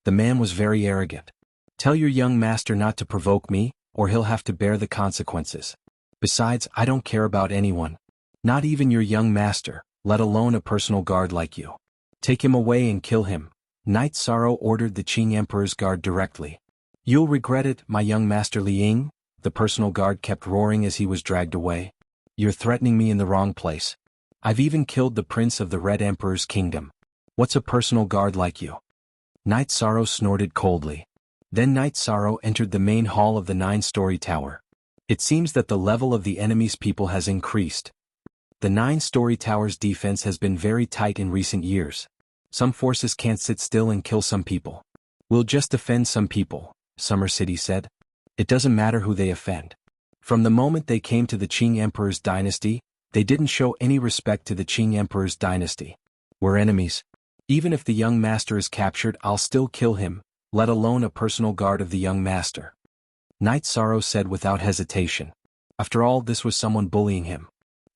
S1: The man was very arrogant. Tell your young master not to provoke me, or he'll have to bear the consequences. Besides, I don't care about anyone. Not even your young master, let alone a personal guard like you. Take him away and kill him. Night Sorrow ordered the Qing Emperor's guard directly. You'll regret it, my young master Li Ying, the personal guard kept roaring as he was dragged away. You're threatening me in the wrong place. I've even killed the prince of the Red Emperor's kingdom. What's a personal guard like you? Night Sorrow snorted coldly. Then Night Sorrow entered the main hall of the 9-story tower. It seems that the level of the enemy's people has increased. The 9-story tower's defense has been very tight in recent years. Some forces can't sit still and kill some people. We'll just offend some people, Summer City said. It doesn't matter who they offend. From the moment they came to the Qing Emperor's dynasty, they didn't show any respect to the Qing Emperor's dynasty. We're enemies. Even if the young master is captured, I'll still kill him, let alone a personal guard of the young master. Knight Sorrow said without hesitation. After all, this was someone bullying him.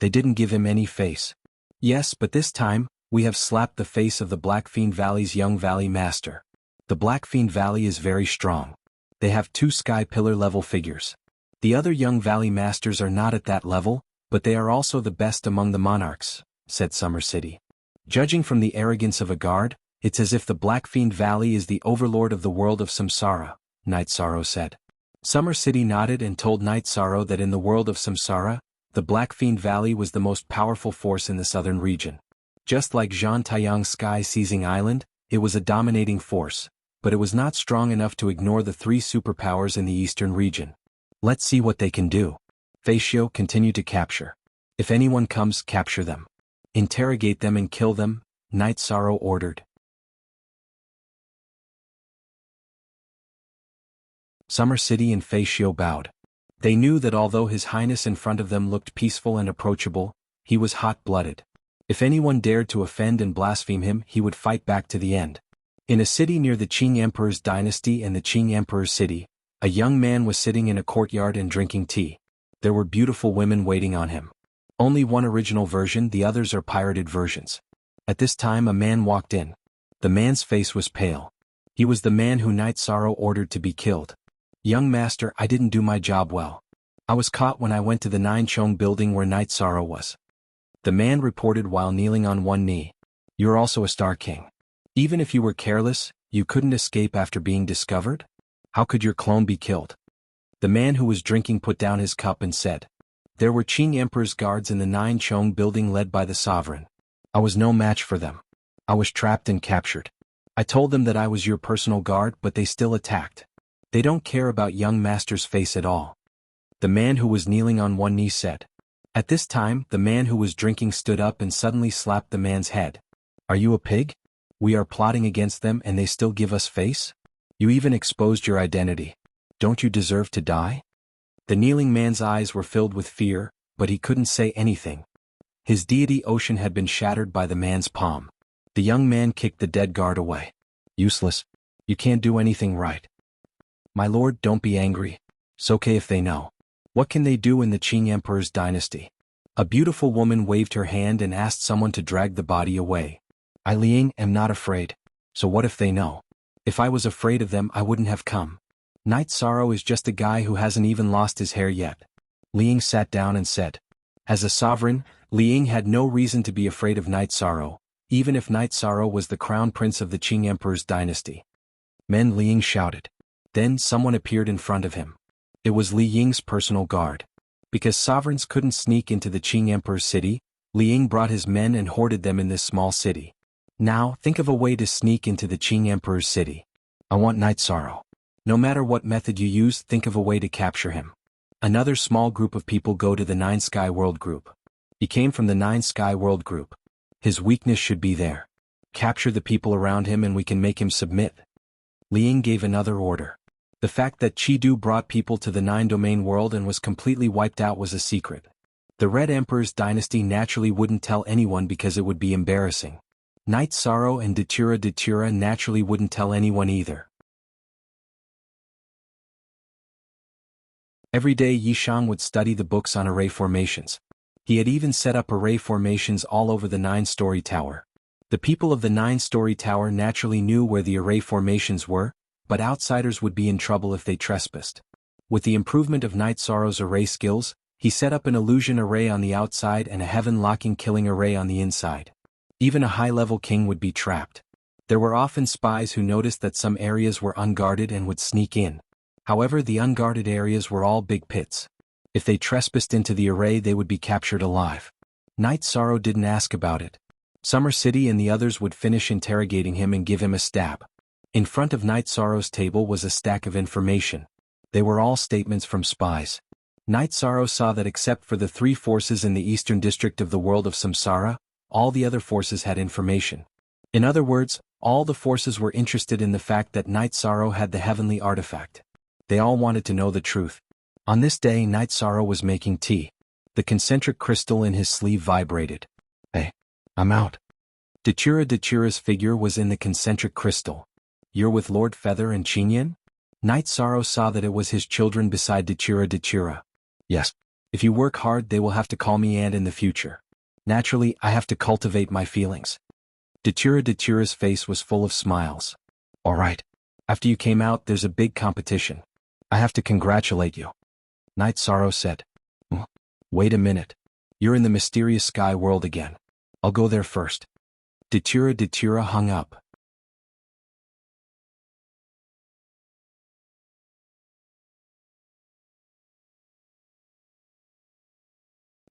S1: They didn't give him any face. Yes, but this time, we have slapped the face of the Blackfiend Valley's young valley master. The Blackfiend Valley is very strong. They have 2 sky pillar level figures. The other young valley masters are not at that level, but they are also the best among the monarchs, said Summer City. Judging from the arrogance of a guard, it's as if the Blackfiend Valley is the overlord of the world of Samsara, Knight Sorrow said. Summer City nodded and told Knight Sorrow that in the world of Samsara, the Blackfiend Valley was the most powerful force in the southern region. Just like Zhan Taiyang's sky-seizing island, it was a dominating force, but it was not strong enough to ignore the 3 superpowers in the eastern region. Let's see what they can do. Feishio continued to capture. If anyone comes, capture them. Interrogate them and kill them, Knight Sorrow ordered. Summer City and Feishio bowed. They knew that although His Highness in front of them looked peaceful and approachable, he was hot-blooded. If anyone dared to offend and blaspheme him, he would fight back to the end. In a city near the Qing Emperor's dynasty and the Qing Emperor's city, a young man was sitting in a courtyard and drinking tea. There were beautiful women waiting on him. Only one original version, the others are pirated versions. At this time a man walked in. The man's face was pale. He was the man who Knight Sorrow ordered to be killed. Young master, I didn't do my job well. I was caught when I went to the 9 building where Knight Sorrow was. The man reported while kneeling on one knee. You're also a Star King. Even if you were careless, you couldn't escape after being discovered? How could your clone be killed? The man who was drinking put down his cup and said, there were Qing Emperor's guards in the 9 building led by the sovereign. I was no match for them. I was trapped and captured. I told them that I was your personal guard, but they still attacked. They don't care about young master's face at all. The man who was kneeling on one knee said. At this time, the man who was drinking stood up and suddenly slapped the man's head. Are you a pig? We are plotting against them and they still give us face? You even exposed your identity. Don't you deserve to die? The kneeling man's eyes were filled with fear, but he couldn't say anything. His deity ocean had been shattered by the man's palm. The young man kicked the dead guard away. Useless. You can't do anything right. My lord, don't be angry. It's okay if they know. What can they do in the Qing Emperor's dynasty? A beautiful woman waved her hand and asked someone to drag the body away. I Liang am not afraid. So what if they know? If I was afraid of them, I wouldn't have come. Knight Sorrow is just a guy who hasn't even lost his hair yet. Liang sat down and said. As a sovereign, Liang had no reason to be afraid of Knight Sorrow, even if Knight Sorrow was the crown prince of the Qing Emperor's dynasty. Men, Liang shouted. Then someone appeared in front of him. It was Li Ying's personal guard. Because sovereigns couldn't sneak into the Qing Emperor's city, Li Ying brought his men and hoarded them in this small city. Now, think of a way to sneak into the Qing Emperor's city. I want Knight Sorrow. No matter what method you use, think of a way to capture him. Another small group of people go to the 9 Sky World Group. He came from the 9 Sky World Group. His weakness should be there. Capture the people around him and we can make him submit. Li Ying gave another order. The fact that Chi-Du brought people to the 9-domain world and was completely wiped out was a secret. The Red Emperor's dynasty naturally wouldn't tell anyone because it would be embarrassing. Knight Sorrow and Datura naturally wouldn't tell anyone either. Every day Yishang would study the books on array formations. He had even set up array formations all over the 9-story tower. The people of the 9-story tower naturally knew where the array formations were, but outsiders would be in trouble if they trespassed. With the improvement of Knight Sorrow's array skills, he set up an illusion array on the outside and a heaven-locking killing array on the inside. Even a high-level king would be trapped. There were often spies who noticed that some areas were unguarded and would sneak in. However, the unguarded areas were all big pits. If they trespassed into the array, they would be captured alive. Knight Sorrow didn't ask about it. Summer City and the others would finish interrogating him and give him a stab. In front of Knight Sorrow's table was a stack of information. They were all statements from spies. Night Sorrow saw that except for the three forces in the eastern district of the world of Samsara, all the other forces had information. In other words, all the forces were interested in the fact that Night Sorrow had the heavenly artifact. They all wanted to know the truth. On this day, Night Sorrow was making tea. The concentric crystal in his sleeve vibrated. Hey, I'm out. Dachira's figure was in the concentric crystal. You're with Lord Feather and Chinyan? Night Sorrow saw that it was his children beside Dachira. Yes. If you work hard, they will have to call me Aunt in the future. Naturally, I have to cultivate my feelings. Dachira's face was full of smiles. All right. After you came out, there's a big competition. I have to congratulate you. Night Sorrow said. Wait a minute. You're in the mysterious sky world again. I'll go there first. Dachira hung up.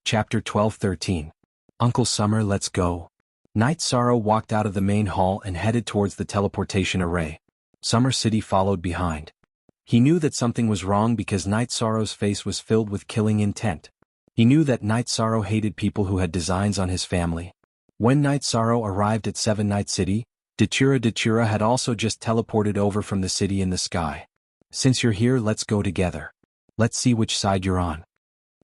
S1: Chapter 12-13. Uncle Summer, let's go. Night Sorrow walked out of the main hall and headed towards the teleportation array. Summer City followed behind. He knew that something was wrong because Night Sorrow's face was filled with killing intent. He knew that Night Sorrow hated people who had designs on his family. When Night Sorrow arrived at Seven Night City, Dachira had also just teleported over from the city in the sky. Since you're here, let's go together. Let's see which side you're on.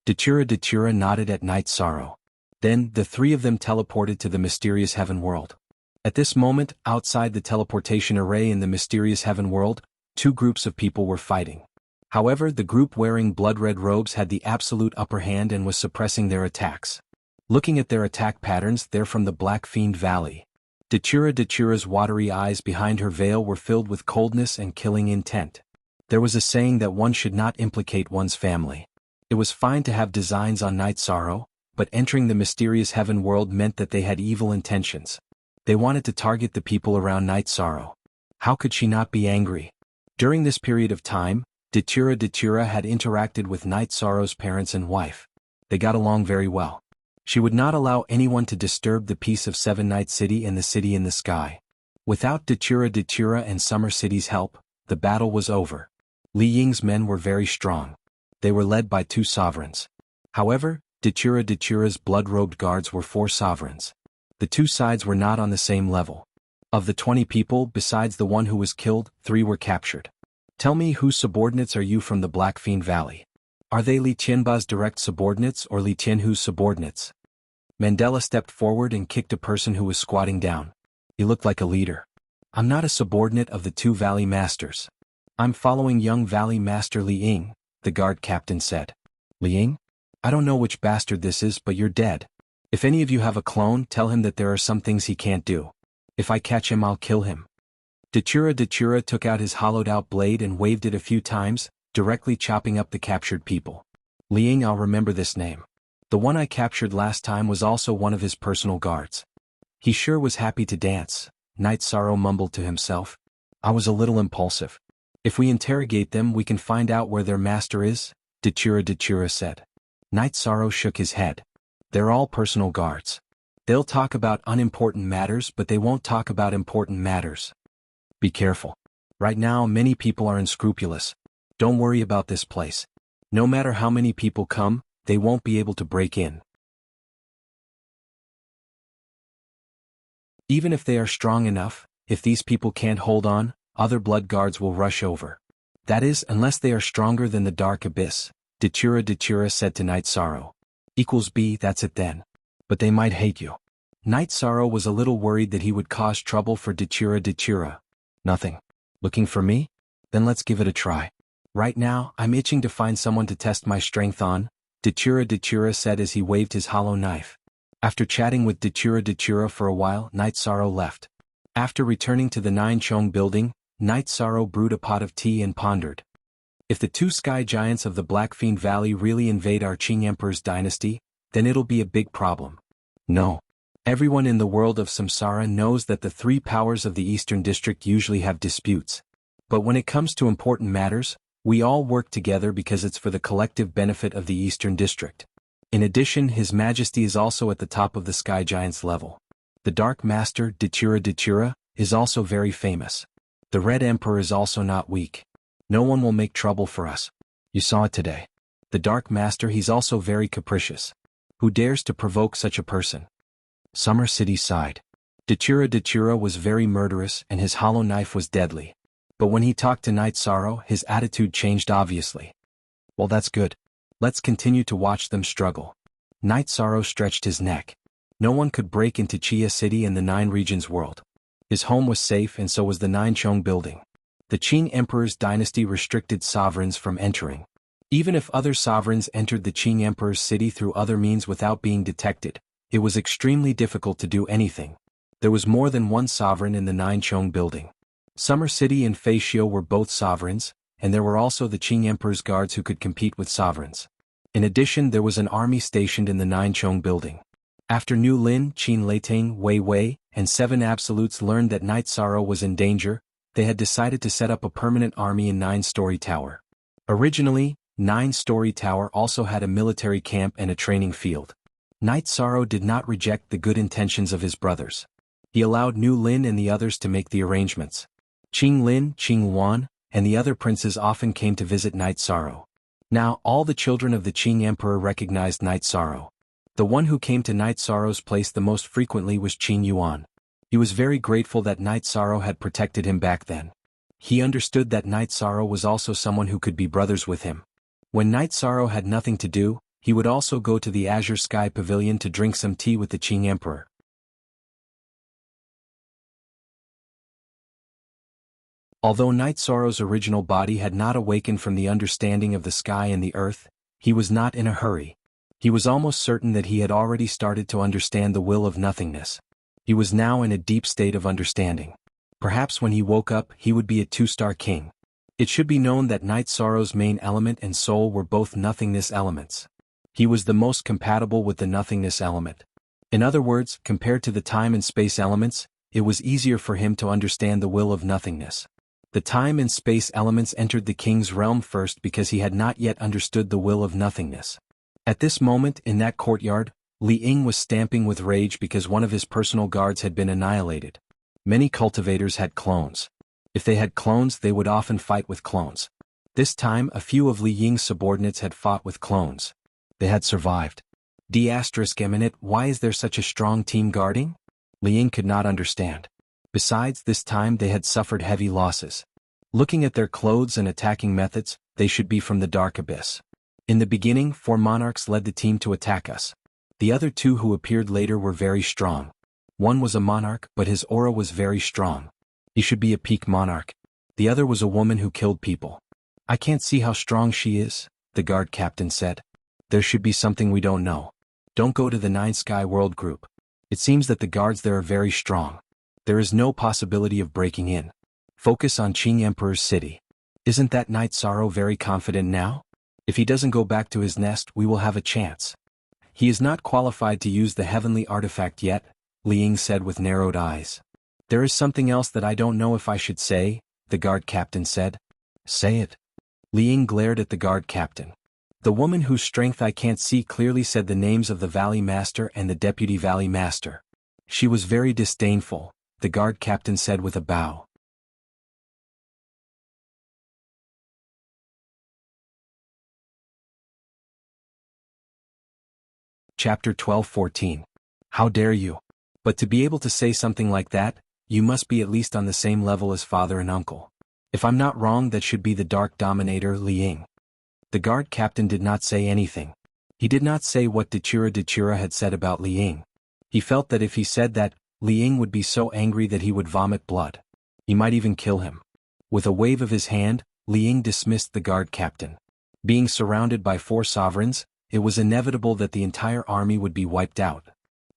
S1: Dachira nodded at Night Sorrow. Then, the three of them teleported to the mysterious heaven world. At this moment, outside the teleportation array in the mysterious heaven world, two groups of people were fighting. However, the group wearing blood-red robes had the absolute upper hand and was suppressing their attacks. Looking at their attack patterns, they're from the Black Fiend Valley. Dachira's watery eyes behind her veil were filled with coldness and killing intent. There was a saying that one should not implicate one's family. It was fine to have designs on Night Sorrow, but entering the mysterious heaven world meant that they had evil intentions. They wanted to target the people around Night Sorrow. How could she not be angry? During this period of time, Dachira had interacted with Night Sorrow's parents and wife. They got along very well. She would not allow anyone to disturb the peace of Seven Night City and the city in the sky. Without Dachira and Summer City's help, the battle was over. Li Ying's men were very strong. They were led by two sovereigns. However, Dachira's blood-robed guards were four sovereigns. The two sides were not on the same level. Of the 20 people, besides the one who was killed, 3 were captured. Tell me, whose subordinates are you from the Black Fiend Valley? Are they Li Tianba's direct subordinates or Li Tianhu's subordinates? Mandela stepped forward and kicked a person who was squatting down. He looked like a leader. I'm not a subordinate of the two Valley Masters. I'm following young Valley Master Li Ying, the guard captain said. Li Ying? I don't know which bastard this is, but you're dead. If any of you have a clone, tell him that there are some things he can't do. If I catch him, I'll kill him. Dachira took out his hollowed-out blade and waved it a few times, directly chopping up the captured people. Li Ying, I'll remember this name. The one I captured last time was also one of his personal guards. He sure was happy to dance, Night Sorrow mumbled to himself. I was a little impulsive. If we interrogate them, we can find out where their master is, Dachira said. Night Sorrow shook his head. They're all personal guards. They'll talk about unimportant matters, but they won't talk about important matters. Be careful. Right now, many people are unscrupulous. Don't worry about this place. No matter how many people come, they won't be able to break in. Even if they are strong enough, if these people can't hold on, other blood guards will rush over. That is, unless they are stronger than the Dark Abyss, Dachira said to Night Sorrow. B, that's it then. But they might hate you. Night Sorrow was a little worried that he would cause trouble for Dachira. Nothing. Looking for me? Then let's give it a try. Right now, I'm itching to find someone to test my strength on, Dachira said as he waved his hollow knife. After chatting with Dachira for a while, Night Sorrow left. After returning to the Nine Chong building, Night Sorrow brewed a pot of tea and pondered. If the two sky giants of the Black Fiend Valley really invade our Qing Emperor's dynasty, then it'll be a big problem. No. Everyone in the world of Samsara knows that the three powers of the Eastern District usually have disputes. But when it comes to important matters, we all work together because it's for the collective benefit of the Eastern District. In addition, His Majesty is also at the top of the Sky Giants level. The Dark Master, Dachira, is also very famous. The Red Emperor is also not weak. No one will make trouble for us. You saw it today. The Dark Master, he's also very capricious. Who dares to provoke such a person? Summer City sighed. Datura was very murderous and his hollow knife was deadly. But when he talked to Night Sorrow, his attitude changed obviously. Well, that's good. Let's continue to watch them struggle. Night Sorrow stretched his neck. No one could break into Chia City in the Nine Regions world. His home was safe and so was the Nine Chong building. The Qing Emperor's dynasty restricted sovereigns from entering. Even if other sovereigns entered the Qing Emperor's city through other means without being detected, it was extremely difficult to do anything. There was more than one sovereign in the Nine Chong building. Summer City and Fei Xiu were both sovereigns, and there were also the Qing Emperor's guards who could compete with sovereigns. In addition, there was an army stationed in the Nine Chong building. After Nu Lin, Qin Leiting, Wei Wei, and 7 absolutes learned that Night Sorrow was in danger, they had decided to set up a permanent army in 9-story tower. Originally, 9-story tower also had a military camp and a training field. Night Sorrow did not reject the good intentions of his brothers. He allowed Nu Lin and the others to make the arrangements. Qing Lin, Qing Wan, and the other princes often came to visit Night Sorrow. Now, all the children of the Qing Emperor recognized Night Sorrow. The one who came to Night Sorrow's place the most frequently was Qing Yuan. He was very grateful that Night Sorrow had protected him back then. He understood that Night Sorrow was also someone who could be brothers with him. When Night Sorrow had nothing to do, he would also go to the Azure Sky Pavilion to drink some tea with the Qing Emperor. Although Night Sorrow's original body had not awakened from the understanding of the sky and the earth, he was not in a hurry. He was almost certain that he had already started to understand the will of nothingness. He was now in a deep state of understanding. Perhaps when he woke up, he would be a 2-star king. It should be known that Night Sorrow's main element and soul were both nothingness elements. He was the most compatible with the nothingness element. In other words, compared to the time and space elements, it was easier for him to understand the will of nothingness. The time and space elements entered the king's realm first because he had not yet understood the will of nothingness. At this moment, in that courtyard, Li Ying was stamping with rage because one of his personal guards had been annihilated. Many cultivators had clones. If they had clones, they would often fight with clones. This time, a few of Li Ying's subordinates had fought with clones. They had survived. D*Eminent, why is there such a strong team guarding? Li Ying could not understand. Besides, this time they had suffered heavy losses. Looking at their clothes and attacking methods, they should be from the Dark Abyss. In the beginning, 4 monarchs led the team to attack us. The other 2 who appeared later were very strong. One was a monarch, but his aura was very strong. He should be a peak monarch. The other was a woman who killed people. I can't see how strong she is, the guard captain said. There should be something we don't know. Don't go to the 9 Sky World Group. It seems that the guards there are very strong. There is no possibility of breaking in. Focus on Qing Emperor's city. Isn't that Night Sorrow very confident now? If he doesn't go back to his nest, we will have a chance. He is not qualified to use the heavenly artifact yet, Li Ying said with narrowed eyes. There is something else that I don't know if I should say, the guard captain said. Say it. Li Ying glared at the guard captain. The woman whose strength I can't see clearly said the names of the Valley Master and the Deputy Valley Master. She was very disdainful, the guard captain said with a bow. Chapter 12-14. How dare you? But to be able to say something like that, you must be at least on the same level as father and uncle. If I'm not wrong, that should be the Dark Dominator Li Ying. The guard captain did not say anything. He did not say what Datura had said about Li Ying. He felt that if he said that, Li Ying would be so angry that he would vomit blood. He might even kill him. With a wave of his hand, Li Ying dismissed the guard captain. Being surrounded by 4 sovereigns, it was inevitable that the entire army would be wiped out.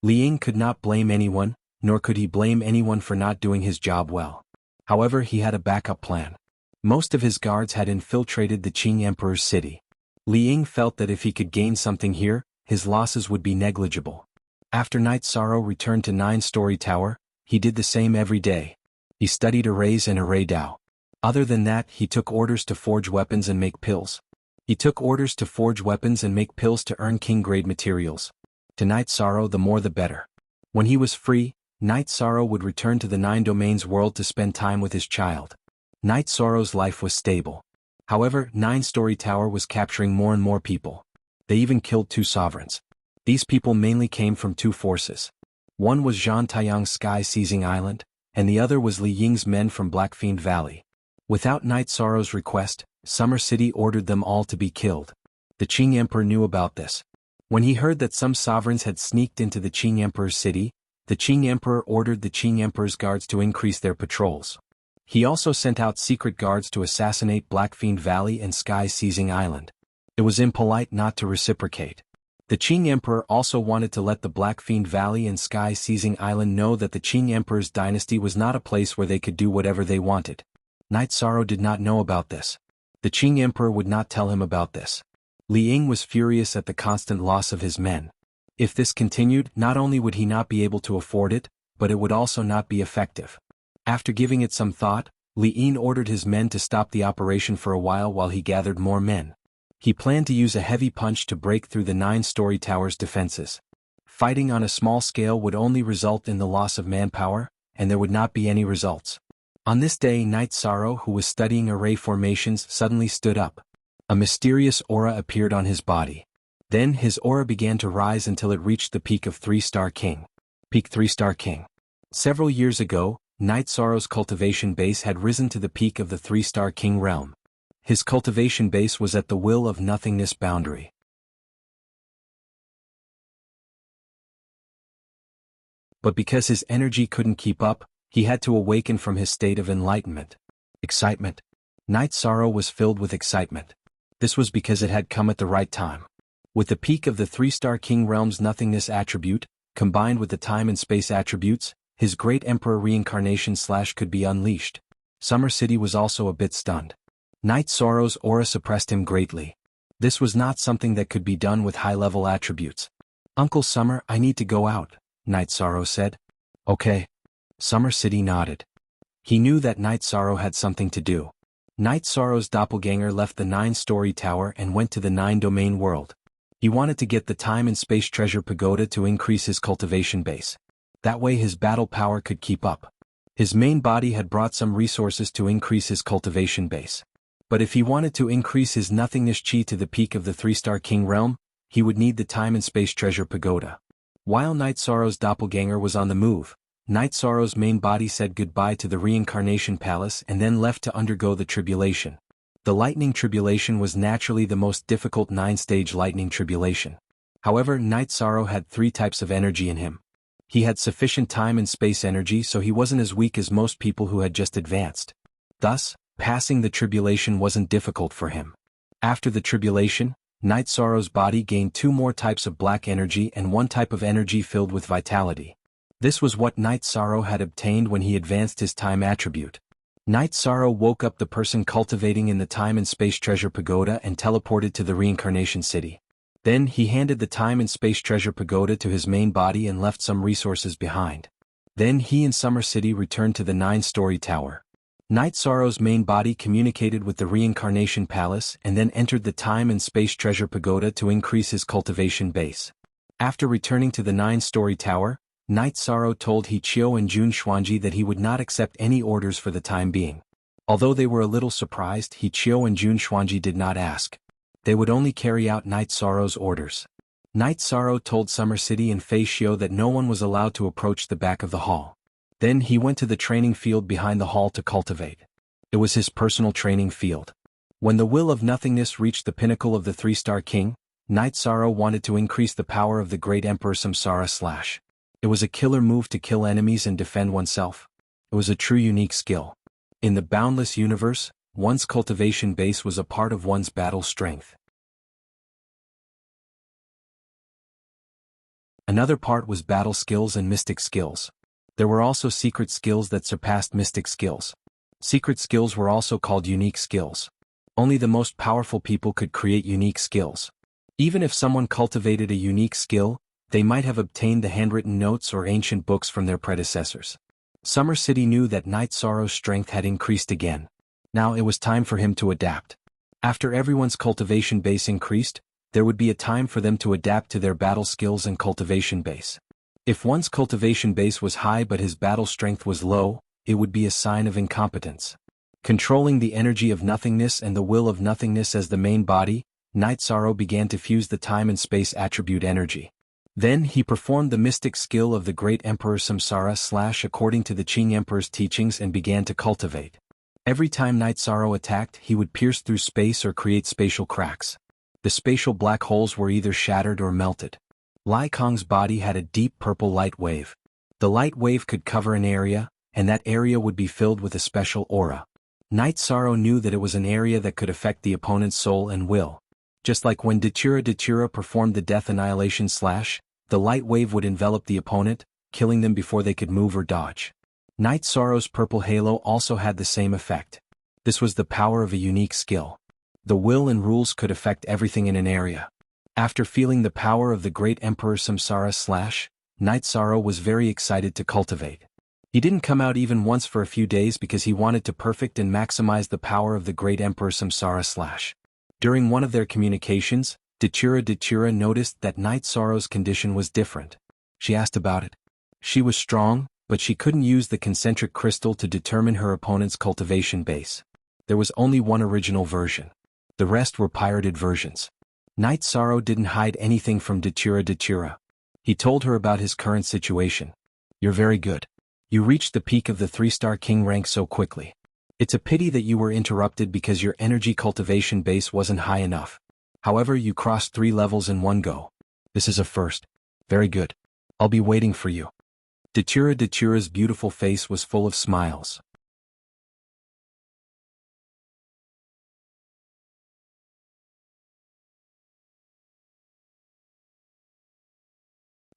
S1: Li Ying could not blame anyone, nor could he blame anyone for not doing his job well. However, he had a backup plan. Most of his guards had infiltrated the Qing Emperor's city. Li Ying felt that if he could gain something here, his losses would be negligible. After Night Sorrow returned to 9-story tower, he did the same every day. He studied arrays and array Dao. Other than that, he took orders to forge weapons and make pills. He took orders to forge weapons and make pills to earn king-grade materials. To Night Sorrow, the more the better. When he was free, Night Sorrow would return to the 9 Domains world to spend time with his child. Night Sorrow's life was stable. However, Nine-Story Tower was capturing more and more people. They even killed 2 sovereigns. These people mainly came from 2 forces. One was Zhan Taiyang's sky-seizing island, and the other was Li Ying's men from Blackfiend Valley. Without Night Sorrow's request, Summer City ordered them all to be killed. The Qing Emperor knew about this. When he heard that some sovereigns had sneaked into the Qing Emperor's city, the Qing Emperor ordered the Qing Emperor's guards to increase their patrols. He also sent out secret guards to assassinate Blackfiend Valley and Sky-Seizing Island. It was impolite not to reciprocate. The Qing Emperor also wanted to let the Blackfiend Valley and Sky-Seizing Island know that the Qing Emperor's dynasty was not a place where they could do whatever they wanted. Night Sorrow did not know about this. The Qing Emperor would not tell him about this. Li Ying was furious at the constant loss of his men. If this continued, not only would he not be able to afford it, but it would also not be effective. After giving it some thought, Li Ying ordered his men to stop the operation for a while he gathered more men. He planned to use a heavy punch to break through the Nine-Story Tower's defenses. Fighting on a small scale would only result in the loss of manpower, and there would not be any results. On this day, Night Sorrow, who was studying array formations, suddenly stood up. A mysterious aura appeared on his body. Then his aura began to rise until it reached the peak of 3-Star King. Peak 3-Star King. Several years ago, Night Sorrow's cultivation base had risen to the peak of the 3-Star King realm. His cultivation base was at the will of nothingness boundary. But because his energy couldn't keep up, he had to awaken from his state of enlightenment. Excitement. Night Sorrow was filled with excitement. This was because it had come at the right time. With the peak of the 3-Star King realm's nothingness attribute, combined with the time and space attributes, his great emperor reincarnation / could be unleashed. Summer City was also a bit stunned. Night Sorrow's aura suppressed him greatly. This was not something that could be done with high-level attributes. "Uncle Summer, I need to go out," Night Sorrow said. "Okay." Summer City nodded. He knew that Night Sorrow had something to do. Night Sorrow's doppelganger left the 9-Story Tower and went to the 9-Domain world. He wanted to get the Time and Space Treasure Pagoda to increase his cultivation base. That way his battle power could keep up. His main body had brought some resources to increase his cultivation base. But if he wanted to increase his nothingness chi to the peak of the 3-Star King realm, he would need the Time and Space Treasure Pagoda. While Night Sorrow's doppelganger was on the move, Night Sorrow's main body said goodbye to the Reincarnation Palace and then left to undergo the tribulation. The Lightning Tribulation was naturally the most difficult 9-stage Lightning Tribulation. However, Night Sorrow had 3 types of energy in him. He had sufficient time and space energy, so he wasn't as weak as most people who had just advanced. Thus, passing the tribulation wasn't difficult for him. After the tribulation, Night Sorrow's body gained 2 more types of black energy and 1 type of energy filled with vitality. This was what Night Sorrow had obtained when he advanced his time attribute. Night Sorrow woke up the person cultivating in the Time and Space Treasure Pagoda and teleported to the Reincarnation City. Then he handed the Time and Space Treasure Pagoda to his main body and left some resources behind. Then he and Summer City returned to the 9-Story Tower. Night Sorrow's main body communicated with the Reincarnation Palace and then entered the Time and Space Treasure Pagoda to increase his cultivation base. After returning to the 9-Story Tower, Night Sorrow told He Chiu and Jun Xuanji that he would not accept any orders for the time being. Although they were a little surprised, He Chiu and Jun Xuanji did not ask. They would only carry out Night Sorrow's orders. Night Sorrow told Summer City and Fei Xiu that no one was allowed to approach the back of the hall. Then he went to the training field behind the hall to cultivate. It was his personal training field. When the will of nothingness reached the pinnacle of the 3-Star King, Night Sorrow wanted to increase the power of the great Emperor Samsara / It was a killer move to kill enemies and defend oneself. It was a true unique skill. In the boundless universe, one's cultivation base was a part of one's battle strength. Another part was battle skills and mystic skills. There were also secret skills that surpassed mystic skills. Secret skills were also called unique skills. Only the most powerful people could create unique skills. Even if someone cultivated a unique skill, they might have obtained the handwritten notes or ancient books from their predecessors. Summer City knew that Night Sorrow's strength had increased again. Now it was time for him to adapt. After everyone's cultivation base increased, there would be a time for them to adapt to their battle skills and cultivation base. If one's cultivation base was high but his battle strength was low, it would be a sign of incompetence. Controlling the energy of nothingness and the will of nothingness as the main body, Night Sorrow began to fuse the time and space attribute energy. Then he performed the mystic skill of the great Emperor Samsara / according to the Qing Emperor's teachings and began to cultivate. Every time Night Sorrow attacked, he would pierce through space or create spatial cracks. The spatial black holes were either shattered or melted. Lai Kong's body had a deep purple light wave. The light wave could cover an area, and that area would be filled with a special aura. Night Sorrow knew that it was an area that could affect the opponent's soul and will. Just like when Datura performed the death annihilation slash, the light wave would envelop the opponent, killing them before they could move or dodge. Night Sorrow's purple halo also had the same effect. This was the power of a unique skill. The will and rules could affect everything in an area. After feeling the power of the great Emperor Samsara / Night Sorrow was very excited to cultivate. He didn't come out even once for a few days because he wanted to perfect and maximize the power of the great Emperor Samsara / During one of their communications, Datura noticed that Night Sorrow's condition was different. She asked about it. She was strong, but she couldn't use the concentric crystal to determine her opponent's cultivation base. There was only one original version. The rest were pirated versions. Night Sorrow didn't hide anything from Datura. He told her about his current situation. "You're very good. You reached the peak of the 3-star king rank so quickly. It's a pity that you were interrupted because your energy cultivation base wasn't high enough. However, you crossed 3 levels in one go. This is a first. Very good. I'll be waiting for you." Datura's beautiful face was full of smiles.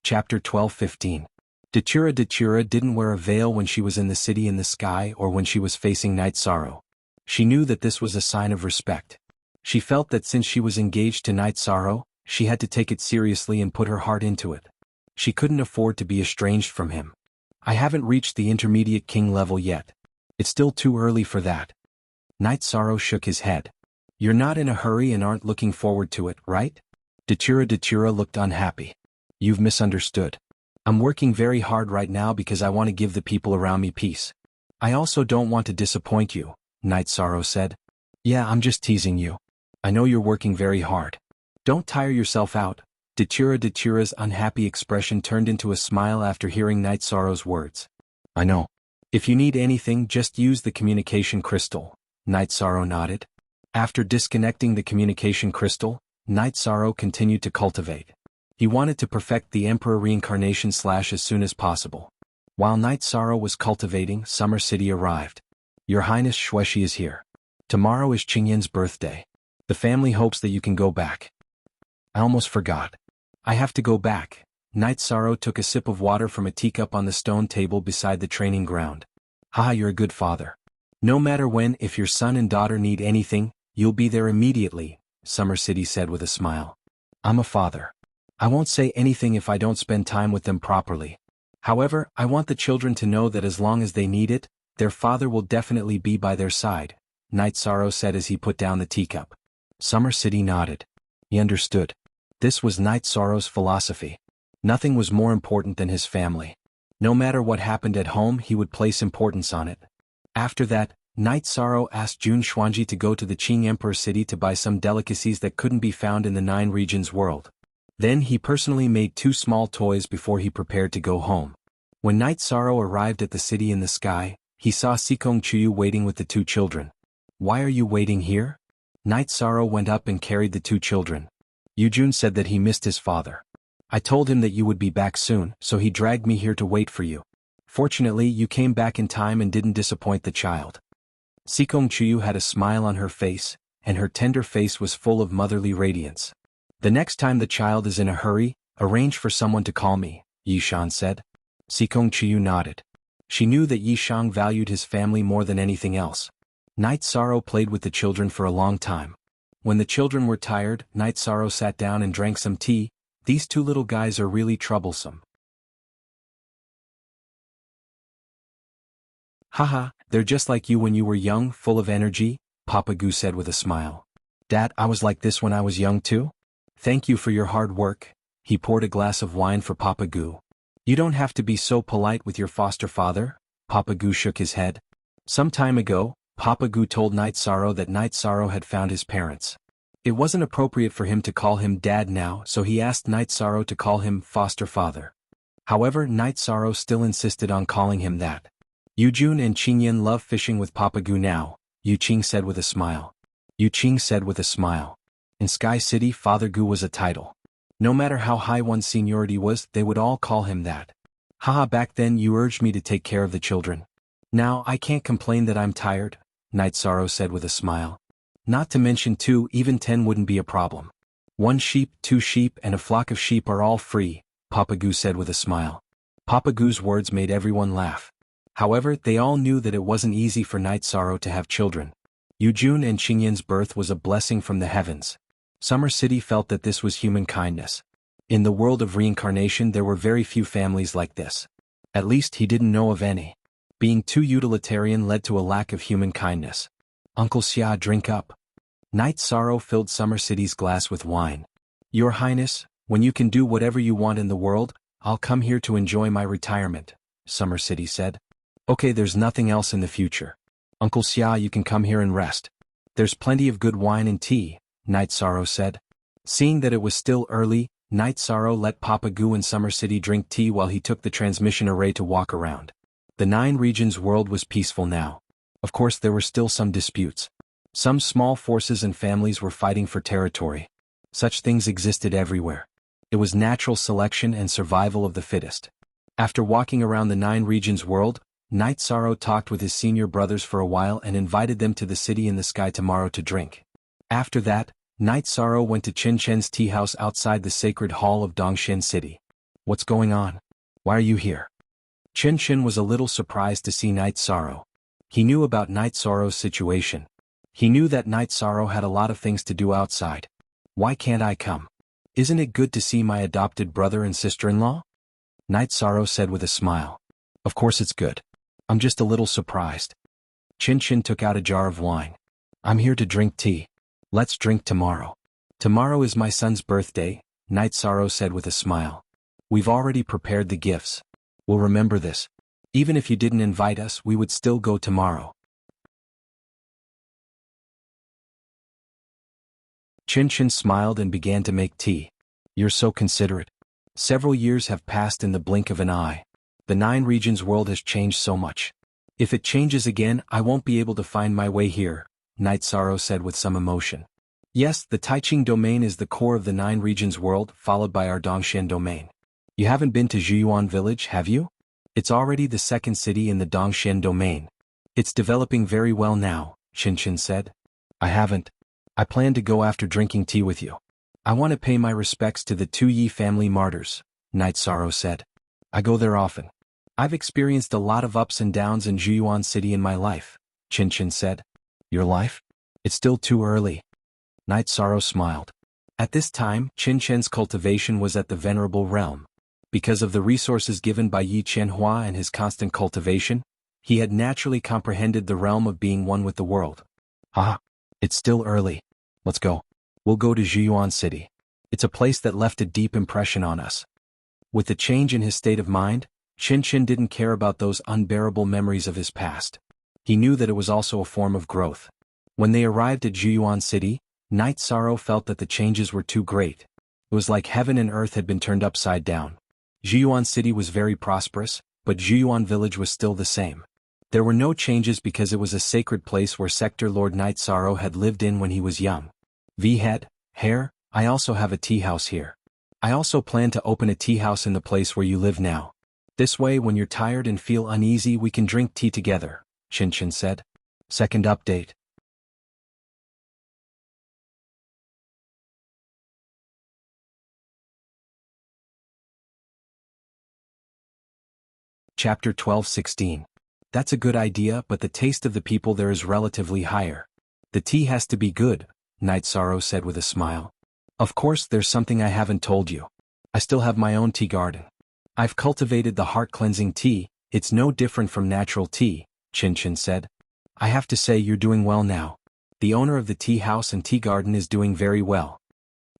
S1: Chapter 12-15. Datura didn't wear a veil when she was in the city in the sky or when she was facing Night Sorrow. She knew that this was a sign of respect. She felt that since she was engaged to Night Sorrow, she had to take it seriously and put her heart into it. She couldn't afford to be estranged from him. "I haven't reached the intermediate king level yet. It's still too early for that." Night Sorrow shook his head. "You're not in a hurry and aren't looking forward to it, right?" Datura looked unhappy. "You've misunderstood. I'm working very hard right now because I want to give the people around me peace. I also don't want to disappoint you," Night Sorrow said. "Yeah, I'm just teasing you. I know you're working very hard. Don't tire yourself out." Datura's unhappy expression turned into a smile after hearing Night Sorrow's words. "I know. If you need anything, just use the communication crystal." Night Sorrow nodded. After disconnecting the communication crystal, Night Sorrow continued to cultivate. He wanted to perfect the Emperor reincarnation / as soon as possible. While Night Sorrow was cultivating, Summer City arrived. "Your Highness Shueshi is here. Tomorrow is Qingyan's birthday. The family hopes that you can go back." "I almost forgot. I have to go back." Night Sorrow took a sip of water from a teacup on the stone table beside the training ground. "Haha, you're a good father. No matter when, if your son and daughter need anything, you'll be there immediately," Summer City said with a smile. "I'm a father. I won't say anything if I don't spend time with them properly. However, I want the children to know that as long as they need it, their father will definitely be by their side," Night Sorrow said as he put down the teacup. Summer City nodded. He understood. This was Night Sorrow's philosophy. Nothing was more important than his family. No matter what happened at home, he would place importance on it. After that, Night Sorrow asked Jun Xuanji to go to the Qing Emperor city to buy some delicacies that couldn't be found in the 9 regions world. Then he personally made 2 small toys before he prepared to go home. When Night Sorrow arrived at the city in the sky, he saw Sikong Chuyu waiting with the 2 children. "Why are you waiting here?" Night Sorrow went up and carried the 2 children. "Yujun said that he missed his father. I told him that you would be back soon, so he dragged me here to wait for you. Fortunately, you came back in time and didn't disappoint the child." Sikong Chuyu had a smile on her face, and her tender face was full of motherly radiance. "The next time the child is in a hurry, arrange for someone to call me," Yishan said. Sikong Chuyu nodded. She knew that Yishang valued his family more than anything else. Night Sorrow played with the children for a long time. When the children were tired, Night Sorrow sat down and drank some tea. "These 2 little guys are really troublesome." "Haha, they're just like you when you were young, full of energy," Papa Goo said with a smile. "Dad, I was like this when I was young too? Thank you for your hard work." He poured a glass of wine for Papa Goo. "You don't have to be so polite with your foster father," Papa Goo shook his head. "Some time ago, Papa Gu told Night Sorrow that Night Sorrow had found his parents. It wasn't appropriate for him to call him Dad now, so he asked Night Sorrow to call him Foster Father. However, Night Sorrow still insisted on calling him that. Yujun and Qingyan love fishing with Papa Gu now, Yu Qing said with a smile. Yu Qing said with a smile. In Sky City, Father Gu was a title. No matter how high one's seniority was, they would all call him that. Haha, back then you urged me to take care of the children. Now I can't complain that I'm tired, Night Sorrow said with a smile. Not to mention 2, even 10 wouldn't be a problem. 1 sheep, 2 sheep and a flock of sheep are all free, Papa Gu said with a smile. Papa Gu's words made everyone laugh. However, they all knew that it wasn't easy for Night Sorrow to have children. Yujun and Qingyan's birth was a blessing from the heavens. Summer City felt that this was human kindness. In the world of reincarnation there were very few families like this. At least he didn't know of any. Being too utilitarian led to a lack of human kindness. Uncle Xia, drink up. Night Sorrow filled Summer City's glass with wine. Your Highness, when you can do whatever you want in the world, I'll come here to enjoy my retirement, Summer City said. Okay, there's nothing else in the future. Uncle Xia, you can come here and rest. There's plenty of good wine and tea, Night Sorrow said. Seeing that it was still early, Night Sorrow let Papa Gu in Summer City drink tea while he took the transmission array to walk around. The 9 regions world was peaceful now. Of course there were still some disputes. Some small forces and families were fighting for territory. Such things existed everywhere. It was natural selection and survival of the fittest. After walking around the 9 regions world, Night Sorrow talked with his senior brothers for a while and invited them to the city in the sky tomorrow to drink. After that, Night Sorrow went to Qin Shen's tea house outside the sacred hall of Dongshen City. What's going on? Why are you here? Qin Shen was a little surprised to see Night Sorrow. He knew about Night Sorrow's situation. He knew that Night Sorrow had a lot of things to do outside. Why can't I come? Isn't it good to see my adopted brother and sister-in-law? Night Sorrow said with a smile. Of course it's good. I'm just a little surprised. Qin Shen took out a jar of wine. I'm here to drink tea. Let's drink tomorrow. Tomorrow is my son's birthday, Night Sorrow said with a smile. We've already prepared the gifts. We'll remember this. Even if you didn't invite us, we would still go tomorrow. Qin Shen smiled and began to make tea. You're so considerate. Several years have passed in the blink of an eye. The 9 regions world has changed so much. If it changes again, I won't be able to find my way here, Night Sorrow said with some emotion. Yes, the Taiqing domain is the core of the 9 regions world, followed by our Dongshen domain. You haven't been to Zhuyuan village, have you? It's already the 2nd city in the Dongshen domain. It's developing very well now, Qin Shen said. I haven't. I plan to go after drinking tea with you. I want to pay my respects to the 2 Yi family martyrs, Night Sorrow said. I go there often. I've experienced a lot of ups and downs in Zhuyuan City in my life, Qin Shen said. Your life? It's still too early. Night Sorrow smiled. At this time, Qin Shen's cultivation was at the venerable realm. Because of the resources given by Yi Qianhua and his constant cultivation, he had naturally comprehended the realm of being one with the world. It's still early. Let's go. We'll go to Zhuyuan City. It's a place that left a deep impression on us. With the change in his state of mind, Qin Shen didn't care about those unbearable memories of his past. He knew that it was also a form of growth. When they arrived at Zhuyuan City, Night Sorrow felt that the changes were too great. It was like heaven and earth had been turned upside down. Zhuyuan City was very prosperous, but Zhuyuan Village was still the same. There were no changes because it was a sacred place where Sector Lord Night Sorrow had lived in when he was young. V-Head, Hair, I also have a tea house here. I also plan to open a tea house in the place where you live now. This way when you're tired and feel uneasy we can drink tea together, Qin Shen said. Second update. Chapter 12:16. That's a good idea, but the taste of the people there is relatively higher. The tea has to be good, Night Sorrow said with a smile. Of course there's something I haven't told you. I still have my own tea garden. I've cultivated the heart-cleansing tea. It's no different from natural tea, Qin Shen said. I have to say you're doing well now. The owner of the tea house and tea garden is doing very well.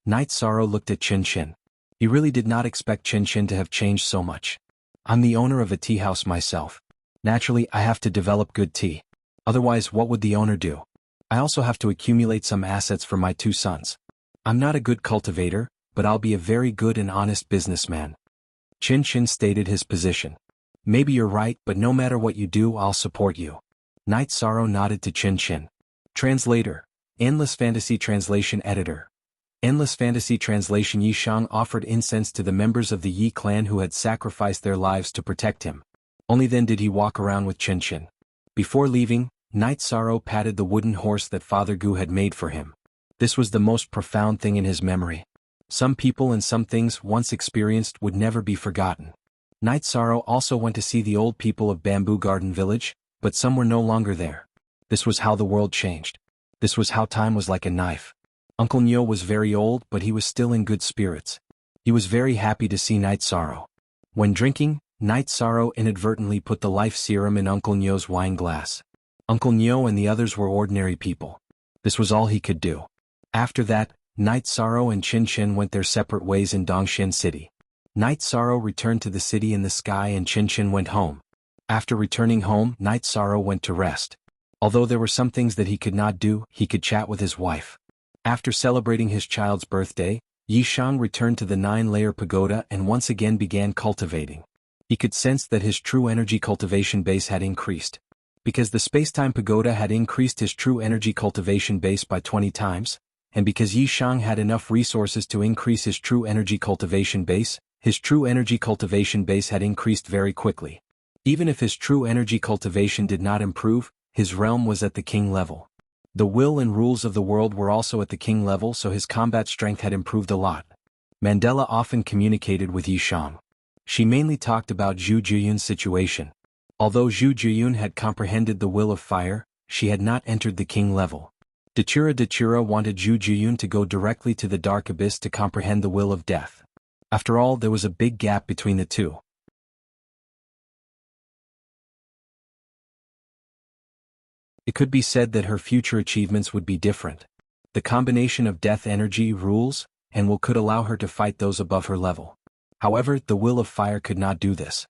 S1: Night Sorrow looked at Qin Shen. He really did not expect Qin Shen to have changed so much. I'm the owner of a tea house myself. Naturally, I have to develop good tea. Otherwise, what would the owner do? I also have to accumulate some assets for my 2 sons. I'm not a good cultivator, but I'll be a very good and honest businessman. Qin Qin stated his position. Maybe you're right, but no matter what you do, I'll support you. Night Sorrow nodded to Qin Qin. Translator. Endless Fantasy Translation Editor. Endless Fantasy Translation. Yi Shang offered incense to the members of the Yi clan who had sacrificed their lives to protect him. Only then did he walk around with Qin Qin. Before leaving, Night Sorrow patted the wooden horse that Father Gu had made for him. This was the most profound thing in his memory. Some people and some things once experienced would never be forgotten. Night Sorrow also went to see the old people of Bamboo Garden Village, but some were no longer there. This was how the world changed. This was how time was like a knife. Uncle Nyo was very old, but he was still in good spirits. He was very happy to see Night Sorrow. When drinking, Night Sorrow inadvertently put the life serum in Uncle Nyo's wine glass. Uncle Nyo and the others were ordinary people. This was all he could do. After that, Night Sorrow and Qin Qin went their separate ways in Dongxian City. Night Sorrow returned to the city in the sky and Qin Qin went home. After returning home, Night Sorrow went to rest. Although there were some things that he could not do, he could chat with his wife. After celebrating his child's birthday, Yi Shang returned to the 9-layer pagoda and once again began cultivating. He could sense that his true energy cultivation base had increased. Because the space-time pagoda had increased his true energy cultivation base by 20 times, and because Yi Shang had enough resources to increase his true energy cultivation base, his true energy cultivation base had increased very quickly. Even if his true energy cultivation did not improve, his realm was at the king level. The will and rules of the world were also at the king level, so his combat strength had improved a lot. Mandela often communicated with Yi Shang. She mainly talked about Zhu Jiyun's situation. Although Zhu Jiyun had comprehended the will of fire, she had not entered the king level. Dachura wanted Zhu Jiyun to go directly to the dark abyss to comprehend the will of death. After all, there was a big gap between the two. It could be said that her future achievements would be different. The combination of death energy, rules, and will could allow her to fight those above her level. However, the will of fire could not do this.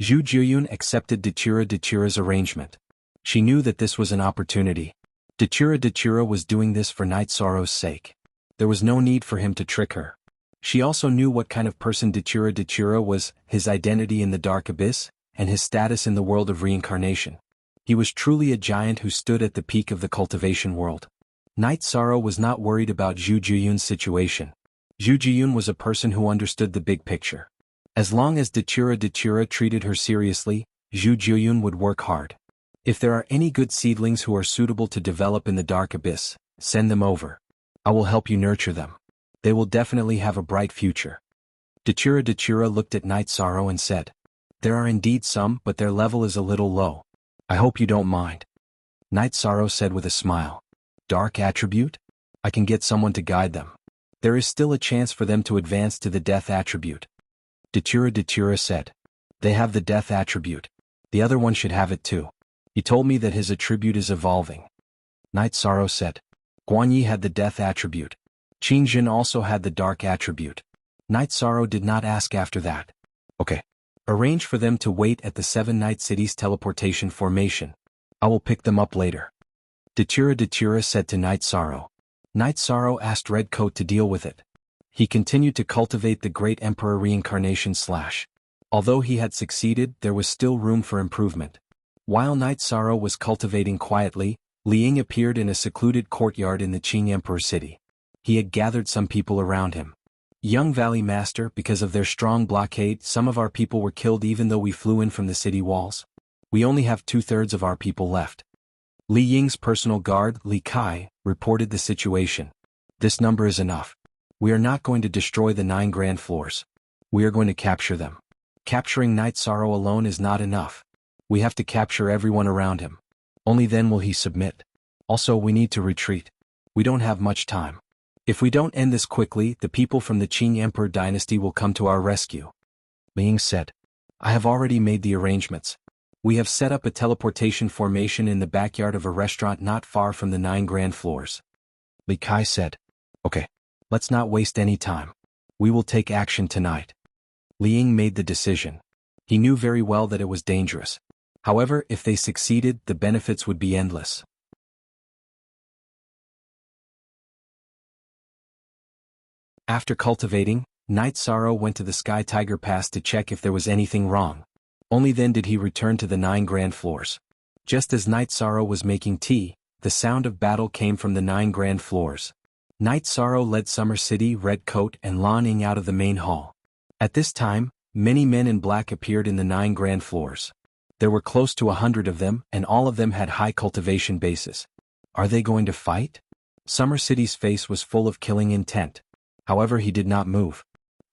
S1: Zhu Jiyun accepted Dachura's arrangement. She knew that this was an opportunity. Dachura was doing this for Night Sorrow's sake. There was no need for him to trick her. She also knew what kind of person Dachura was, his identity in the dark abyss, and his status in the world of reincarnation. He was truly a giant who stood at the peak of the cultivation world. Night Sorrow was not worried about Zhu Jiyun's situation. Zhu Jiyun was a person who understood the big picture. As long as Dachura treated her seriously, Zhu Jiyun would work hard. If there are any good seedlings who are suitable to develop in the dark abyss, send them over. I will help you nurture them. They will definitely have a bright future. Dachura looked at Night Sorrow and said, "There are indeed some, but their level is a little low. I hope you don't mind." Night Sorrow said with a smile, "Dark attribute? I can get someone to guide them. There is still a chance for them to advance to the death attribute." Dachura said, "They have the death attribute. The other one should have it too. He told me that his attribute is evolving." Night Sorrow said, "Guanyi had the death attribute. Qin Jin also had the dark attribute." Night Sorrow did not ask after that. "Okay. Arrange for them to wait at the 7 Night Cities teleportation formation. I will pick them up later." Dachura said to Night Sorrow. Night Sorrow asked Red Coat to deal with it. He continued to cultivate the Great Emperor reincarnation / Although he had succeeded, there was still room for improvement. While Night Sorrow was cultivating quietly, Li Ying appeared in a secluded courtyard in the Qing Emperor city. He had gathered some people around him. "Young Valley Master, because of their strong blockade, some of our people were killed even though we flew in from the city walls. We only have 2/3 of our people left." Li Ying's personal guard, Li Kai, reported the situation. "This number is enough. We are not going to destroy the 9 grand floors. We are going to capture them. Capturing Night Sorrow alone is not enough. We have to capture everyone around him. Only then will he submit. Also, we need to retreat. We don't have much time. If we don't end this quickly, the people from the Qing Emperor dynasty will come to our rescue." Li Ying said, "I have already made the arrangements. We have set up a teleportation formation in the backyard of a restaurant not far from the 9 grand floors." Li Kai said, "Okay. Let's not waste any time. We will take action tonight." Li Ying made the decision. He knew very well that it was dangerous. However, if they succeeded, the benefits would be endless. After cultivating, Night Sorrow went to the Sky Tiger Pass to check if there was anything wrong. Only then did he return to the 9 grand floors. Just as Night Sorrow was making tea, the sound of battle came from the 9 grand floors. Night Sorrow led Summer City, Red Coat, and Lan Ying out of the main hall. At this time, many men in black appeared in the 9 grand floors. There were close to 100 of them, and all of them had high cultivation bases. Are they going to fight? Summer City's face was full of killing intent. However, he did not move.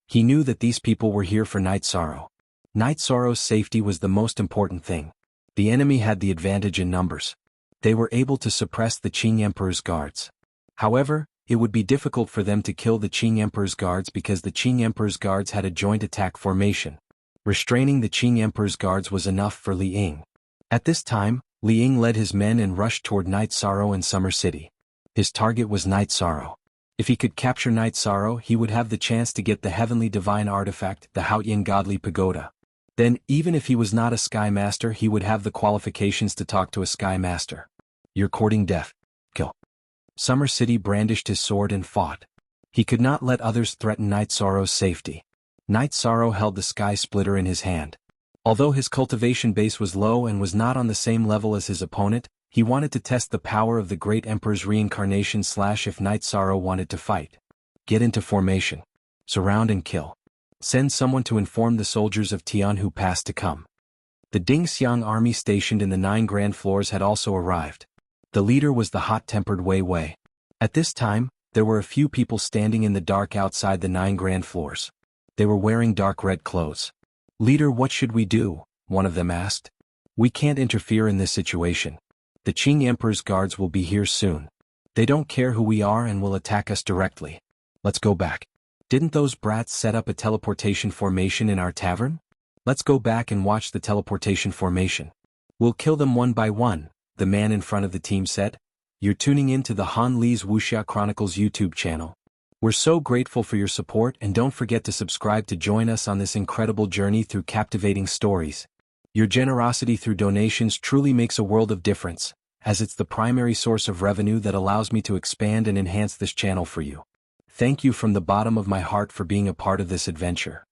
S1: He knew that these people were here for Night Sorrow. Night Sorrow's safety was the most important thing. The enemy had the advantage in numbers. They were able to suppress the Qing Emperor's guards. However, it would be difficult for them to kill the Qing Emperor's guards because the Qing Emperor's guards had a joint attack formation. Restraining the Qing Emperor's guards was enough for Li Ying. At this time, Li Ying led his men and rushed toward Night Sorrow and Summer City. His target was Night Sorrow. If he could capture Night Sorrow, he would have the chance to get the heavenly divine artifact, the Haotian Godly Pagoda. Then, even if he was not a Sky Master, he would have the qualifications to talk to a Sky Master. You're courting death. Kill. Summer City brandished his sword and fought. He could not let others threaten Night Sorrow's safety. Night Sorrow held the Sky Splitter in his hand. Although his cultivation base was low and was not on the same level as his opponent, he wanted to test the power of the Great Emperor's reincarnation / if Night Sorrow wanted to fight. Get into formation. Surround and kill. Send someone to inform the soldiers of Tian who passed to come. The Ding Xiang army stationed in the 9 grand floors had also arrived. The leader was the hot-tempered Wei Wei. At this time, there were a few people standing in the dark outside the 9 grand floors. They were wearing dark red clothes. "Leader, what should we do?" one of them asked. "We can't interfere in this situation. The Qing Emperor's guards will be here soon. They don't care who we are and will attack us directly. Let's go back. Didn't those brats set up a teleportation formation in our tavern? Let's go back and watch the teleportation formation. We'll kill them one by one," the man in front of the team said. "You're tuning in to the Han Li's Wuxia Chronicles YouTube channel. We're so grateful for your support, and don't forget to subscribe to join us on this incredible journey through captivating stories. Your generosity through donations truly makes a world of difference, as it's the primary source of revenue that allows me to expand and enhance this channel for you. Thank you from the bottom of my heart for being a part of this adventure."